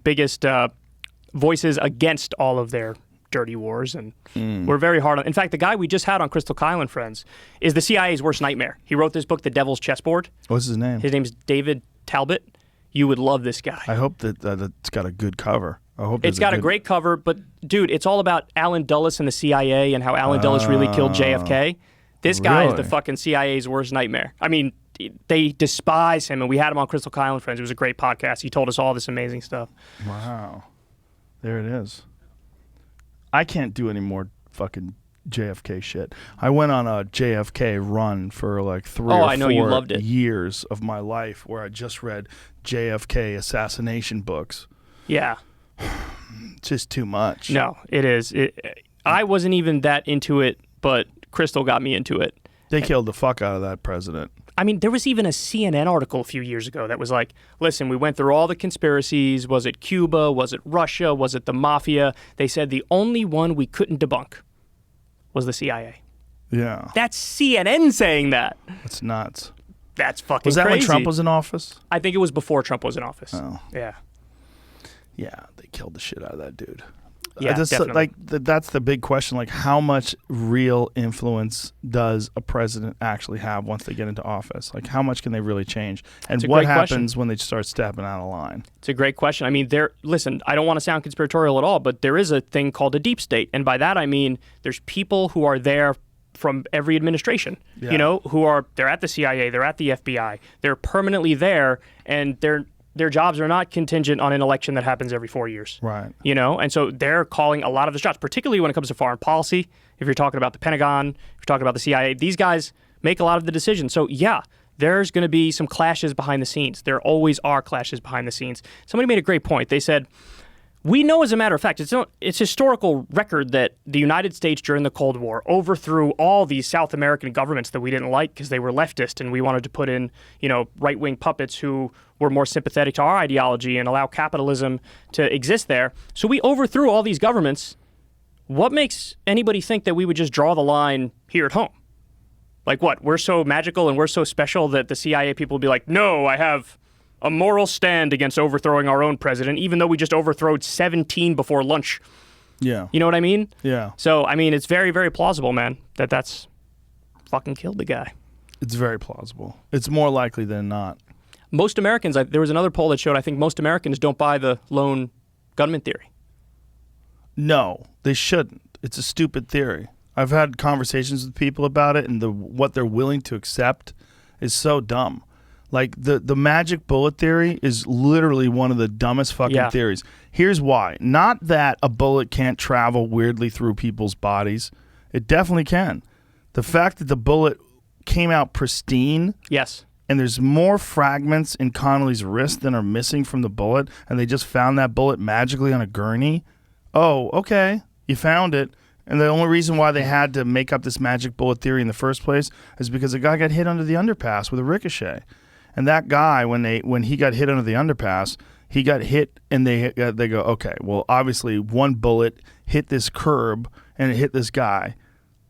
biggest voices against all of their dirty wars, and we're very hard on. In fact, the guy we just had on Crystal Kyle and Friends is the CIA's worst nightmare. He wrote this book, The Devil's Chessboard. What's his name? His name's David Talbot. You would love this guy. I hope that it's got a good cover. I hope It's got a great cover, but dude, it's all about Alan Dulles and the CIA and how Alan Dulles really killed JFK. This guy is the Really? fucking CIA's worst nightmare. I mean, they despise him, and we had him on Crystal Kyle and Friends. It was a great podcast. He told us all this amazing stuff. Wow. There it is. I can't do any more fucking JFK shit. I went on a JFK run for like 3 or 4 I know you loved it. years of my life where I just read JFK assassination books. Yeah. It's just too much. No, it is. I wasn't even that into it, but Crystal got me into it. They killed the fuck out of that president. I mean, there was even a CNN article a few years ago that was like, listen, we went through all the conspiracies. Was it Cuba? Was it Russia? Was it the mafia? They said the only one we couldn't debunk was the CIA. Yeah. That's CNN saying that. That's nuts. That's fucking Was that crazy. when Trump was in office? I think it was before Trump was in office. Oh. Yeah. Yeah, they killed the shit out of that dude. Yeah, definitely. That's the big question. Like, how much real influence does a president actually have once they get into office? Like, how much can they really change? And It's a what great happens question. when they start stepping out of line? It's a great question. I mean, listen, I don't want to sound conspiratorial at all, but there is a thing called a deep state. And by that, I mean, there's people who are there from every administration, Yeah. you know, they're at the CIA, they're at the FBI, they're permanently there, and their jobs are not contingent on an election that happens every 4 years. Right. You know, and so they're calling a lot of the shots, particularly when it comes to foreign policy. If you're talking about the Pentagon, if you're talking about the CIA, these guys make a lot of the decisions. So yeah, there's going to be some clashes behind the scenes. There always are clashes behind the scenes. Somebody made a great point. They said, we know, as a matter of fact, it's historical record that the United States during the Cold War overthrew all these South American governments that we didn't like because they were leftist, and we wanted to put in, you know, right-wing puppets who were more sympathetic to our ideology and allow capitalism to exist there. So we overthrew all these governments. What makes anybody think that we would just draw the line here at home? Like what? We're so magical and we're so special that the CIA people would be like, no, I have a moral stand against overthrowing our own president, even though we just overthrowed 17 before lunch. Yeah. You know what I mean? Yeah. So, I mean, it's very, very plausible, man, that's fucking killed the guy. It's very plausible. It's more likely than not. Most Americans, there was another poll that showed I think most Americans don't buy the lone gunman theory. No, they shouldn't. It's a stupid theory. I've had conversations with people about it, and what they're willing to accept is so dumb. Like, the magic bullet theory is literally one of the dumbest fucking theories. Here's why. Not that a bullet can't travel weirdly through people's bodies. It definitely can. The fact that the bullet came out pristine Yes. and there's more fragments in Connolly's wrist than are missing from the bullet, and they just found that bullet magically on a gurney. Oh, okay, you found it. And the only reason why they had to make up this magic bullet theory in the first place is because a guy got hit under the underpass with a ricochet. And that guy, when he got hit under the underpass, he got hit, and they go, okay, well, obviously one bullet hit this curb and it hit this guy.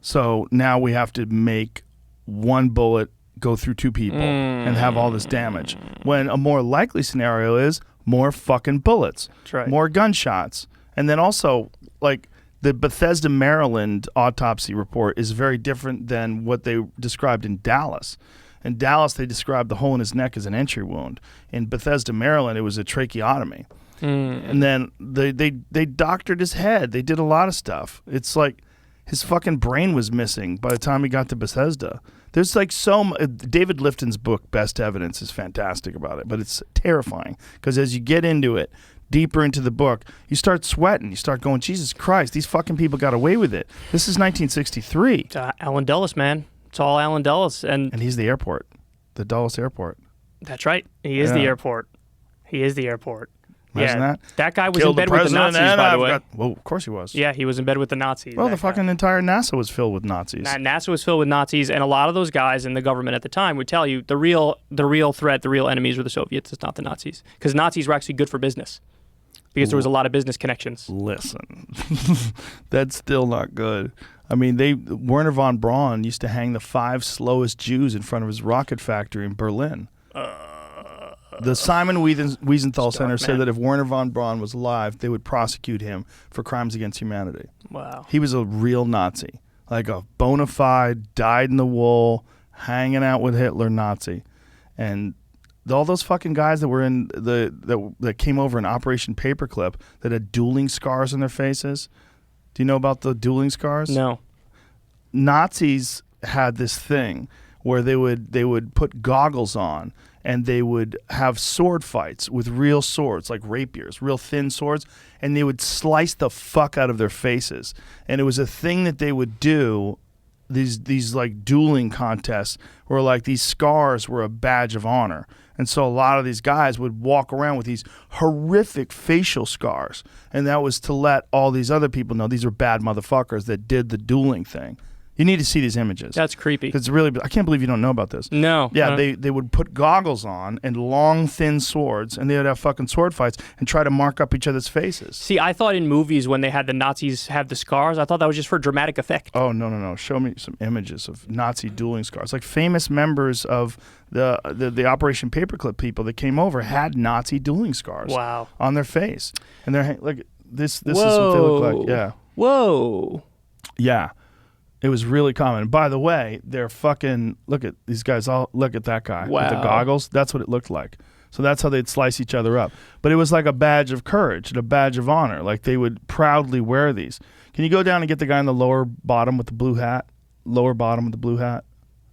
So now we have to make one bullet go through two people and have all this damage. When a more likely scenario is more fucking bullets, That's right. more gunshots. And then also, like, the Bethesda, Maryland autopsy report is very different than what they described in Dallas. In Dallas, they described the hole in his neck as an entry wound. In Bethesda, Maryland, it was a tracheotomy. And then they doctored his head. They did a lot of stuff. It's like his fucking brain was missing by the time he got to Bethesda. There's like David Lifton's book, Best Evidence, is fantastic about it, but it's terrifying because as you get into it, deeper into the book, you start sweating. You start going, Jesus Christ, these fucking people got away with it. This is 1963. Alan Dulles, man. It's all Alan Dulles. And he's the airport, the Dulles Airport. That's right. He is the airport. He is the airport. Imagine that guy was Killed in bed the with the president, Nazis, and by the I've way. well, of course he was. Yeah, he was in bed with the Nazis. Well, the that guy. fucking entire NASA was filled with Nazis. NASA was filled with Nazis, and a lot of those guys in the government at the time would tell you the real threat, the real enemies were the Soviets. It's not the Nazis, because Nazis were actually good for business, because there was a lot of business connections. Listen, that's still not good. I mean, Werner von Braun used to hang the 5 slowest Jews in front of his rocket factory in Berlin. The Simon Wiesenthal Center said that if Werner von Braun was alive, they would prosecute him for crimes against humanity. Wow. He was a real Nazi, like a bona fide, dyed-in-the-wool, hanging out with Hitler Nazi. And all those fucking guys that were in that came over in Operation Paperclip that had dueling scars on their faces. Do you know about the dueling scars? No. Nazis had this thing where they would put goggles on and they would have sword fights with real swords, like rapiers, real thin swords, and they would slice the fuck out of their faces. And it was a thing that they would do, these like dueling contests where like these scars were a badge of honor. And so a lot of these guys would walk around with these horrific facial scars, and that was to let all these other people know these are bad motherfuckers that did the dueling thing. You need to see these images. That's creepy. It's really. I can't believe you don't know about this. No. Yeah, they would put goggles on and long, thin swords, and they would have fucking sword fights and try to mark up each other's faces. See, I thought in movies when they had the Nazis have the scars, I thought that was just for dramatic effect. Oh, no. Show me some images of Nazi dueling scars. Like famous members of the Operation Paperclip people that came over had Nazi dueling scars. Wow. On their face. And they're like, this is what they look like. Yeah. Whoa. Yeah. It was really common. By the way, they're fucking, look at these guys, all look at that guy with the Wow. goggles. That's what it looked like. So that's how they'd slice each other up. But it was like a badge of courage and a badge of honor. Like they would proudly wear these. Can you go down and get the guy in the lower bottom with the blue hat? Lower bottom with the blue hat?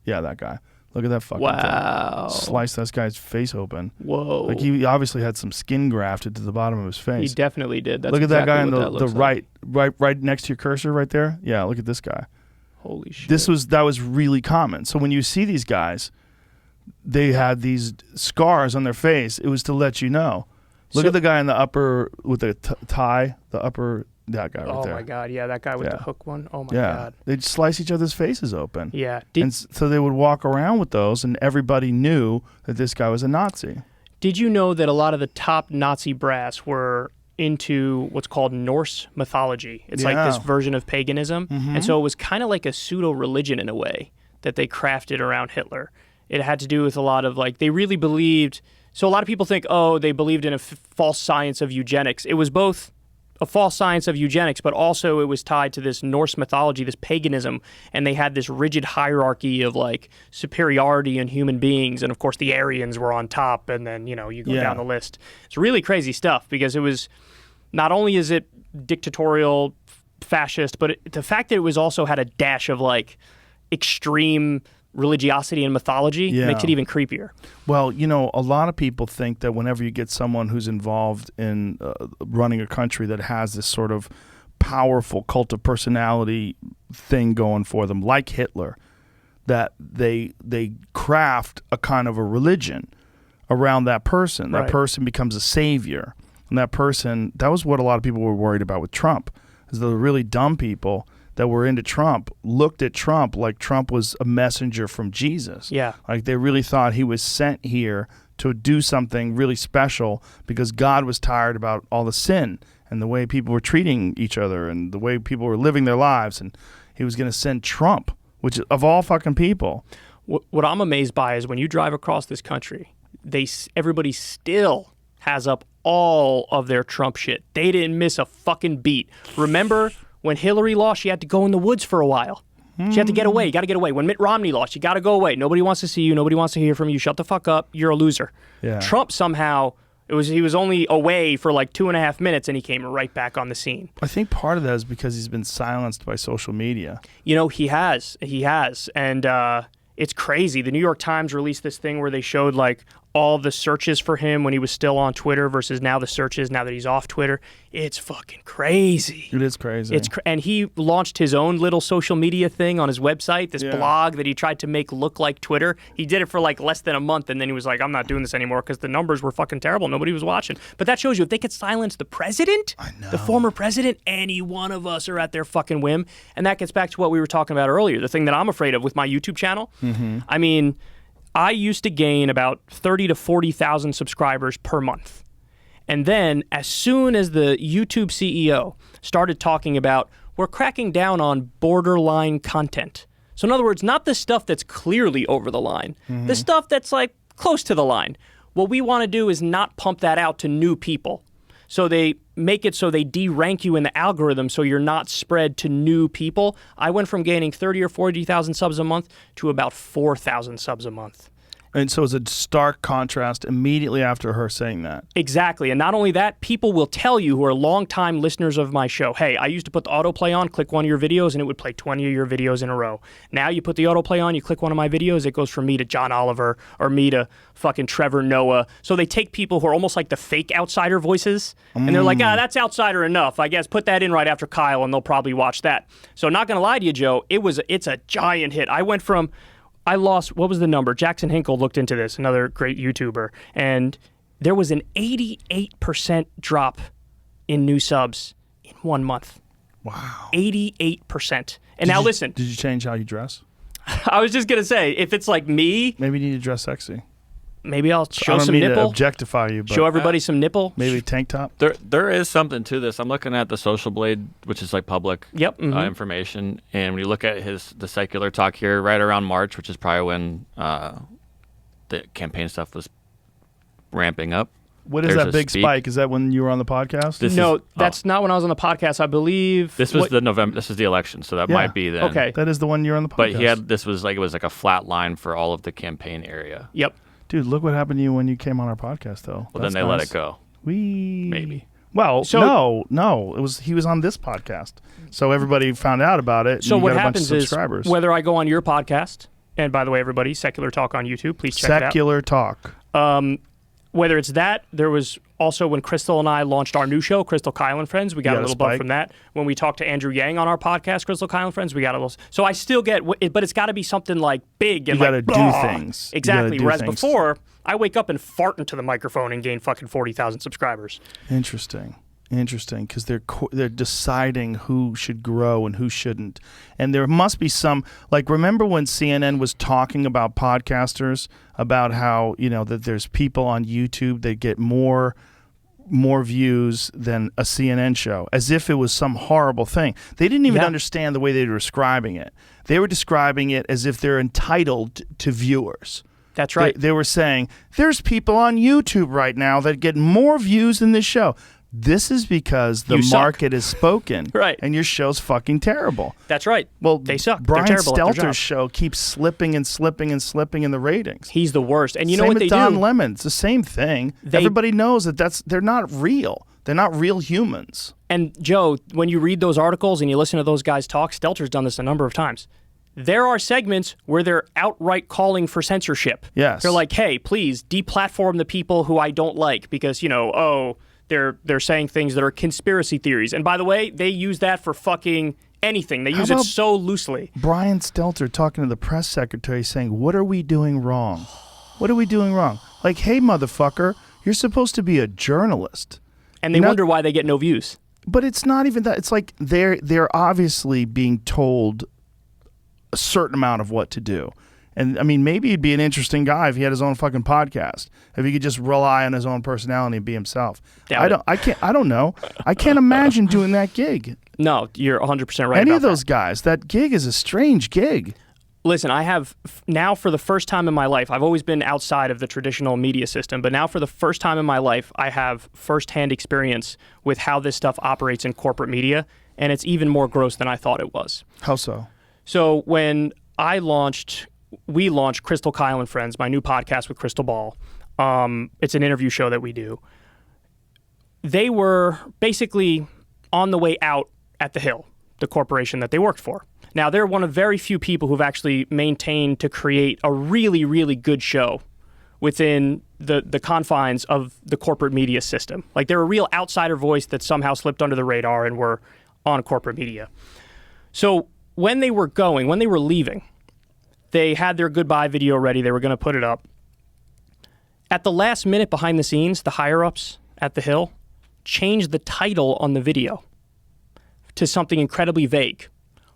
Yeah, that guy. Look at that fucking Wow. thing. Slice this guy's face open. Whoa. Like he obviously had some skin grafted to the bottom of his He face. definitely did. That's Look at that exactly guy in what that the looks like. right next to your cursor right there. Yeah, look at this guy. Holy shit. That was really common. So when you see these guys, they had these scars on their face. It was to let you know. Look at the guy in the upper with the tie, that guy right there. Oh my God. Yeah, that guy with Yeah. the hook one. Oh my Yeah, God. they'd slice each other's faces open. Yeah. So they would walk around with those, and everybody knew that this guy was a Nazi. Did you know that a lot of the top Nazi brass were into what's called Norse mythology? It's like this Yeah. version of paganism. And so it was kind of like a pseudo-religion in a way that they crafted around Hitler. It had to do with a lot of like, they really believed, so a lot of people think, oh, they believed in a false science of eugenics. It was both a false science of eugenics, but also it was tied to this Norse mythology, this paganism, and they had this rigid hierarchy of like superiority in human beings, and of course the Aryans were on top, and then, you know, you go Yeah. down the list. It's really crazy stuff, because it was, not only is it dictatorial, fascist, but the fact that it was also had a dash of like extreme religiosity and mythology makes it even creepier. Well, you know, a lot of people think that whenever you get someone who's involved in running a country that has this sort of powerful cult of personality thing going for them, like Hitler, that they craft a kind of a religion around that person. That Right. person becomes a savior. And that was what a lot of people were worried about with Trump, is the really dumb people that were into Trump looked at Trump like Trump was a messenger from Jesus. Yeah. Like they really thought he was sent here to do something really special because God was tired about all the sin and the way people were treating each other and the way people were living their lives. And he was going to send Trump, which of all fucking people. What I'm amazed by is when you drive across this country, everybody still has up all of their Trump shit. They didn't miss a fucking beat. Remember when Hillary lost, she had to go in the woods for a while. She had to get away. You got to get away. When Mitt Romney lost, you got to go away. Nobody wants to see you. Nobody wants to hear from you. Shut the fuck up. You're a loser. Yeah. Trump somehow, he was only away for like 2.5 minutes and he came right back on the scene. I think part of that is because he's been silenced by social media. You know, he has. And it's crazy. The New York Times released this thing where they showed like all the searches for him when he was still on Twitter versus now the searches now that he's off Twitter. It's fucking crazy. It is crazy. And he launched his own little social media thing on his website, this blog that he tried to make look like Twitter. He did it for like less than a month, and then he was like, I'm not doing this anymore because the numbers were fucking terrible. Nobody was watching. But that shows you, if they could silence the president, the former president, any one of us are at their fucking whim. And that gets back to what we were talking about earlier, the thing that I'm afraid of with my YouTube channel. Mm-hmm. I mean, I used to gain about 30 to 40,000 subscribers per month. And then as soon as the YouTube CEO started talking about, we're cracking down on borderline content. So in other words, not the stuff that's clearly over the line, the stuff that's like close to the line. What we want to do is not pump that out to new people. So they make it so they de-rank you in the algorithm so you're not spread to new people. I went from gaining 30 or 40,000 subs a month to about 4,000 subs a month. And so it's a stark contrast immediately after her saying that. Exactly. And not only that, people will tell you who are longtime listeners of my show, hey, I used to put the autoplay on, click one of your videos, and it would play 20 of your videos in a row. Now you put the autoplay on, you click one of my videos, it goes from me to John Oliver or me to fucking Trevor Noah. So they take people who are almost like the fake outsider voices, and they're like, that's outsider enough. I guess put that in right after Kyle, and they'll probably watch that. So not going to lie to you, Joe, it's a giant hit. I lost, what was the number? Jackson Hinkle looked into this, another great YouTuber, and there was an 88% drop in new subs in 1 month. Wow. 88%. And now listen. Did you change how you dress? I was just going to say, if it's like me. Maybe you need to dress sexy. Maybe I'll show I don't some mean nipple. to objectify you, but Show everybody some nipple. maybe tank top. There is something to this. I'm looking at the Social Blade, which is like public information, and when you look at the secular talk here, right around March, which is probably when the campaign stuff was ramping up. What is There's that a big speak. spike? Is that when you were on the podcast? That's not when I was on the podcast. I believe This was the November. This is the election, so that Yeah. might be then. Okay. That is the one you were on the podcast. But it was like a flat line for all of the campaign area. Yep. Dude, look what happened to you when you came on our podcast, though. Well, then they let it go. Maybe. Well, So- no. He was on this podcast, so everybody found out about it. So and you what got a bunch of happens is, subscribers. whether I go on your podcast, and by the way, everybody, Secular Talk on YouTube, please check it out. Secular Talk. Whether it's that, there was also when Crystal and I launched our new show, Crystal Kyle and Friends, we got a little bump spike. from that. When we talked to Andrew Yang on our podcast, Crystal Kyle and Friends, we got a little. So I still get, but it's got to be something like big and You like. gotta do "Blah." things. You Exactly. gotta do Whereas things. before, I wake up and fart into the microphone and gain fucking 40,000 subscribers. Interesting, because they're deciding who should grow and who shouldn't, and there must be some, like, remember when CNN was talking about podcasters, about how that there's people on YouTube that get more views than a CNN show, as if it was some horrible thing. They didn't even understand the way they were describing it. They were describing it as if they're entitled to viewers. That's right. They were saying, there's people on YouTube right now that get more views than this show. This is because the You suck. market has spoken. Right. And your show's fucking terrible. That's right. Well, they suck. Brian They're terrible at their job. Stelter's show keeps slipping and slipping and slipping in the ratings. He's the worst. And you know Same what with they Don do? Lemon. It's the same thing. Everybody knows that they're not real. They're not real humans. And Joe, when you read those articles and you listen to those guys talk, Stelter's done this a number of times. There are segments where they're outright calling for censorship. Yes. They're like, hey, please deplatform the people who I don't like because, they're saying things that are conspiracy theories. And by the way, they use that for fucking anything. They use it so loosely. Brian Stelter talking to the press secretary saying, what are we doing wrong? What are we doing wrong? Like, hey, motherfucker, you're supposed to be a journalist. And they wonder why they get no views. But it's not even that. It's like they're obviously being told a certain amount of what to do. And, I mean, maybe he'd be an interesting guy if he had his own fucking podcast. If he could just rely on his own personality and be himself. I don't know. I can't imagine doing that gig. No, you're 100% right. Any of those guys, that gig is a strange gig. Listen, I have now for the first time in my life, I've always been outside of the traditional media system, but now for the first time in my life, I have firsthand experience with how this stuff operates in corporate media, and it's even more gross than I thought it was. How so? So when we launched Crystal, Kyle, and Friends, my new podcast with Crystal Ball. It's an interview show that we do. They were basically on the way out at the Hill, the corporation that they worked for. Now, they're one of very few people who've actually maintained to create a really, really good show within the confines of the corporate media system. Like, they're a real outsider voice that somehow slipped under the radar and were on corporate media. So when they were leaving, they had their goodbye video ready. They were going to put it up. At the last minute behind the scenes, the higher-ups at the Hill changed the title on the video to something incredibly vague,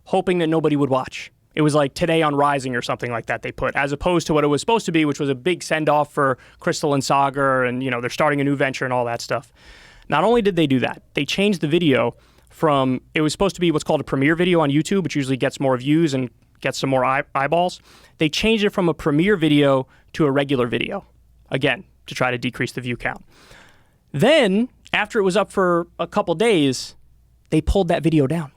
hoping that nobody would watch. It was like Today on Rising or something like that they put, as opposed to what it was supposed to be, which was a big send-off for Crystal and Sagar, and they're starting a new venture and all that stuff. Not only did they do that, they changed the video from, it was supposed to be what's called a premiere video on YouTube, which usually gets more views and gets some more eyeballs. They changed it from a premiere video to a regular video, again, to try to decrease the view count. Then, after it was up for a couple days, they pulled that video down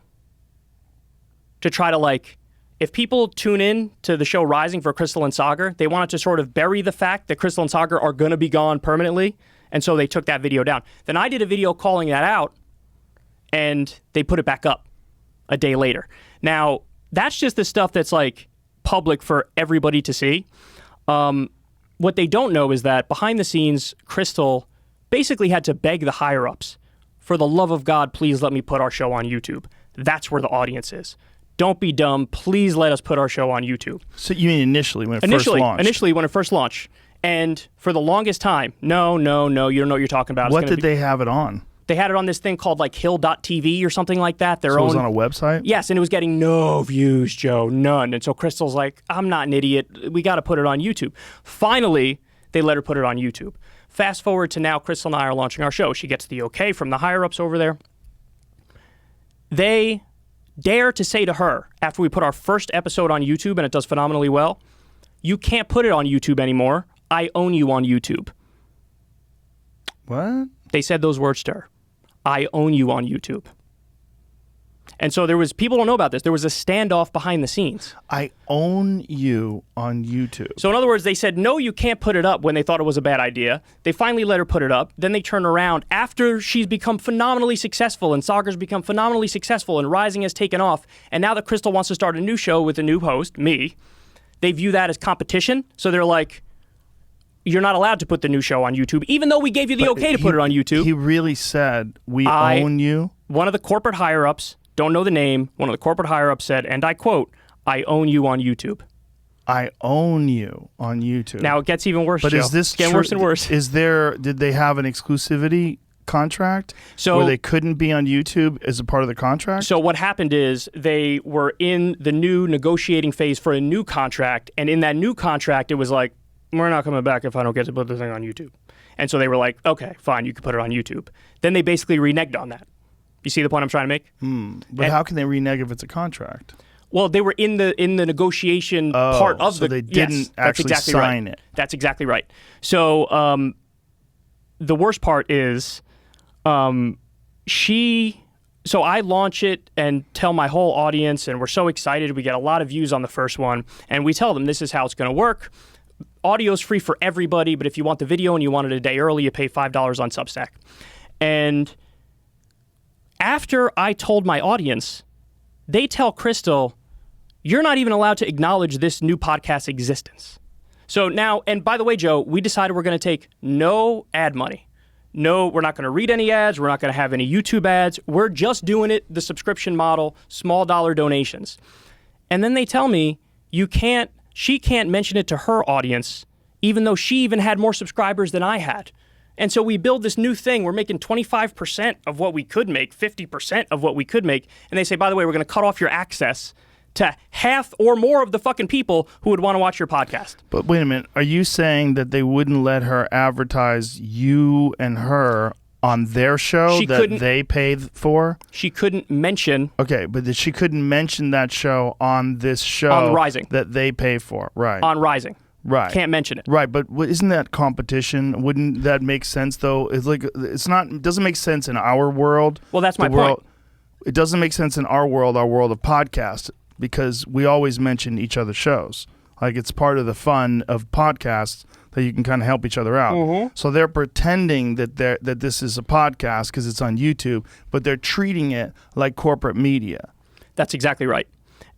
to try to, if people tune in to the show Rising for Crystal and Sagar, they wanted to sort of bury the fact that Crystal and Sagar are going to be gone permanently, and so they took that video down. Then I did a video calling that out, and they put it back up a day later. Now, that's just the stuff that's public for everybody to see. What they don't know is that behind the scenes, Crystal basically had to beg the higher-ups, for the love of God, please let me put our show on YouTube. That's where the audience is. Don't be dumb. Please let us put our show on YouTube. So you mean initially when it first launched? Initially when it first launched. And for the longest time, no, you don't know what you're talking about. What did they have it on? They had it on this thing called Hill.tv or something like that. So it was on a website? Yes, and it was getting no views, Joe, none. And so Crystal's like, I'm not an idiot. We got to put it on YouTube. Finally, they let her put it on YouTube. Fast forward to now, Crystal and I are launching our show. She gets the okay from the higher-ups over there. They dare to say to her, after we put our first episode on YouTube and it does phenomenally well, you can't put it on YouTube anymore. I own you on YouTube. What? They said those words to her. I own you on YouTube. And so people don't know about this. There was a standoff behind the scenes. I own you on YouTube. So in other words, they said, no, you can't put it up when they thought it was a bad idea. They finally let her put it up. Then they turn around after she's become phenomenally successful and Sagar's become phenomenally successful and Rising has taken off. And now that Crystal wants to start a new show with a new host, me, they view that as competition. So they're like, you're not allowed to put the new show on YouTube, even though we gave you the okay to put it on YouTube. He really said, we own you? One of the corporate higher-ups, don't know the name, one of the corporate higher-ups said, and I quote, I own you on YouTube. I own you on YouTube. Now it gets even worse, but Joe. Is this getting worse and worse. Did they have an exclusivity contract where they couldn't be on YouTube as a part of the contract? So what happened is they were in the new negotiating phase for a new contract, and in that new contract, it was like, we're not coming back if I don't get to put the thing on YouTube. And so they were like, okay, fine, you can put it on YouTube. Then they basically reneged on that. You see the point I'm trying to make? But how can they renege if it's a contract? Well, they were in the negotiation part of so they didn't actually sign it. That's exactly right. So the worst part is so I launch it and tell my whole audience, and we're so excited. We get a lot of views on the first one, and we tell them this is how it's going to work. Audio's free for everybody, but if you want the video and you want it a day early, you pay $5 on Substack. And after I told my audience, they tell Crystal, you're not even allowed to acknowledge this new podcast's existence. So now, and by the way, Joe, we decided we're going to take no ad money, No, we're not going to read any ads. We're not going to have any YouTube ads. We're just doing it the subscription model, small dollar donations. And then they tell me she can't mention it to her audience, even though she even had more subscribers than I had. And so we build this new thing. We're making 25% of what we could make, 50% of what we could make. And they say, by the way, we're going to cut off your access to half or more of the fucking people who would want to watch your podcast. But wait a minute. Are you saying that they wouldn't let her advertise you and her on their show that they paid for? She couldn't mention. Okay, but she couldn't mention that show on this show on Rising that they pay for. Right. On Rising. Right. Can't mention it. Right, but isn't that competition? Wouldn't that make sense though? It doesn't make sense in our world. Well, that's my point. It doesn't make sense in our world of podcasts, because we always mention each other's shows. Like, it's part of the fun of podcasts that you can kind of help each other out. Mm-hmm. So they're pretending that this is a podcast because it's on YouTube, but they're treating it like corporate media. That's exactly right.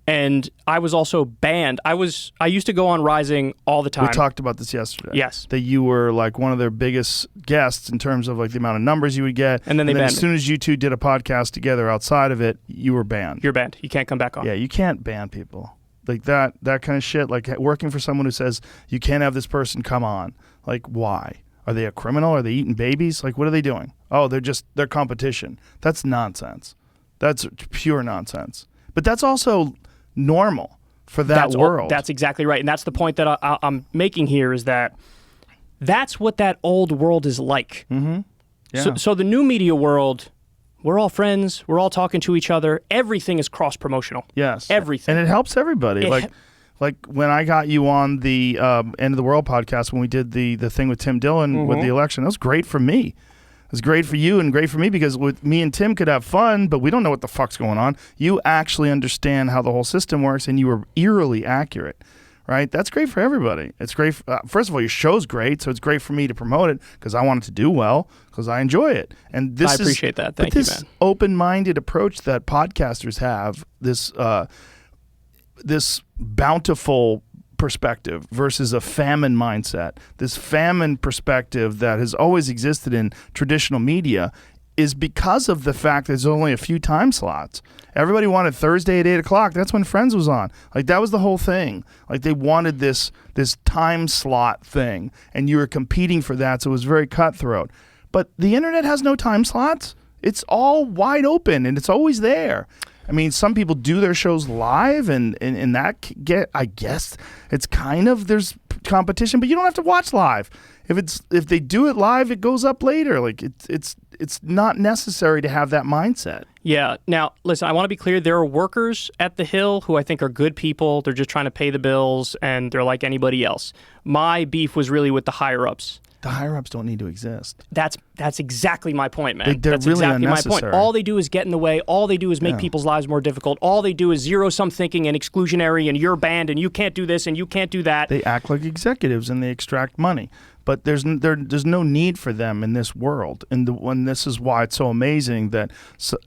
And I was also banned. I used to go on Rising all the time. We talked about this yesterday. Yes. That you were like one of their biggest guests in terms of like the amount of numbers you would get. And then as soon as you two did a podcast together outside of it, you were banned. You're banned. You can't come back on. Yeah, you can't ban people. Like that kind of shit. Like working for someone who says you can't have this person come on. Like, why? Are they a criminal? Are they eating babies? Like, what are they doing? Oh, they're competition. That's nonsense. That's pure nonsense. But that's also normal for that world. That's exactly right. And that's the point that I'm making here, is that that's what that old world is like. Mm-hmm. Yeah. So the new media world, we're all friends. We're all talking to each other. Everything is cross-promotional. Yes. Everything. And it helps everybody. Like when I got you on the End of the World podcast, when we did the thing with Tim Dillon with the election, that was great for me. It was great for you and great for me, because with me and Tim could have fun, but we don't know what the fuck's going on. You actually understand how the whole system works, and you were eerily accurate, right? That's great for everybody. It's great. First of all, your show's great, so it's great for me to promote it because I want it to do well, because I enjoy it. And I appreciate that. Thank you, man. This open-minded approach that podcasters have, this bountiful perspective versus a famine mindset. This famine perspective that has always existed in traditional media is because of the fact that there's only a few time slots. Everybody wanted Thursday at 8 o'clock. That's when Friends was on. Like, that was the whole thing. Like, they wanted this time slot thing, and you were competing for that, so it was very cutthroat. But the internet has no time slots. It's all wide open, and it's always there. I mean, some people do their shows live, and that I guess it's kind of, there's competition, but you don't have to watch live. If they do it live, it goes up later. Like, it's not necessary to have that mindset. Yeah. Now, listen, I want to be clear. There are workers at the Hill who I think are good people. They're just trying to pay the bills, and they're like anybody else. My beef was really with the higher-ups. The higher-ups don't need to exist. That's exactly my point, man. They're That's really exactly unnecessary. my point. All they do is get in the way. All they do is make people's lives more difficult. All they do is zero-sum thinking and exclusionary, and you're banned, and you can't do this, and you can't do that. They act like executives, and they extract money. But there's no need for them in this world. And this is why it's so amazing that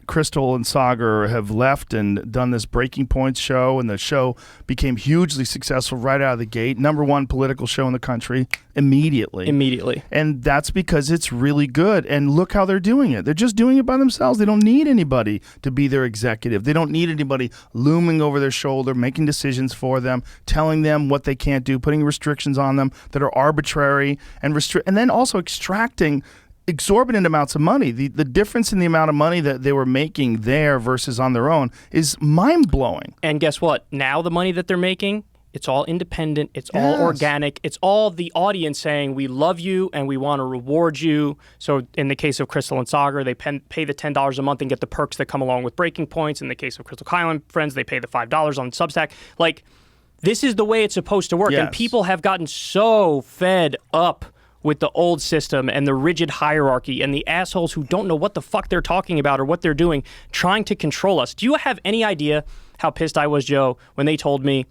Crystal and Sagar have left and done this Breaking Points show, and the show became hugely successful right out of the gate. #1 political show in the country immediately. And that's because it's really good. And look how they're doing it. They're just doing it by themselves. They don't need anybody to be their executive. They don't need anybody looming over their shoulder, making decisions for them, telling them what they can't do, putting restrictions on them that are arbitrary, and then also extracting exorbitant amounts of money. The difference in the amount of money that they were making there versus on their own is mind-blowing. And guess what? Now the money that they're making, it's all independent. It's all organic. It's all the audience saying, we love you and we want to reward you. So in the case of Crystal and Sagar, they pay the $10 a month and get the perks that come along with Breaking Points. In the case of Crystal Kyle and Friends, they pay the $5 on Substack. Like, this is the way it's supposed to work. Yes. And people have gotten so fed up with the old system and the rigid hierarchy and the assholes who don't know what the fuck they're talking about or what they're doing, trying to control us. Do you have any idea how pissed I was, Joe, when they told me,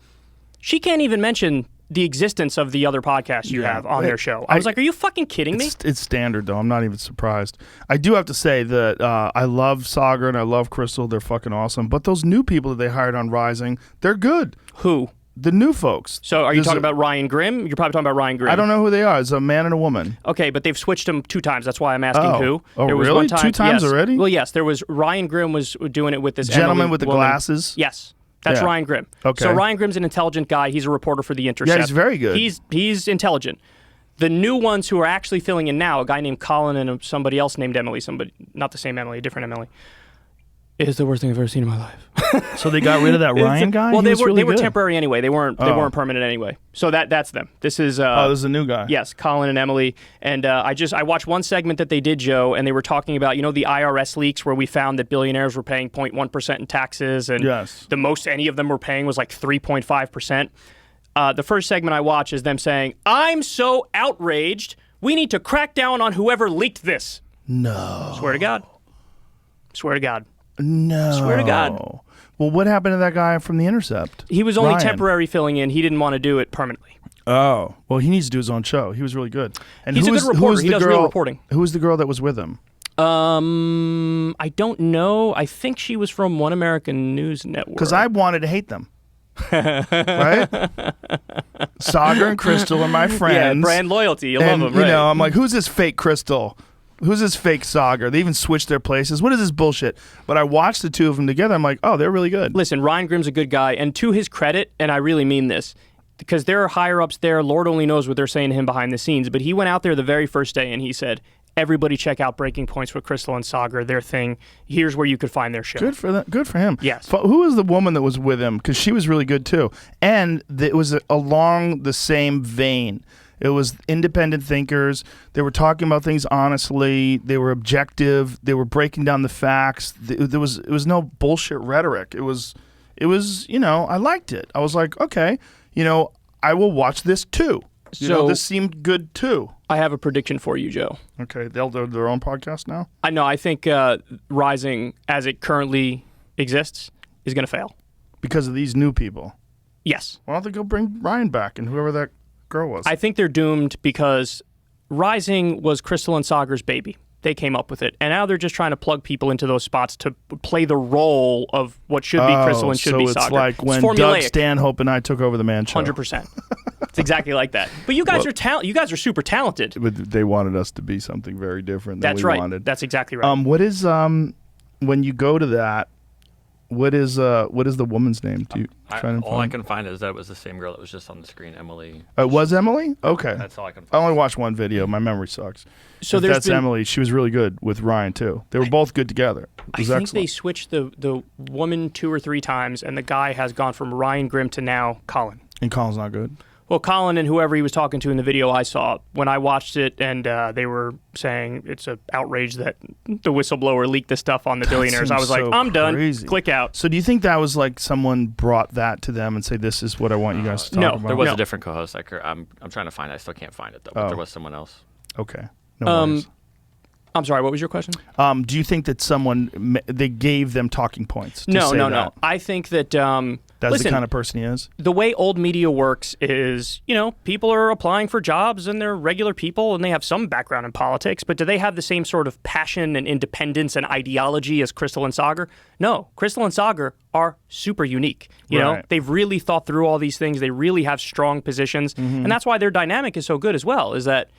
she can't even mention the existence of the other podcasts you have on their show? I was like, are you fucking kidding me? It's standard, though. I'm not even surprised. I do have to say that I love Sagar and I love Crystal. They're fucking awesome. But those new people that they hired on Rising, they're good. Who? The new folks. So are you talking about Ryan Grimm? You're probably talking about Ryan Grimm. I don't know who they are. It's a man and a woman. Okay, but they've switched them 2 times. That's why I'm asking who. Oh, there was really? One time, 2 times yes. already? Well, yes. There was Ryan Grimm was doing it with this gentleman Emily with the woman. glasses. Yes. That's Yeah. Ryan Grimm. Okay. So Ryan Grimm's an intelligent guy. He's a reporter for The Intercept. Yeah, he's very good. He's intelligent. The new ones who are actually filling in now, a guy named Colin and somebody else named Emily, not the same Emily, a different Emily, is the worst thing I've ever seen in my life. So they got rid of that Ryan guy? Well, He they was were good. temporary anyway. They weren't permanent anyway. So that's them. This is this is a new guy. Yes, Colin and Emily. And I watched one segment that they did, Joe, and they were talking about, the IRS leaks where we found that billionaires were paying 0.1% in taxes, and Yes. the most any of them were paying was like 3.5%. The first segment I watched is them saying, "I'm so outraged. We need to crack down on whoever leaked this." No. Swear to God. Swear to God. No. Swear to God. Well, what happened to that guy from The Intercept? He was only Ryan. temporary filling in. He didn't want to do it permanently. Oh. Well, he needs to do his own show. He was really good. And He's a good reporter. He does real reporting. Who was the girl that was with him? I don't know. I think she was from One American News Network. Because I wanted to hate them. Right? Sagar and Crystal are my friends. Yeah, brand loyalty. You love them, right? You know, I'm like, who's this fake Crystal? Who's this fake Sagar? They even switched their places. What is this bullshit? But I watched the two of them together. I'm like, oh, they're really good. Listen, Ryan Grimm's a good guy. And to his credit, and I really mean this, because there are higher-ups there. Lord only knows what they're saying to him behind the scenes. But he went out there the very first day and he said, everybody check out Breaking Points with Crystal and Sagar, their thing. Here's where you could find their show. Good for that. Good for him. Yes. Who was the woman that was with him? Because she was really good too. And it was along the same vein. It was independent thinkers. They were talking about things honestly. They were objective. They were breaking down the facts. It was no bullshit rhetoric. It was, I liked it. I was like, okay, I will watch this too. This seemed good too. I have a prediction for you, Joe. Okay, they'll do their own podcast now? I know. I think Rising, as it currently exists, is going to fail. Because of these new people? Yes. Why don't they go bring Ryan back and whoever that girl was? I think they're doomed because Rising was Crystal and Sagar's baby. They came up with it. And now they're just trying to plug people into those spots to play the role of what should be Crystal and should be Sagar. So it's like when Doug Stanhope and I took over the Man Show. 100%. It's exactly like that. But you guys are You guys are super talented. But they wanted us to be something very different than That's we right. wanted. That's exactly right. What is when you go to that? What is the woman's name? All I can find is that it was the same girl that was just on the screen, Emily. It was Emily? Okay. That's all I can I find. only watched one video. My memory sucks. So if that's Emily. She was really good with Ryan too. They were both good together. It was I think excellent. they switched the woman 2 or 3 times, and the guy has gone from Ryan Grimm to now Colin. And Colin's not good. Well, Colin and whoever he was talking to in the video I saw, when I watched it, and they were saying it's an outrage that the whistleblower leaked the stuff on the billionaires. I was like, I'm done. Click out. So do you think that was like someone brought that to them and say, this is what I want you guys to talk about? There was a different co-host. I'm trying to find it. I still can't find it, though. But there was someone else. Okay. No worries. I'm sorry, what was your question? Do you think that they gave them talking points to say No. that? I think that... That's the kind of person he is? The way old media works is, people are applying for jobs and they're regular people and they have some background in politics, but do they have the same sort of passion and independence and ideology as Crystal and Sagar? No. Crystal and Sagar are super unique. You know, they've really thought through all these things. They really have strong positions. Mm-hmm. And that's why their dynamic is so good as well, is that,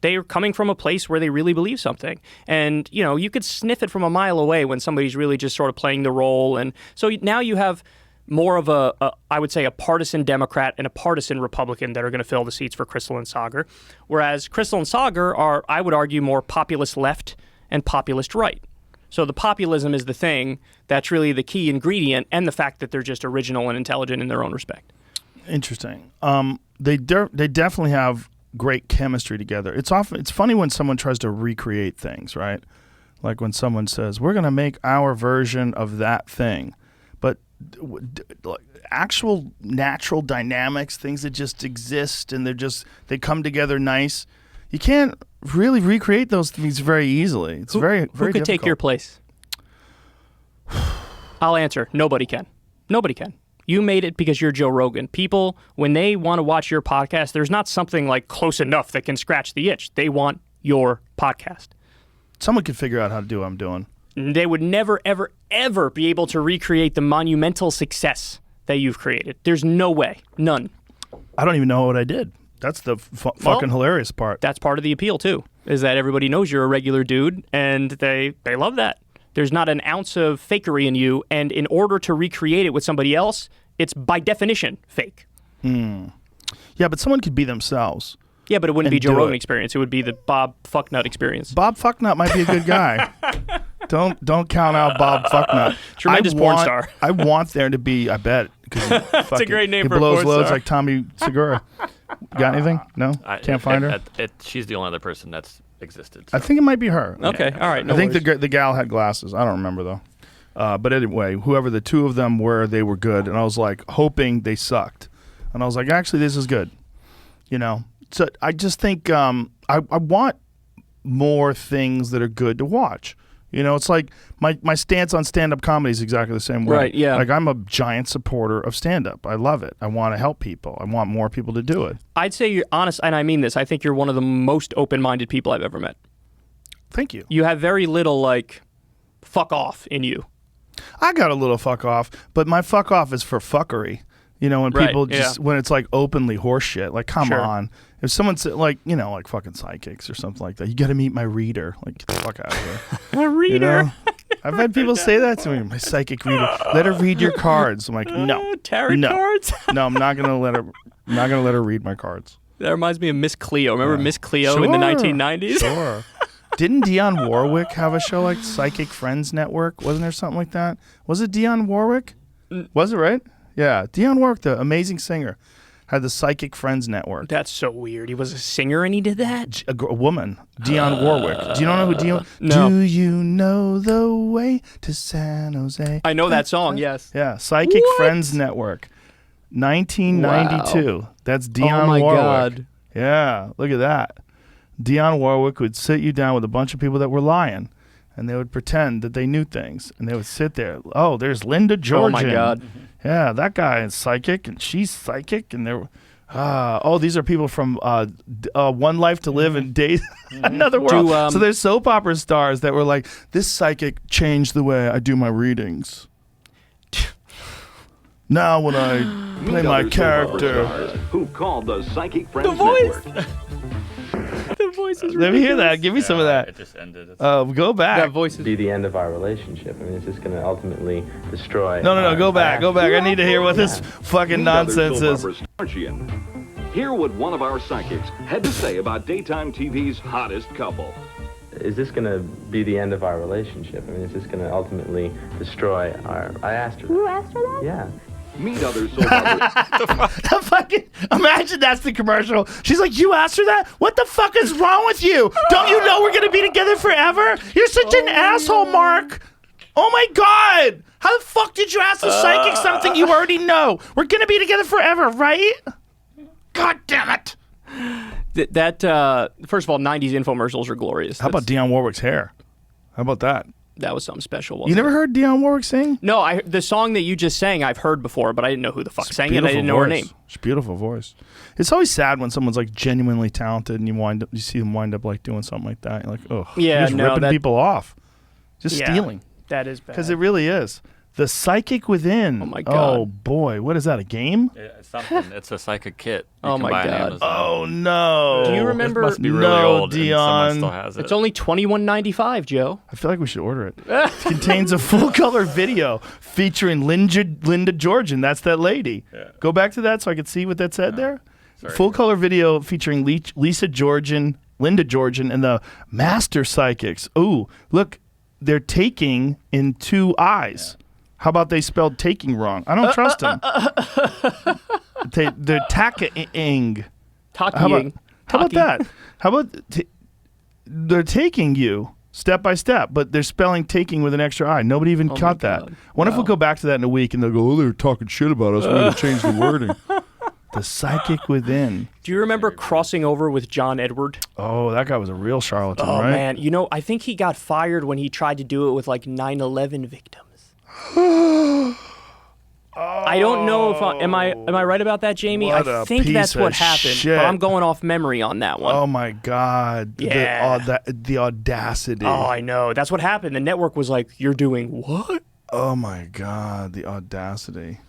they are coming from a place where they really believe something. And, you could sniff it from a mile away when somebody's really just sort of playing the role. And so now you have more of I would say, a partisan Democrat and a partisan Republican that are going to fill the seats for Crystal and Sagar. Whereas Crystal and Sagar are, I would argue, more populist left and populist right. So the populism is the thing that's really the key ingredient, and the fact that they're just original and intelligent in their own respect. Interesting. They definitely have great chemistry together. It's funny when someone tries to recreate things, right? Like when someone says, we're going to make our version of that thing. But actual natural dynamics, things that just exist and they come together nice. You can't really recreate those things very easily. It's very Who could difficult. take your place? I'll answer. Nobody can. Nobody can. You made it because you're Joe Rogan. People, when they want to watch your podcast, there's not something like close enough that can scratch the itch. They want your podcast. Someone could figure out how to do what I'm doing. They would never, ever, ever be able to recreate the monumental success that you've created. There's no way. None. I don't even know what I did. That's the fucking hilarious part. That's part of the appeal, too, is that everybody knows you're a regular dude, and they love that. There's not an ounce of fakery in you, and in order to recreate it with somebody else, it's by definition fake. Yeah, but someone could be themselves. Yeah, but it wouldn't be Joe Rogan experience. It would be the Bob Fucknut experience. Bob Fucknut might be a good guy. Don't count out Bob Fucknut. Tremendous porn star. I want there to be, I bet. That's a great name for a porn star. He blows loads like Tommy Segura. Got anything? No? Can't find her? She's the only other person that's existed. So. I think it might be her. Okay, all right. No I think the gal had glasses. I don't remember, though. But anyway, whoever the two of them were, they were good. And I was like, hoping they sucked. And I was like, actually, this is good. You know? So I just think I want more things that are good to watch. You know, it's like my stance on stand-up comedy is exactly the same way. Right, yeah. Like, I'm a giant supporter of stand-up. I love it. I want to help people. I want more people to do it. I'd say you're honest, and I mean this. I think you're one of the most open-minded people I've ever met. Thank you. You have very little, like, fuck off in you. I got a little fuck off, but my fuck off is for fuckery. You know, when people just, when it's like openly horse shit, like, come on. If someone said, like, you know, like fucking psychics or something like that, you got to meet my reader. Like, get the fuck out of here. A reader? You know? I've had people say that to me, my psychic reader. Let her read your cards. I'm like, no. Tarot cards? No, I'm not going to let her read my cards. That reminds me of Miss Cleo. Remember Miss Cleo in the 1990s? Sure. Didn't Dionne Warwick have a show like Psychic Friends Network? Wasn't there something like that? Was it Dionne Warwick? Was it, right? Yeah. Dionne Warwick, the amazing singer, had the Psychic Friends Network. That's so weird. He was a singer and he did that? A woman. Dionne Warwick. Do you know who Dionne? No. Do you know the way to San Jose? I know that song, yes. Yeah. Psychic Friends Network. 1992. Wow. That's Dionne Warwick. Oh, my God. Yeah. Look at that. Dionne Warwick would sit you down with a bunch of people that were lying, and they would pretend that they knew things, and they would sit there. Oh, there's Linda Georgian. Oh, my God. Yeah, that guy is psychic, and she's psychic, and they're... these are people from One Life to Live and Days Another World. So there's soap opera stars that were like, this psychic changed the way I do my readings. Now when I play my character... Who called the Psychic Friends The voice! Network. The voice is ridiculous. Let me hear that. Give me some of that. It just ended. Go back. That voice is... Be the end of our relationship. I mean, it's just going to ultimately destroy... No. Go back. Go back. I need to hear what this fucking nonsense is. Hear what one of our psychics had to say about daytime TV's hottest couple. Is this going to be the end of our relationship? I mean, it's just going to ultimately destroy our... I asked her that. You asked her that? Yeah. Meet other soap operas. Imagine that's the commercial. She's like, you asked her that? What the fuck is wrong with you? Don't you know we're going to be together forever? You're such an asshole, Mark. Oh, my God. How the fuck did you ask the psychic something you already know? We're going to be together forever, right? God damn it. First of all, 90s infomercials are glorious. How about Dionne Warwick's hair? How about that? That was something special. You never heard Dionne Warwick sing? No, the song that you just sang, I've heard before, but I didn't know who the fuck sang it. I didn't know her name. It's a beautiful voice. It's always sad when someone's like genuinely talented and you see them wind up like doing something like that. You're like, oh, yeah, you're just ripping people off, just yeah, stealing. That is bad. Because it really is. The Psychic Within. Oh my God. Oh boy, what is that? A game? Yeah, it's something. It's a psychic kit. Oh my God. Oh no. Do you remember? It must be really old. Dionne. And someone still has it. It's only $21.95, Joe. I feel like we should order it. It contains a full color video featuring Linda Georgian. That's that lady. Yeah. Go back to that so I could see what that said there. Full color video featuring Lisa Georgian, Linda Georgian, and the Master Psychics. Ooh, look, they're taking in two eyes. Yeah. How about they spelled taking wrong? I don't trust them. They're taking. How about that? How about they're taking you step by step, but they're spelling taking with an extra I. Nobody even caught that. I wonder if we'll go back to that in a week and they'll go, oh, they're talking shit about us. We're going to change the wording. The Psychic Within. Do you remember crossing over with John Edward? Oh, that guy was a real charlatan, right? Oh, man. You know, I think he got fired when he tried to do it with like 9/11 victims. I don't know if am I right about that, Jamie? I think that's what happened. Shit. But I'm going off memory on that one. Oh my God. Yeah. The audacity. Oh, I know. That's what happened. The network was like, you're doing what? Oh my God, the audacity.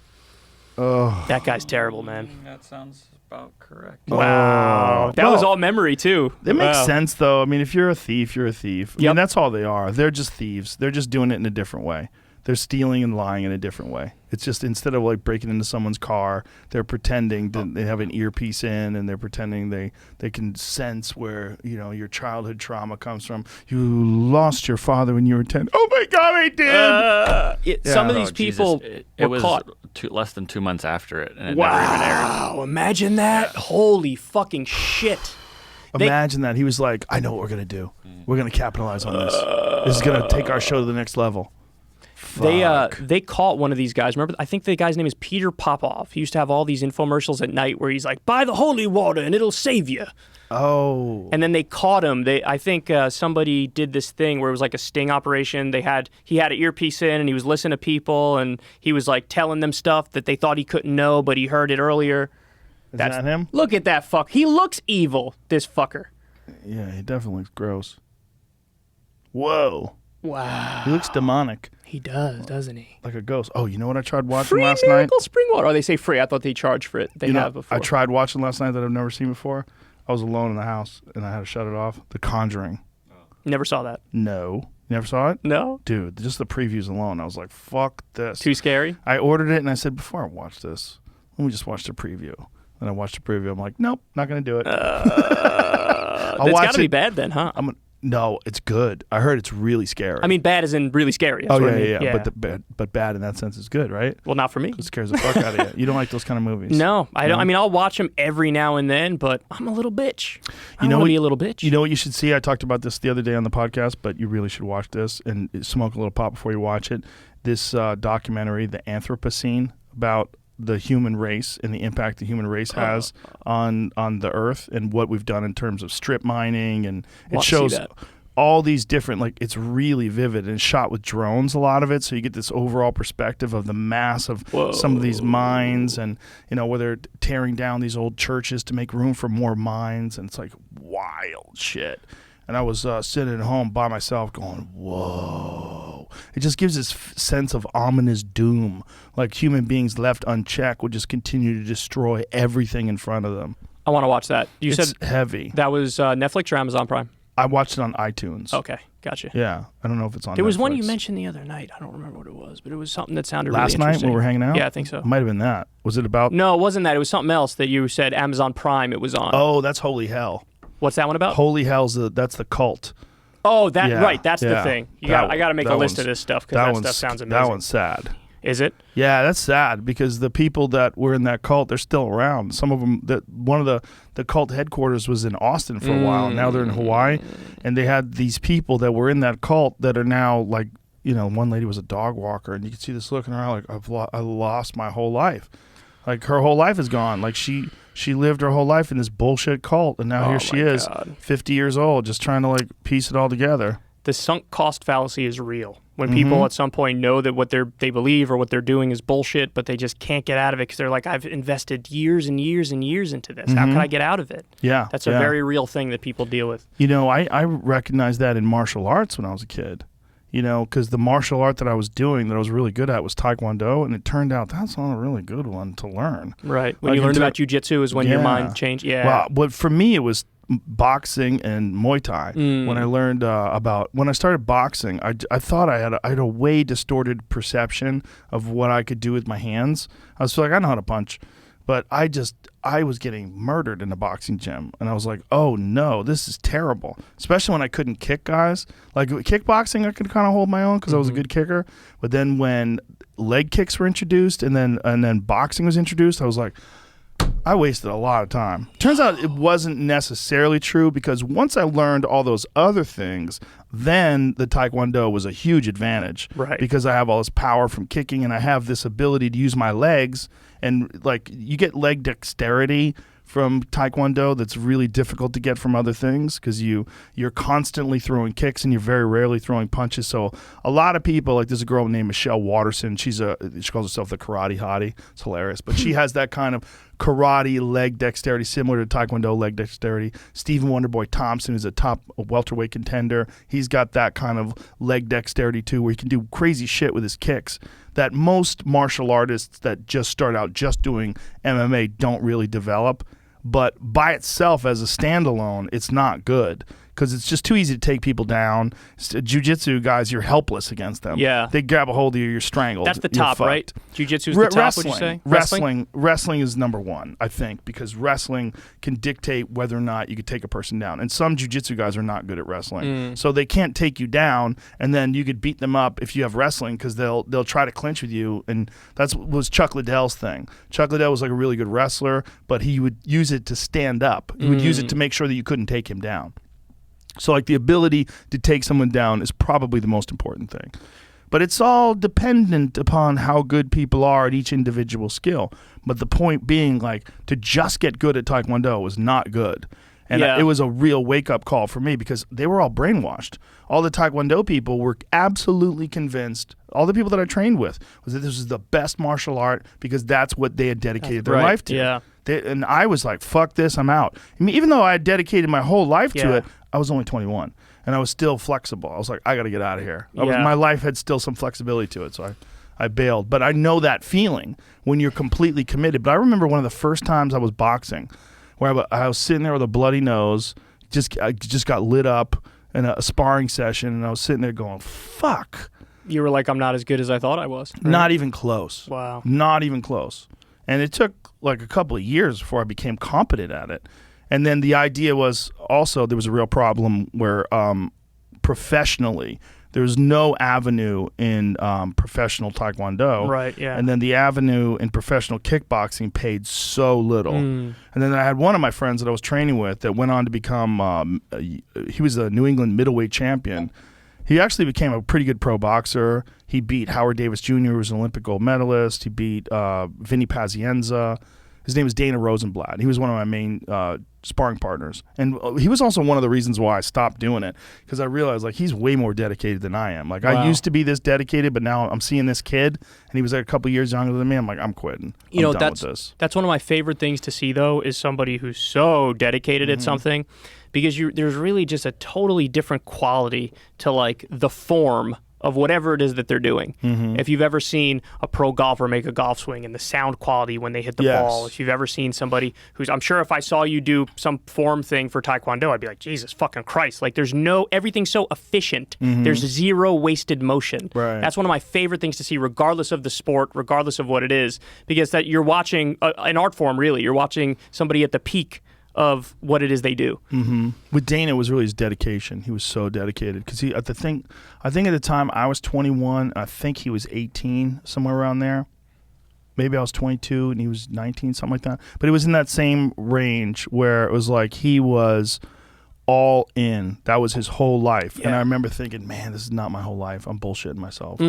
That guy's terrible, man. That sounds about correct. Wow. That was all memory, too. It makes sense, though. I mean, if you're a thief, you're a thief. I Yep. mean, that's all they are. They're just thieves. They're just doing it in a different way. They're stealing and lying in a different way. It's just instead of like breaking into someone's car, they're pretending that they have an earpiece in, and they're pretending they can sense where your childhood trauma comes from. You lost your father when you were 10. Oh my God, I did. Some of these people it were was caught. less than 2 months after it, and it never even aired. Wow, imagine that. Holy fucking shit. Imagine that. He was like, I know what we're going to do. We're going to capitalize on this. This is going to take our show to the next level. They caught one of these guys. Remember, I think the guy's name is Peter Popoff. He used to have all these infomercials at night where he's like, buy the holy water and it'll save you. Oh. And then they caught him. I think somebody did this thing where it was like a sting operation. He had an earpiece in and he was listening to people and he was like telling them stuff that they thought he couldn't know, but he heard it earlier. Is that him? Look at that fuck. He looks evil, this fucker. Yeah, he definitely looks gross. Whoa. Wow. He looks demonic. He does, doesn't he? Like a ghost. Oh, you know what I tried watching Free last Miracle night? Spring Water. Oh, they say free. I thought they charged for it. They have before. I tried watching last night that I've never seen before. I was alone in the house, and I had to shut it off. The Conjuring. Never saw that. No. You never saw it? No. Dude, just the previews alone, I was like, fuck this. Too scary? I ordered it, and I said, before I watch this, let me just watch the preview. And I watched the preview. I'm like, nope, not going to do it. It's got to be bad then, huh? No, it's good. I heard it's really scary. I mean, bad as in really scary. That's oh, what I mean. yeah. But bad in that sense is good, right? Well, not for me. It scares the fuck out of you. You don't like those kind of movies. No, I don't. I mean, I'll watch them every now and then, but I'm a little bitch. I want to be a little bitch. You know what you should see? I talked about this the other day on the podcast, but you really should watch this and smoke a little pot before you watch it. This documentary, The Anthropocene, about the human race and the impact the human race has on the earth and what we've done in terms of strip mining, and it shows all these different, like, it's really vivid and shot with drones, a lot of it, so you get this overall perspective of the mass of some of these mines, and where they're tearing down these old churches to make room for more mines, and it's like wild shit. And I was sitting at home by myself going, whoa. It just gives this sense of ominous doom, like human beings left unchecked would just continue to destroy everything in front of them. I want to watch that. You it's said heavy. That was Netflix or Amazon Prime? I watched it on iTunes. Okay, gotcha. Yeah, I don't know if it's on There was Netflix. one you mentioned the other night. I don't remember what it was, but it was something that sounded last really night interesting. when we were hanging out? Yeah, I think so. It might have been that. Was it about? No, it wasn't that. It was something else that you said Amazon Prime it was on. Oh, that's Holy Hell. What's that one about? Holy Hell's that's the cult. Oh, right. That's the thing. I got to make a list of this stuff because that stuff sounds amazing. That one's sad. Is it? Yeah, that's sad because the people that were in that cult, they're still around. Some of them, one of the cult headquarters was in Austin for a while. And now they're in Hawaii, and they had these people that were in that cult that are now like, one lady was a dog walker, and you could see this looking around like I lost my whole life. Like her whole life is gone. Like she lived her whole life in this bullshit cult, and now here she is, 50 years old, just trying to like piece it all together. The sunk cost fallacy is real. When people at some point know that what they believe or what they're doing is bullshit, but they just can't get out of it because they're like, I've invested years and years and years into this. How can I get out of it? Yeah. That's a very real thing that people deal with. I recognized that in martial arts when I was a kid. Because the martial art that I was doing that I was really good at was Taekwondo, and it turned out that's not a really good one to learn. Right. When you learned about jiu-jitsu is when your mind changed. Yeah. Well, but for me, it was boxing and Muay Thai. When I learned when I started boxing, I thought I had a way distorted perception of what I could do with my hands. I was like, I know how to punch. But I was getting murdered in a boxing gym. And I was like, oh, no, this is terrible. Especially when I couldn't kick guys. Like kickboxing, I could kind of hold my own because I was a good kicker. But then when leg kicks were introduced and then boxing was introduced, I was like, I wasted a lot of time. Turns out it wasn't necessarily true because once I learned all those other things, then the Taekwondo was a huge advantage. Right. Because I have all this power from kicking and I have this ability to use my legs. And like you get leg dexterity from Taekwondo that's really difficult to get from other things because you're constantly throwing kicks and you're very rarely throwing punches. So a lot of people, like there's a girl named Michelle Watterson. She calls herself the karate hottie. It's hilarious. But she has that kind of karate leg dexterity, similar to Taekwondo leg dexterity. Stephen Wonderboy Thompson is a top welterweight contender. He's got that kind of leg dexterity too, where he can do crazy shit with his kicks that most martial artists that just start out just doing MMA don't really develop. But by itself as a standalone, it's not good because it's just too easy to take people down. Jiu-jitsu guys, you're helpless against them. Yeah. They grab a hold of you, you're strangled. That's the top, right? Jiu-jitsu is the top, would you say? Wrestling is number one, I think, because wrestling can dictate whether or not you could take a person down. And some jiu-jitsu guys are not good at wrestling. So they can't take you down, and then you could beat them up if you have wrestling because they'll try to clinch with you. And that was Chuck Liddell's thing. Chuck Liddell was like a really good wrestler, but he would use it to stand up. He would use it to make sure that you couldn't take him down. So like the ability to take someone down is probably the most important thing. But it's all dependent upon how good people are at each individual skill. But the point being, like, to just get good at Taekwondo was not good. And it was a real wake-up call for me because they were all brainwashed. All the Taekwondo people were absolutely convinced, all the people that I trained with, was that this was the best martial art because that's what they had dedicated their life to. Yeah. And I was like, fuck this, I'm out. I mean, even though I had dedicated my whole life to it, I was only 21, and I was still flexible. I was like, I got to get out of here. My life had still some flexibility to it, so I bailed. But I know that feeling when you're completely committed. But I remember one of the first times I was boxing where I was sitting there with a bloody nose, I just got lit up in a sparring session, and I was sitting there going, fuck. You were like, I'm not as good as I thought I was. Right? Not even close. Wow. Not even close. And it took like a couple of years before I became competent at it. And then the idea was also there was a real problem where professionally there was no avenue in professional Taekwondo. Right, yeah. And then the avenue in professional kickboxing paid so little. And then I had one of my friends that I was training with that went on to become, he was a New England middleweight champion. He actually became a pretty good pro boxer. He beat Howard Davis Jr., who was an Olympic gold medalist. He beat Vinny Pazienza. His name was Dana Rosenblatt. He was one of my main sparring partners. And he was also one of the reasons why I stopped doing it, because I realized, like, he's way more dedicated than I am. Like, I used to be this dedicated, but now I'm seeing this kid, and he was like a couple years younger than me. I'm like, I'm quitting. I'm done with this. That's one of my favorite things to see, though, is somebody who's so dedicated at something, because there's really just a totally different quality to, like, the form of whatever it is that they're doing. If you've ever seen a pro golfer make a golf swing and the sound quality when they hit the ball, if you've ever seen somebody who's, I'm sure if I saw you do some form thing for Taekwondo, I'd be like, Jesus fucking Christ. Like, everything's so efficient. There's zero wasted motion. Right. That's one of my favorite things to see, regardless of the sport, regardless of what it is, because that you're watching an art form, really. You're watching somebody at the peak of what it is they do. With Dana, it was really his dedication. He was so dedicated because I think at the time I was 21. I think he was 18, somewhere around there. Maybe I was 22 and he was 19, something like that. But it was in that same range where it was like he was all in. That was his whole life. And I remember thinking, man, this is not my whole life. I'm bullshitting myself.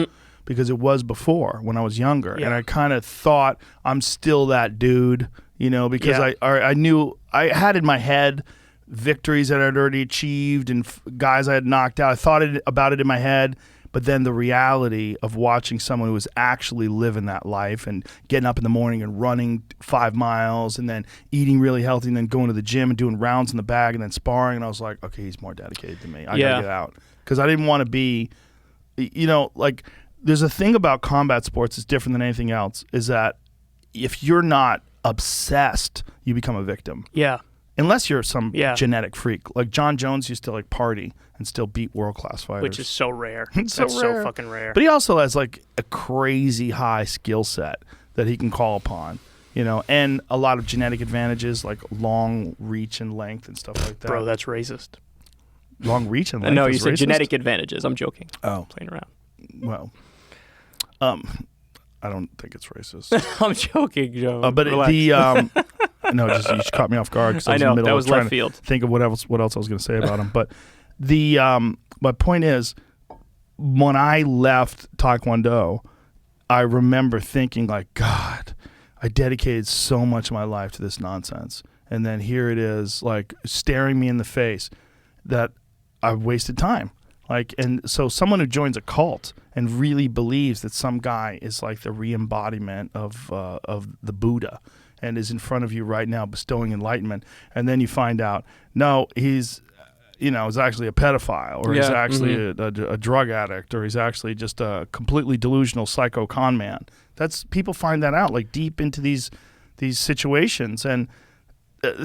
Because it was before when I was younger. And I kind of thought I'm still that dude, you know, because I knew I had in my head victories that I'd already achieved and guys I had knocked out. I thought about it in my head, but then the reality of watching someone who was actually living that life and getting up in the morning and running 5 miles and then eating really healthy and then going to the gym and doing rounds in the bag and then sparring, and I was like, okay, he's more dedicated than me. I gotta get out. Because I didn't want to be, you know, like, there's a thing about combat sports that's different than anything else, is that if you're not obsessed, you become a victim. Yeah. Unless you're some genetic freak. Like John Jones used to like party and still beat world-class fighters. Which is so rare. That's so fucking rare. But he also has like a crazy high skill set that he can call upon, you know, and a lot of genetic advantages like long reach and length and stuff like that. Bro, that's racist. Long reach and length No, is you said racist? genetic advantages. I'm joking. Oh. Playing around. Well, I don't think it's racist. I'm joking, Joe. But no, just you just caught me off guard because I was in the middle that of was trying left field. to think of what else I was going to say about him. But my point is, when I left Taekwondo, I remember thinking like, God, I dedicated so much of my life to this nonsense, and then here it is, like staring me in the face that I've wasted time. Like, and so someone who joins a cult and really believes that some guy is like the re-embodiment of the Buddha and is in front of you right now bestowing enlightenment, and then you find out, no, he's is actually a pedophile, or he's actually a drug addict, or he's actually just a completely delusional psycho con man. People find that out like deep into these situations, and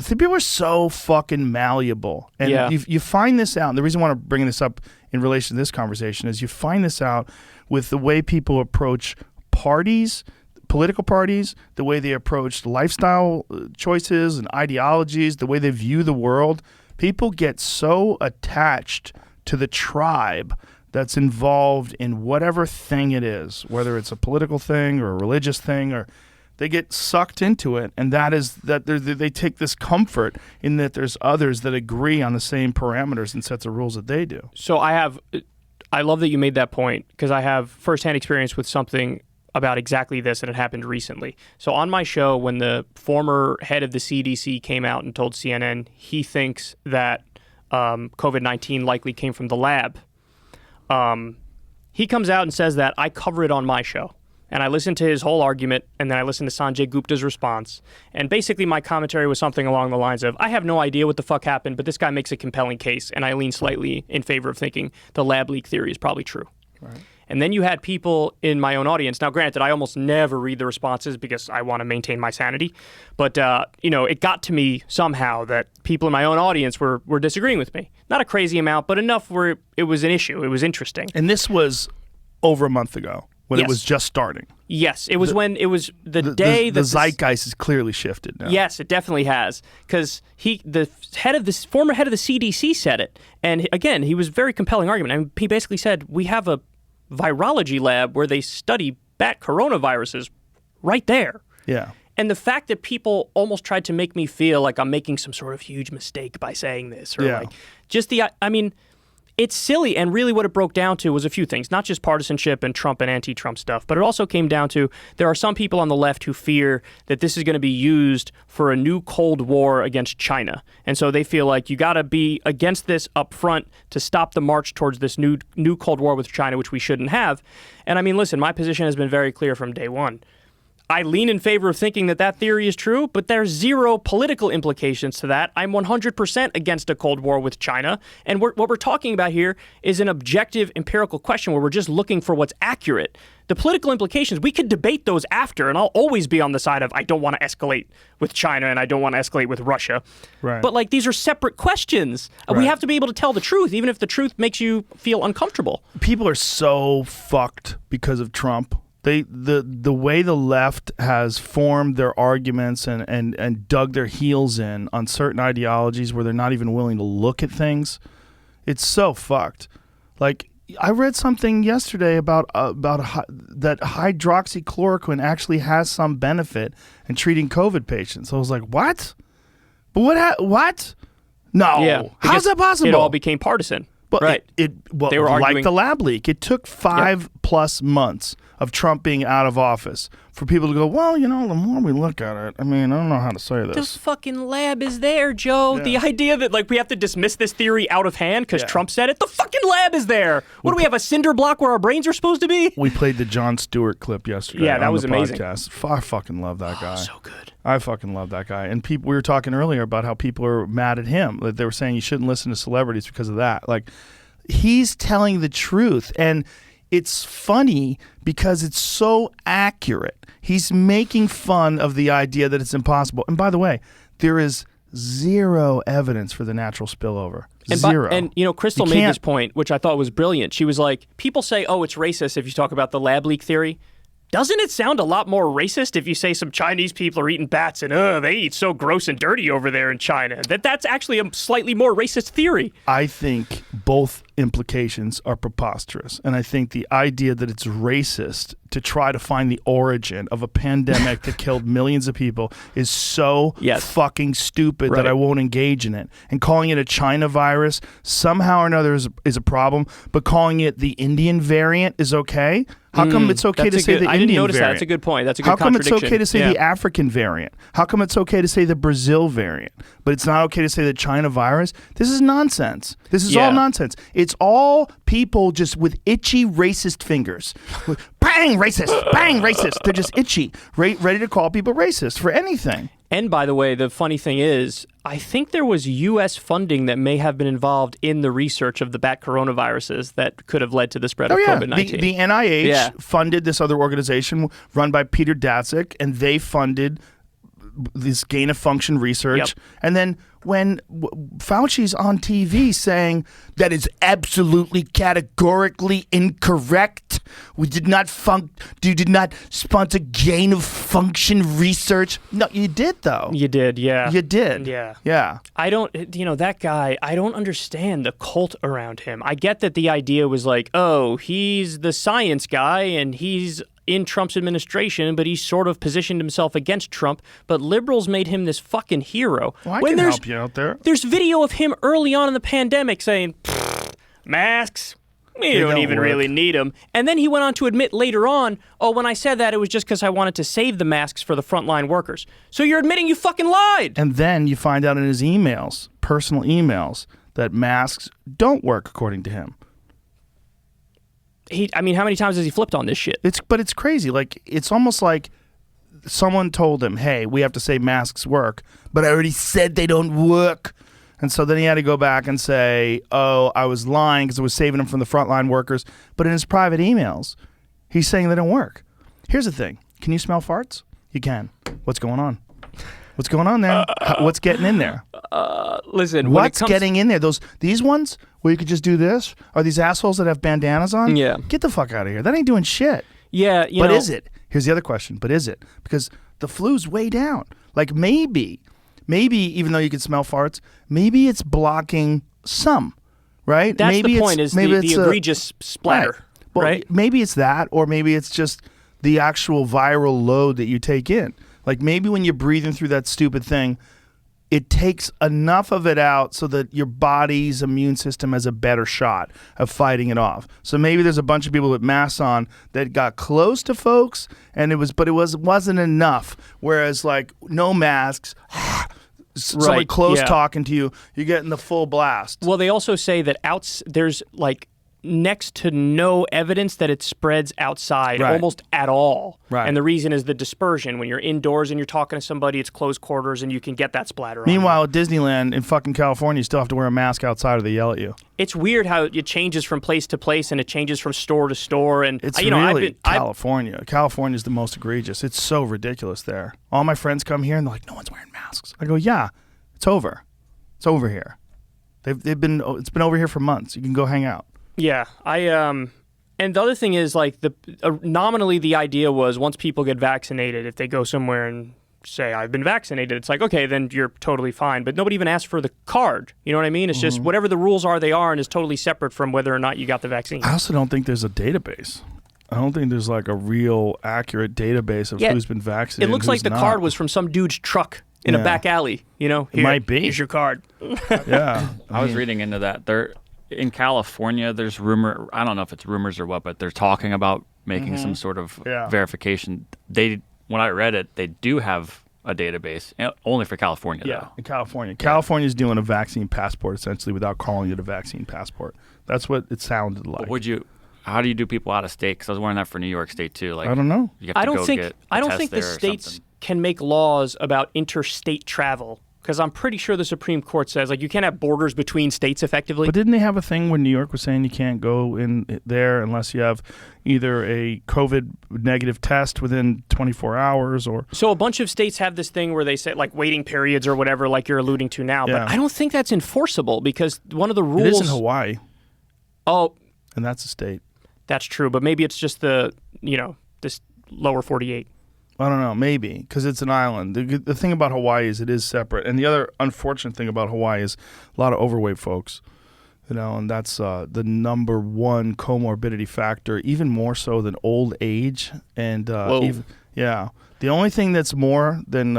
people are so fucking malleable. And you find this out, and the reason I want to bring this up in relation to this conversation is you find this out with the way people approach parties, political parties, the way they approach lifestyle choices and ideologies, the way they view the world. People get so attached to the tribe that's involved in whatever thing it is, whether it's a political thing or a religious thing, or they get sucked into it, and they take this comfort in that there's others that agree on the same parameters and sets of rules that they do. So I love that you made that point, because I have firsthand experience with something about exactly this, and it happened recently. So on my show, when the former head of the CDC came out and told CNN he thinks that COVID-19 likely came from the lab, he comes out and says that I cover it on my show. And I listened to his whole argument, and then I listened to Sanjay Gupta's response. And basically my commentary was something along the lines of, I have no idea what the fuck happened, but this guy makes a compelling case, and I lean slightly in favor of thinking the lab leak theory is probably true. Right. And then you had people in my own audience. Now, granted, I almost never read the responses because I want to maintain my sanity. But, it got to me somehow that people in my own audience were disagreeing with me. Not a crazy amount, but enough where it was an issue. It was interesting. And this was over a month ago when it was just starting. Yes, it was when it was the day that the zeitgeist has clearly shifted now. Yes, it definitely has, because the former head of the CDC said it, and again, he was a very compelling argument. I mean, he basically said we have a virology lab where they study bat coronaviruses right there. Yeah. And the fact that people almost tried to make me feel like I'm making some sort of huge mistake by saying this, or it's silly. And really what it broke down to was a few things, not just partisanship and Trump and anti-Trump stuff, but it also came down to there are some people on the left who fear that this is going to be used for a new Cold War against China. And so they feel like you got to be against this up front to stop the march towards this new Cold War with China, which we shouldn't have. And I mean, listen, my position has been very clear from day one. I lean in favor of thinking that theory is true, but there's zero political implications to that. I'm 100% against a Cold War with China. And what we're talking about here is an objective empirical question where we're just looking for what's accurate. The political implications, we could debate those after, and I'll always be on the side of I don't want to escalate with China and I don't want to escalate with Russia. Right. But these are separate questions. Right. We have to be able to tell the truth, even if the truth makes you feel uncomfortable. People are so fucked because of Trump. The way the left has formed their arguments and dug their heels in on certain ideologies where they're not even willing to look at things, it's so fucked. Like, I read something yesterday about that hydroxychloroquine actually has some benefit in treating COVID patients. I was like, what? But what? No. Yeah, how's that possible? It all became partisan. Well, right. They were arguing, like the lab leak. It took 5+ months of Trump being out of office for people to go, well, the more we look at it, I mean, I don't know how to say this. The fucking lab is there, Joe. Yeah. The idea that we have to dismiss this theory out of hand because Trump said it, the fucking lab is there. What do we have, a cinder block where our brains are supposed to be? We played the Jon Stewart clip yesterday. Yeah, that on was the amazing. Podcast. I fucking love that guy. So good. I fucking love that guy. And we were talking earlier about how people are mad at him. That they were saying you shouldn't listen to celebrities because of that. Like, he's telling the truth, and it's funny because it's so accurate. He's making fun of the idea that it's impossible. And by the way, there is zero evidence for the natural spillover. Zero. And Crystal made this point, which I thought was brilliant. She was like, people say, oh, it's racist if you talk about the lab leak theory. Doesn't it sound a lot more racist if you say some Chinese people are eating bats and they eat so gross and dirty over there in China? That's actually a slightly more racist theory. I think both implications are preposterous. And I think the idea that it's racist to try to find the origin of a pandemic that killed millions of people is so fucking stupid that I won't engage in it. And calling it a China virus somehow or another is a problem, but calling it the Indian variant is okay? How come it's okay to say the Indian variant? I didn't notice that. That's a good point. That's a good contradiction. How come it's okay to say the African variant? How come it's okay to say the Brazil variant, but it's not okay to say the China virus? This is nonsense. This is all nonsense. It's all people just with itchy racist fingers. Bang, racist. Bang, racist. They're just itchy, ready to call people racist for anything. And by the way, the funny thing is, I think there was U.S. funding that may have been involved in the research of the bat coronaviruses that could have led to the spread of COVID-19. The NIH funded this other organization run by Peter Daszak, and they funded this gain-of-function research. And then when Fauci's on TV saying that is absolutely categorically incorrect, we did not sponsor gain-of-function research. No, you did though. You did, yeah. You did. Yeah. I don't, that guy, I don't understand the cult around him. I get that the idea was like, oh, he's the science guy and he's in Trump's administration, but he sort of positioned himself against Trump. But liberals made him this fucking hero. Well, I can help you out there. There's video of him early on in the pandemic saying, masks, you don't even really need them. And then he went on to admit later on, oh, when I said that, it was just because I wanted to save the masks for the frontline workers. So you're admitting you fucking lied. And then you find out in his emails, personal emails, that masks don't work according to him. How many times has he flipped on this shit? But it's crazy. Like, it's almost like someone told him, hey, we have to say masks work, but I already said they don't work. And so then he had to go back and say, oh, I was lying because I was saving them from the frontline workers. But in his private emails, he's saying they don't work. Here's the thing. Can you smell farts? You can. What's going on? What's going on there? What's getting in there? Listen, what's getting in there? These ones where you could just do this? Are these assholes that have bandanas on? Yeah. Get the fuck out of here. That ain't doing shit. Yeah, but is it? Here's the other question. But is it? Because the flu's way down. Like maybe even though you can smell farts, maybe it's blocking some, right? That's maybe the point, is the egregious splatter, right? Maybe it's that, or maybe it's just the actual viral load that you take in. Like maybe when you're breathing through that stupid thing, it takes enough of it out so that your body's immune system has a better shot of fighting it off. So maybe there's a bunch of people with masks on that got close to folks, and it wasn't enough. Whereas like no masks, someone close talking to you, you're getting the full blast. Well, they also say that there's like next to no evidence that it spreads outside almost at all. Right. And the reason is the dispersion. When you're indoors and you're talking to somebody, it's close quarters and you can get that splatter on you. Meanwhile, at Disneyland in fucking California, you still have to wear a mask outside or they yell at you. It's weird how it changes from place to place and it changes from store to store. And it's really California. California's the most egregious. It's so ridiculous there. All my friends come here and they're like, no one's wearing masks. I go, yeah, it's over. It's over here. It's been over here for months. You can go hang out. Yeah, and the other thing is like nominally the idea was once people get vaccinated, if they go somewhere and say I've been vaccinated, it's like okay, then you're totally fine. But nobody even asked for the card. You know what I mean? It's just whatever the rules are, they are, and is totally separate from whether or not you got the vaccine. I also don't think there's a database. I don't think there's like a real accurate database of who's been vaccinated. It looks like the card was from some dude's truck in a back alley. You know, it might be. Here's your card. Yeah, I was reading into that. In California, there's rumor. I don't know if it's rumors or what, but they're talking about making some sort of verification. When I read it, they do have a database, only for California. Yeah, though. In California. California's doing a vaccine passport essentially without calling it a vaccine passport. That's what it sounded like. But how do you do people out of state? Because I was wondering that for New York State too. Like I don't know. You have to I don't think the states can make laws about interstate travel. Because I'm pretty sure the Supreme Court says like you can't have borders between states effectively. But didn't they have a thing when New York was saying you can't go in there unless you have either a COVID negative test within 24 hours or... So a bunch of states have this thing where they say like waiting periods or whatever like you're alluding to now. Yeah. But I don't think that's enforceable because one of the rules... It is in Hawaii. Oh. And that's a state. That's true. But maybe it's just this lower 48. I don't know, maybe, because it's an island. The thing about Hawaii is it is separate. And the other unfortunate thing about Hawaii is a lot of overweight folks, and that's the number one comorbidity factor, even more so than old age. And the only thing that's more than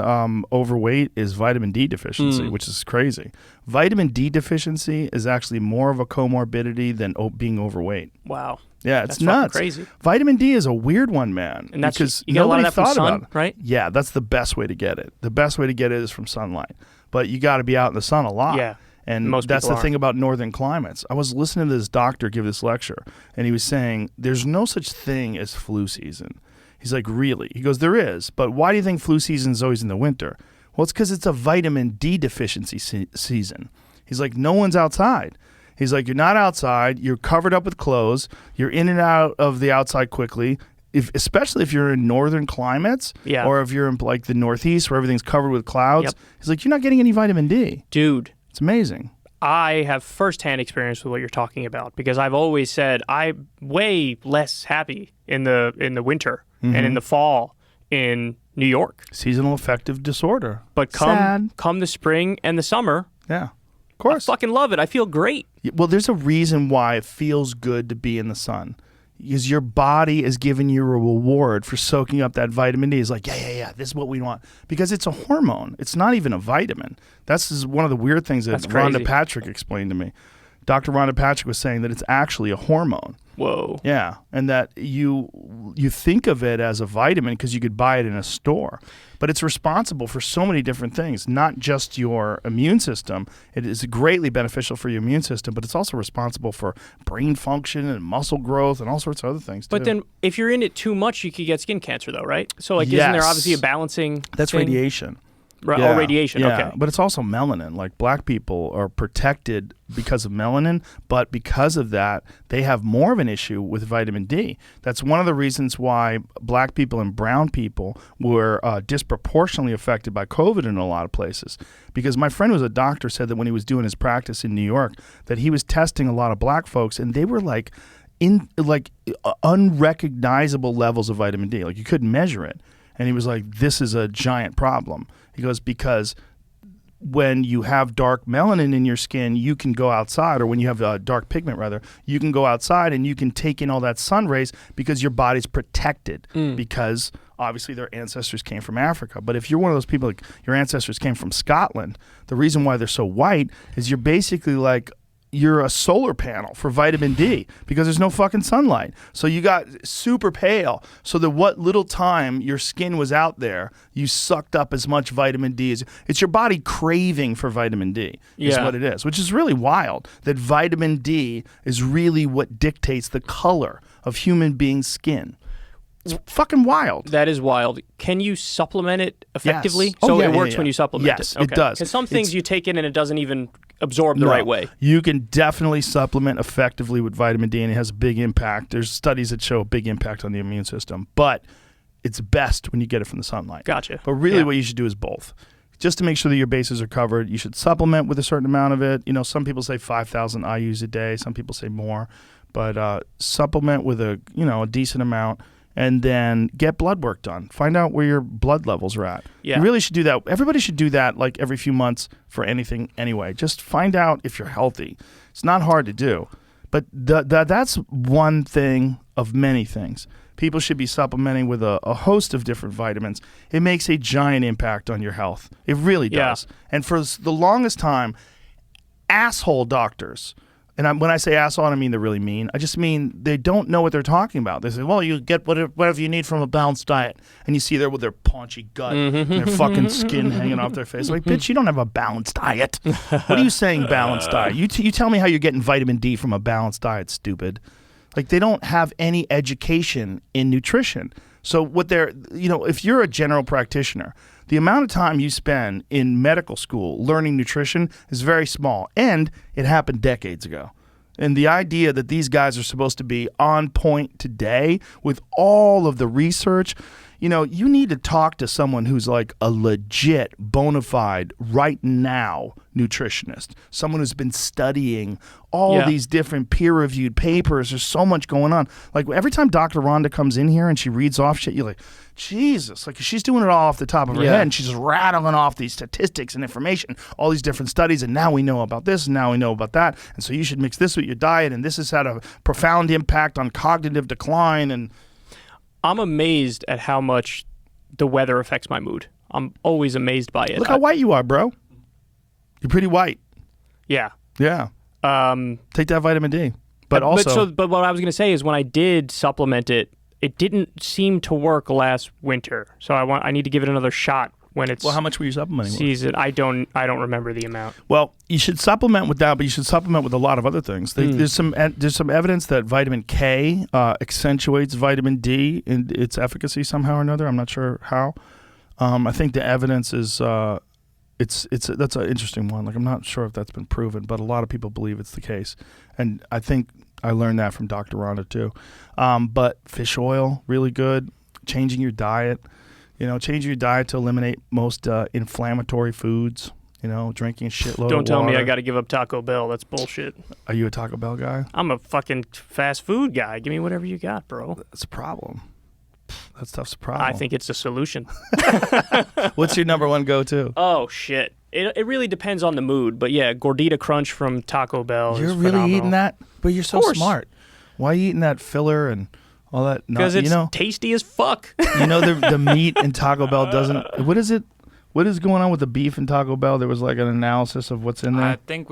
overweight is vitamin D deficiency, which is crazy. Vitamin D deficiency is actually more of a comorbidity than being overweight. Wow. Yeah, it's nuts. Crazy. Vitamin D is a weird one, man. And that's because you get a lot of that thought from sun, about it. Right? Yeah, that's the best way to get it. The best way to get it is from sunlight. But you got to be out in the sun a lot. Yeah. And Most that's people the thing about northern climates. I was listening to this doctor give this lecture, and he was saying there's no such thing as flu season. He's like, really? He goes, there is. But why do you think flu season is always in the winter? Well, it's because it's a vitamin D deficiency season. He's like, no one's outside. He's like, you're not outside. You're covered up with clothes. You're in and out of the outside quickly. Especially if you're in northern climates, or if you're in like the Northeast where everything's covered with clouds. He's like, you're not getting any vitamin D. Dude. It's amazing. I have firsthand experience with what you're talking about because I've always said I'm way less happy in the winter and in the fall in New York. Seasonal affective disorder. But come the spring and the summer, of course, I fucking love it. I feel great. Well, there's a reason why it feels good to be in the sun. Because your body is giving you a reward for soaking up that vitamin D. It's like, yeah, this is what we want. Because it's a hormone. It's not even a vitamin. That's one of the weird things that Rhonda Patrick explained to me. Dr. Rhonda Patrick was saying that it's actually a hormone. Whoa. Yeah, and that you think of it as a vitamin because you could buy it in a store. But it's responsible for so many different things, not just your immune system. It is greatly beneficial for your immune system, but it's also responsible for brain function and muscle growth and all sorts of other things, too. But then if you're in it too much, you could get skin cancer, though, right? So, like, isn't there obviously a balancing That's thing? radiation. Oh, radiation, okay. But it's also melanin. Like, black people are protected because of melanin, but because of that, they have more of an issue with vitamin D. That's one of the reasons why black people and brown people were disproportionately affected by COVID in a lot of places. Because my friend who was a doctor said that when he was doing his practice in New York, that he was testing a lot of black folks, and they were unrecognizable levels of vitamin D. Like, you couldn't measure it. And he was like, this is a giant problem. He goes, because when you have dark melanin in your skin, you can go outside, or when you have dark pigment, rather, you can go outside and you can take in all that sun rays because your body's protected because obviously their ancestors came from Africa. But if you're one of those people, like your ancestors came from Scotland, the reason why they're so white is you're basically like, you're a solar panel for vitamin D because there's no fucking sunlight. So you got super pale so that what little time your skin was out there, you sucked up as much vitamin D as it's your body craving for vitamin D is what it is, which is really wild that vitamin D is really what dictates the color of human beings' skin. It's fucking wild. That is wild. Can you supplement it effectively? Yes. So it works when you supplement it? Yes, it does. Because some things you take in and it doesn't even absorb the right way. You can definitely supplement effectively with vitamin D, and it has a big impact. There's studies that show a big impact on the immune system, but it's best when you get it from the sunlight. Gotcha. But really what you should do is both. Just to make sure that your bases are covered, you should supplement with a certain amount of it. You know, some people say 5,000 IUs a day. Some people say more. But supplement with a decent amount. And then get blood work done. Find out where your blood levels are at. Yeah. You really should do that. Everybody should do that like every few months for anything anyway. Just find out if you're healthy. It's not hard to do. But that's one thing of many things. People should be supplementing with a host of different vitamins. It makes a giant impact on your health. It really does. Yeah. And for the longest time, asshole doctors... And when I say asshole, I don't mean they're really mean. I just mean they don't know what they're talking about. They say, well, you get whatever you need from a balanced diet. And you see there with their paunchy gut and their fucking skin hanging off their face. Like, bitch, you don't have a balanced diet. What are you saying, balanced diet? You tell me how you're getting vitamin D from a balanced diet, stupid. Like, they don't have any education in nutrition. So what if you're a general practitioner, the amount of time you spend in medical school learning nutrition is very small, and it happened decades ago. And the idea that these guys are supposed to be on point today with all of the research, you need to talk to someone who's like a legit, bona fide, right now nutritionist, someone who's been studying all these different peer-reviewed papers. There's so much going on. Like, every time Dr. Rhonda comes in here and she reads off shit, you're like, Jesus, like, she's doing it all off the top of her head, and she's just rattling off these statistics and information, all these different studies, and now we know about this, and now we know about that, and so you should mix this with your diet, and this has had a profound impact on cognitive decline. And I'm amazed at how much the weather affects my mood. I'm always amazed by it. Look how white you are, bro. You're pretty white. Yeah. Yeah. Take that vitamin D. But also... But what I was going to say is when I did supplement it, it didn't seem to work last winter. So I need to give it another shot when it's Well, how much were you supplementing with? season. I don't remember the amount. Well, you should supplement with that, but you should supplement with a lot of other things. There's some evidence that vitamin K accentuates vitamin D in its efficacy somehow or another. I'm not sure how. I think the evidence is that's an interesting one. Like, I'm not sure if that's been proven, but a lot of people believe it's the case, and I think I learned that from Dr. Rhonda too. But fish oil, really good. Changing your diet. Changing your diet to eliminate most inflammatory foods. Drinking a shitload of water. Don't tell me I got to give up Taco Bell. That's bullshit. Are you a Taco Bell guy? I'm a fucking fast food guy. Give me whatever you got, bro. That's a problem. That stuff's a problem. I think it's a solution. What's your number one go-to? Oh, shit. It really depends on the mood. But yeah, Gordita Crunch from Taco Bell You're is really phenomenal. eating that? But you're so smart. Why are you eating that filler and all that? Because it's tasty as fuck. The meat in Taco Bell doesn't... What is it? What is going on with the beef in Taco Bell? There was like an analysis of what's in there. I think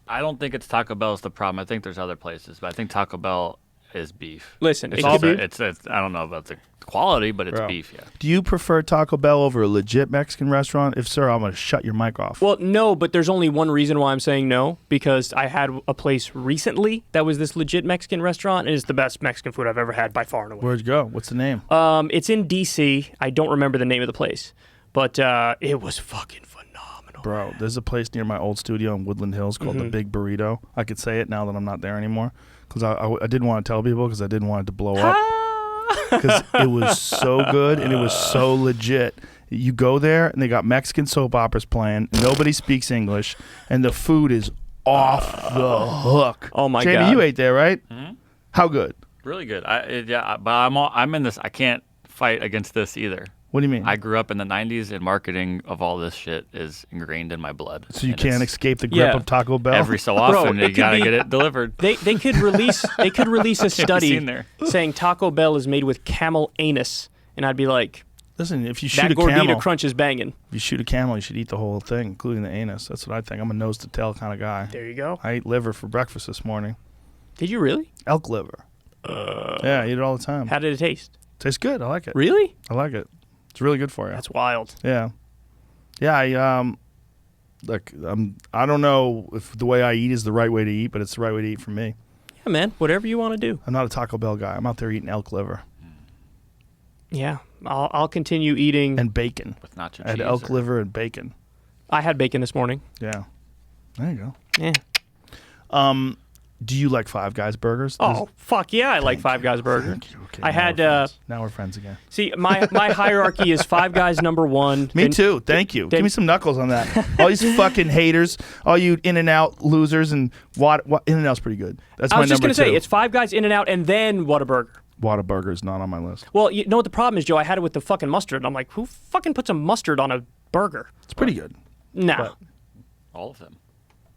I don't think it's Taco Bell's the problem. I think there's other places, but I think Taco Bell is beef. Listen, it's all beef. It's I don't know about the quality, but it's beef. Yeah. Do you prefer Taco Bell over a legit Mexican restaurant? If so, I'm going to shut your mic off. Well, no, but there's only one reason why I'm saying no, because I had a place recently that was this legit Mexican restaurant, and it's the best Mexican food I've ever had by far and away. Where'd you go? What's the name? It's in D.C. I don't remember the name of the place, but it was fucking phenomenal. Bro, there's a place near my old studio in Woodland Hills called the Big Burrito. I could say it now that I'm not there anymore, because I didn't want to tell people because I didn't want it to blow up. Because it was so good and it was so legit. You go there and they got Mexican soap operas playing. Nobody speaks English, and the food is off the hook. Oh my Jamie, God! you ate there, right? Mm-hmm. How good? Really good. But I'm in this. I can't fight against this either. What do you mean? I grew up in the 90s, and marketing of all this shit is ingrained in my blood. So you can't escape the grip of Taco Bell? Every so often, you gotta get it delivered. They could release a study saying Taco Bell is made with camel anus, and I'd be like, listen, if you shoot that a camel, Gordita Crunch is banging. If you shoot a camel, you should eat the whole thing, including the anus. That's what I think. I'm a nose to tail kind of guy. There you go. I ate liver for breakfast this morning. Did you really? Elk liver. Yeah, I eat it all the time. How did it taste? Tastes good. I like it. Really? I like it. It's really good for you. That's wild. Yeah. Yeah, I don't know if the way I eat is the right way to eat, but it's the right way to eat for me. Yeah, man. Whatever you want to do. I'm not a Taco Bell guy. I'm out there eating elk liver. Yeah. I'll continue eating. And bacon. With nacho cheese. I had elk liver and bacon. I had bacon this morning. Yeah. There you go. Yeah. Do you like Five Guys burgers? Oh, fuck yeah, I like Five Guys burger. Okay, I had now we're friends again. See, my hierarchy is Five Guys number one. Me too. Thank you. Give me some knuckles on that. All these fucking haters, all you In-N-Out losers, and what In-N-Out's pretty good. That's my number two. I was just gonna say it's Five Guys, In-N-Out, and then Whataburger. Whataburger's not on my list. Well, you know what the problem is, Joe? I had it with the fucking mustard. And I'm like, who fucking puts a mustard on a burger? It's pretty good. Nah. All of them.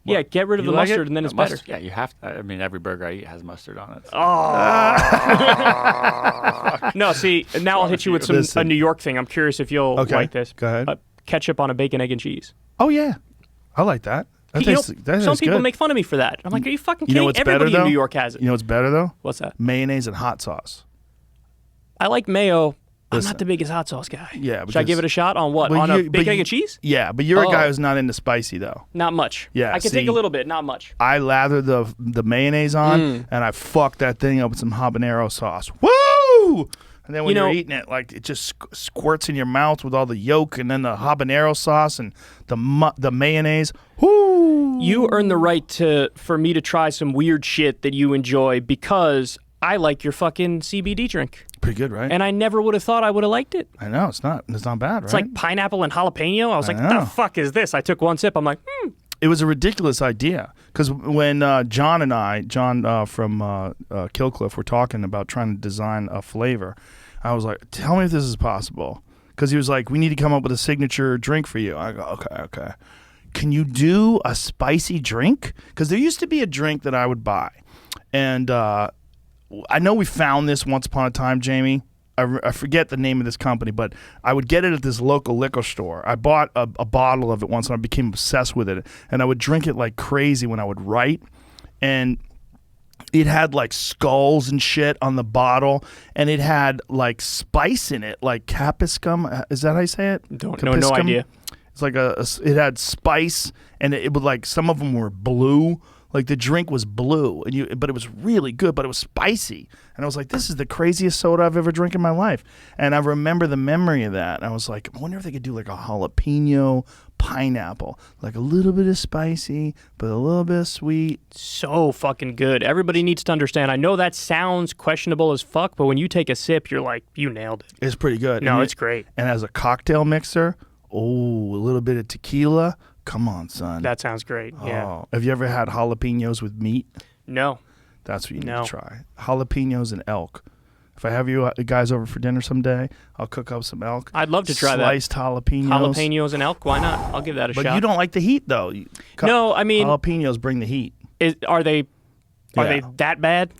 Yeah, get rid of the mustard and then it's better. Yeah, you have to. I mean, every burger I eat has mustard on it. So. Oh. No, see, now I'll hit you with a New York thing. I'm curious if you'll like this. Go ahead. Ketchup on a bacon, egg, and cheese. Oh, yeah. I like that. Some people make fun of me for that. I'm like, are you fucking kidding? Everybody in New York has it. You know what's better, though? What's that? Mayonnaise and hot sauce. I like mayo. I'm not the biggest hot sauce guy. Yeah, should I give it a shot on what? On a bacon, egg, and cheese? Yeah, but you're a guy who's not into spicy though. Not much. Yeah, I can take a little bit, not much. I lather the mayonnaise on, and I fuck that thing up with some habanero sauce. Woo! And then when you're eating it, like it just squirts in your mouth with all the yolk, and then the habanero sauce and the mayonnaise. Woo! You earn the right for me to try some weird shit that you enjoy because I like your fucking CBD drink. Pretty good, right? And I never would have thought I would have liked it. I know, it's not bad, right? It's like pineapple and jalapeno. I was like, the fuck is this? I took one sip. I'm like, It was a ridiculous idea because when John from Killcliff were talking about trying to design a flavor, I was like, tell me if this is possible. Because he was like, we need to come up with a signature drink for you. I go, okay. Can you do a spicy drink? Because there used to be a drink that I would buy. And I know we found this once upon a time, Jamie. I forget the name of this company, but I would get it at this local liquor store. I bought a bottle of it once, and I became obsessed with it. And I would drink it like crazy when I would write. And it had like skulls and shit on the bottle, and it had like spice in it, like capsicum. Is that how you say it? No idea. It's like it had spice, and it would like, some of them were blue. Like the drink was blue, but it was really good, but it was spicy. And I was like, this is the craziest soda I've ever drank in my life. And I remember the memory of that. And I was like, I wonder if they could do like a jalapeno pineapple, like a little bit of spicy, but a little bit of sweet. So fucking good. Everybody needs to understand. I know that sounds questionable as fuck, but when you take a sip, you're like, you nailed it. It's pretty good. No, it's great. And as a cocktail mixer, a little bit of tequila. Come on, son. That sounds great. Yeah. Oh. Have you ever had jalapenos with meat? No. That's what you need to try. Jalapenos and elk. If I have you guys over for dinner someday, I'll cook up some elk. I'd love to try Sliced jalapenos. Jalapenos and elk, why not? I'll give that a shot. But you don't like the heat, though. No, I mean... Jalapenos bring the heat. Are they that bad?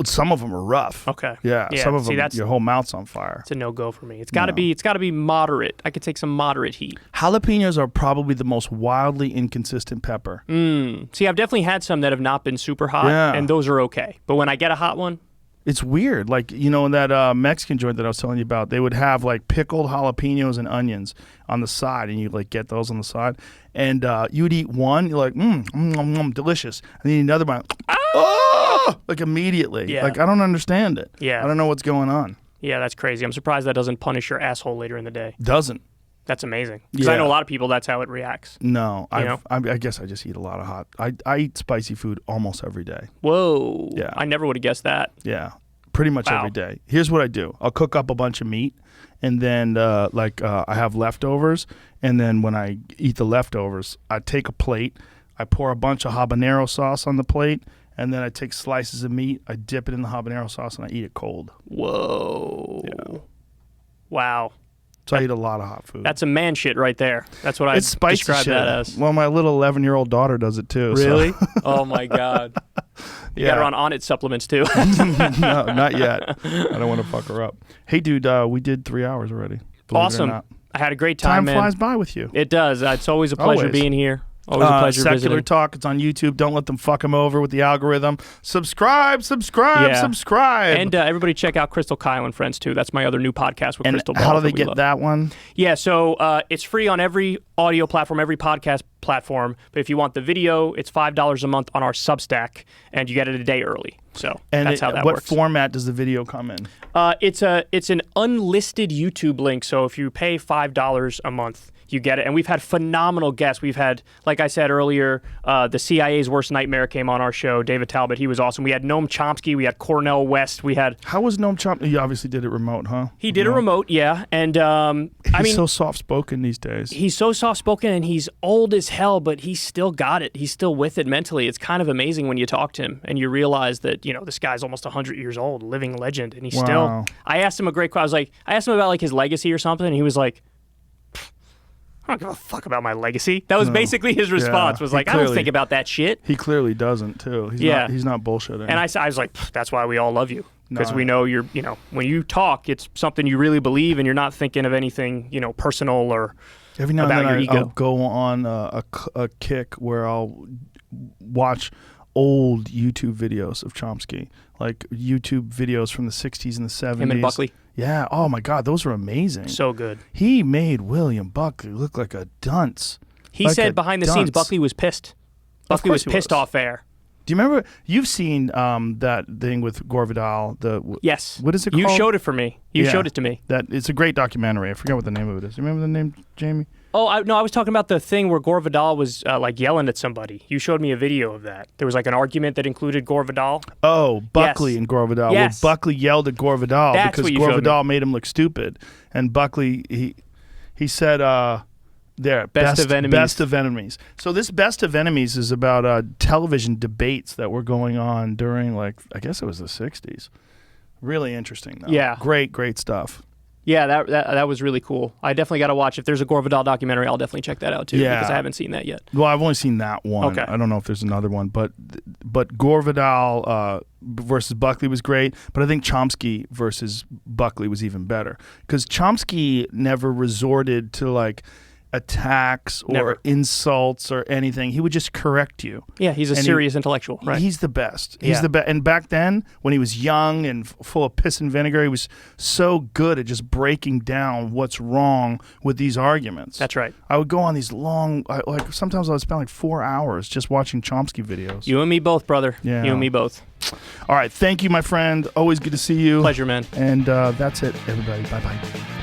Some of them are rough. Okay. Yeah. Some of them, your whole mouth's on fire. It's a no-go for me. It's got to be moderate. I could take some moderate heat. Jalapenos are probably the most wildly inconsistent pepper. See, I've definitely had some that have not been super hot, and those are okay. But when I get a hot one... It's weird. Like, in that Mexican joint that I was telling you about, they would have like pickled jalapenos and onions on the side, and you like get those on the side. And you would eat one, you're like, delicious. And then you eat another one, like immediately. Yeah. Like, I don't understand it. Yeah. I don't know what's going on. Yeah, that's crazy. I'm surprised that doesn't punish your asshole later in the day. Doesn't. That's amazing. Because I know a lot of people, that's how it reacts. No, I guess I just eat a lot of hot. I eat spicy food almost every day. Whoa. Yeah. I never would have guessed that. Yeah, pretty much every day. Here's what I do. I'll cook up a bunch of meat, and then I have leftovers, and then when I eat the leftovers, I take a plate, I pour a bunch of habanero sauce on the plate, and then I take slices of meat, I dip it in the habanero sauce, and I eat it cold. Whoa. Yeah. Wow. So I eat a lot of hot food. That's a man shit right there. That's what I describe that as. Well, my little 11-year-old daughter does it too. Really? So. Oh my God. You got her on Onnit supplements too. No, not yet. I don't want to fuck her up. Hey, dude, we did 3 hours already. Awesome. I had a great time, man. Time flies by with you. It does. It's always a pleasure being here. Always a pleasure Secular visiting. Talk. It's on YouTube. Don't let them fuck them over with the algorithm. Subscribe. And everybody check out Crystal Kyle and Friends too. That's my other new podcast with Crystal. How do they get that one? Yeah, so it's free on every audio platform, every podcast platform. But if you want the video, it's $5 a month on our Substack, and you get it a day early. So that's how that works. What format does the video come in? It's an unlisted YouTube link. So if you pay $5 a month, you get it. And we've had phenomenal guests. We've had, like I said earlier, the CIA's worst nightmare came on our show. David Talbot, he was awesome. We had Noam Chomsky. We had Cornel West. We had... How was Noam Chomsky? He obviously did it remote, huh? He did it remote, yeah. And he's so soft-spoken these days. He's so soft-spoken, and he's old as hell, but he's still got it. He's still with it mentally. It's kind of amazing when you talk to him, and you realize that, this guy's almost 100 years old, living legend, and he's still... I asked him a great question. I asked him about like his legacy or something, and he was like, I don't give a fuck about my legacy. That was basically his response. Was like, I don't think about that shit. He clearly doesn't too. He's not bullshitting. And I was like, that's why we all love you, because we know you're. When you talk, it's something you really believe, and you're not thinking of anything, personal or every now about and then your ego. I'll go on a kick where I'll watch old YouTube videos of Chomsky, like YouTube videos from the 60s and the 70s. Him and Buckley. Yeah. Oh my God, those are amazing. So good. He made William Buckley look like a dunce. He said behind the scenes, Buckley was pissed. Buckley was pissed off air. Do you remember? You've seen that thing with Gore Vidal. Yes. What is it called? You showed it for me. You showed it to me. It's a great documentary. I forget what the name of it is. You remember the name, Jamie? Oh, I was talking about the thing where Gore Vidal was yelling at somebody. You showed me a video of that. There was like an argument that included Gore Vidal. Oh, Buckley and Gore Vidal. Yes. Well, Buckley yelled at Gore Vidal because Gore Vidal made him look stupid. And Buckley, he said, best of enemies. So this best of enemies is about television debates that were going on during, I guess it was the 60s. Really interesting, though. Yeah. Great stuff. Yeah, that was really cool. I definitely got to watch. If there's a Gore Vidal documentary, I'll definitely check that out too. Yeah. Because I haven't seen that yet. Well, I've only seen that one. Okay. I don't know if there's another one, but Gore Vidal versus Buckley was great. But I think Chomsky versus Buckley was even better because Chomsky never resorted to attacks or Never. insults or anything. He would just correct you. Yeah, he's a serious intellectual. Right. He's the best. He's Yeah. the best. And back then, when he was young and full of piss and vinegar, he was so good at just breaking down what's wrong with these arguments. That's right. I would go on these long, like sometimes I would spend like 4 hours just watching Chomsky videos. You and me both, brother. Yeah. You and me both. All right. Thank you, my friend. Always good to see you. Pleasure, man. And that's it, everybody. Bye-bye.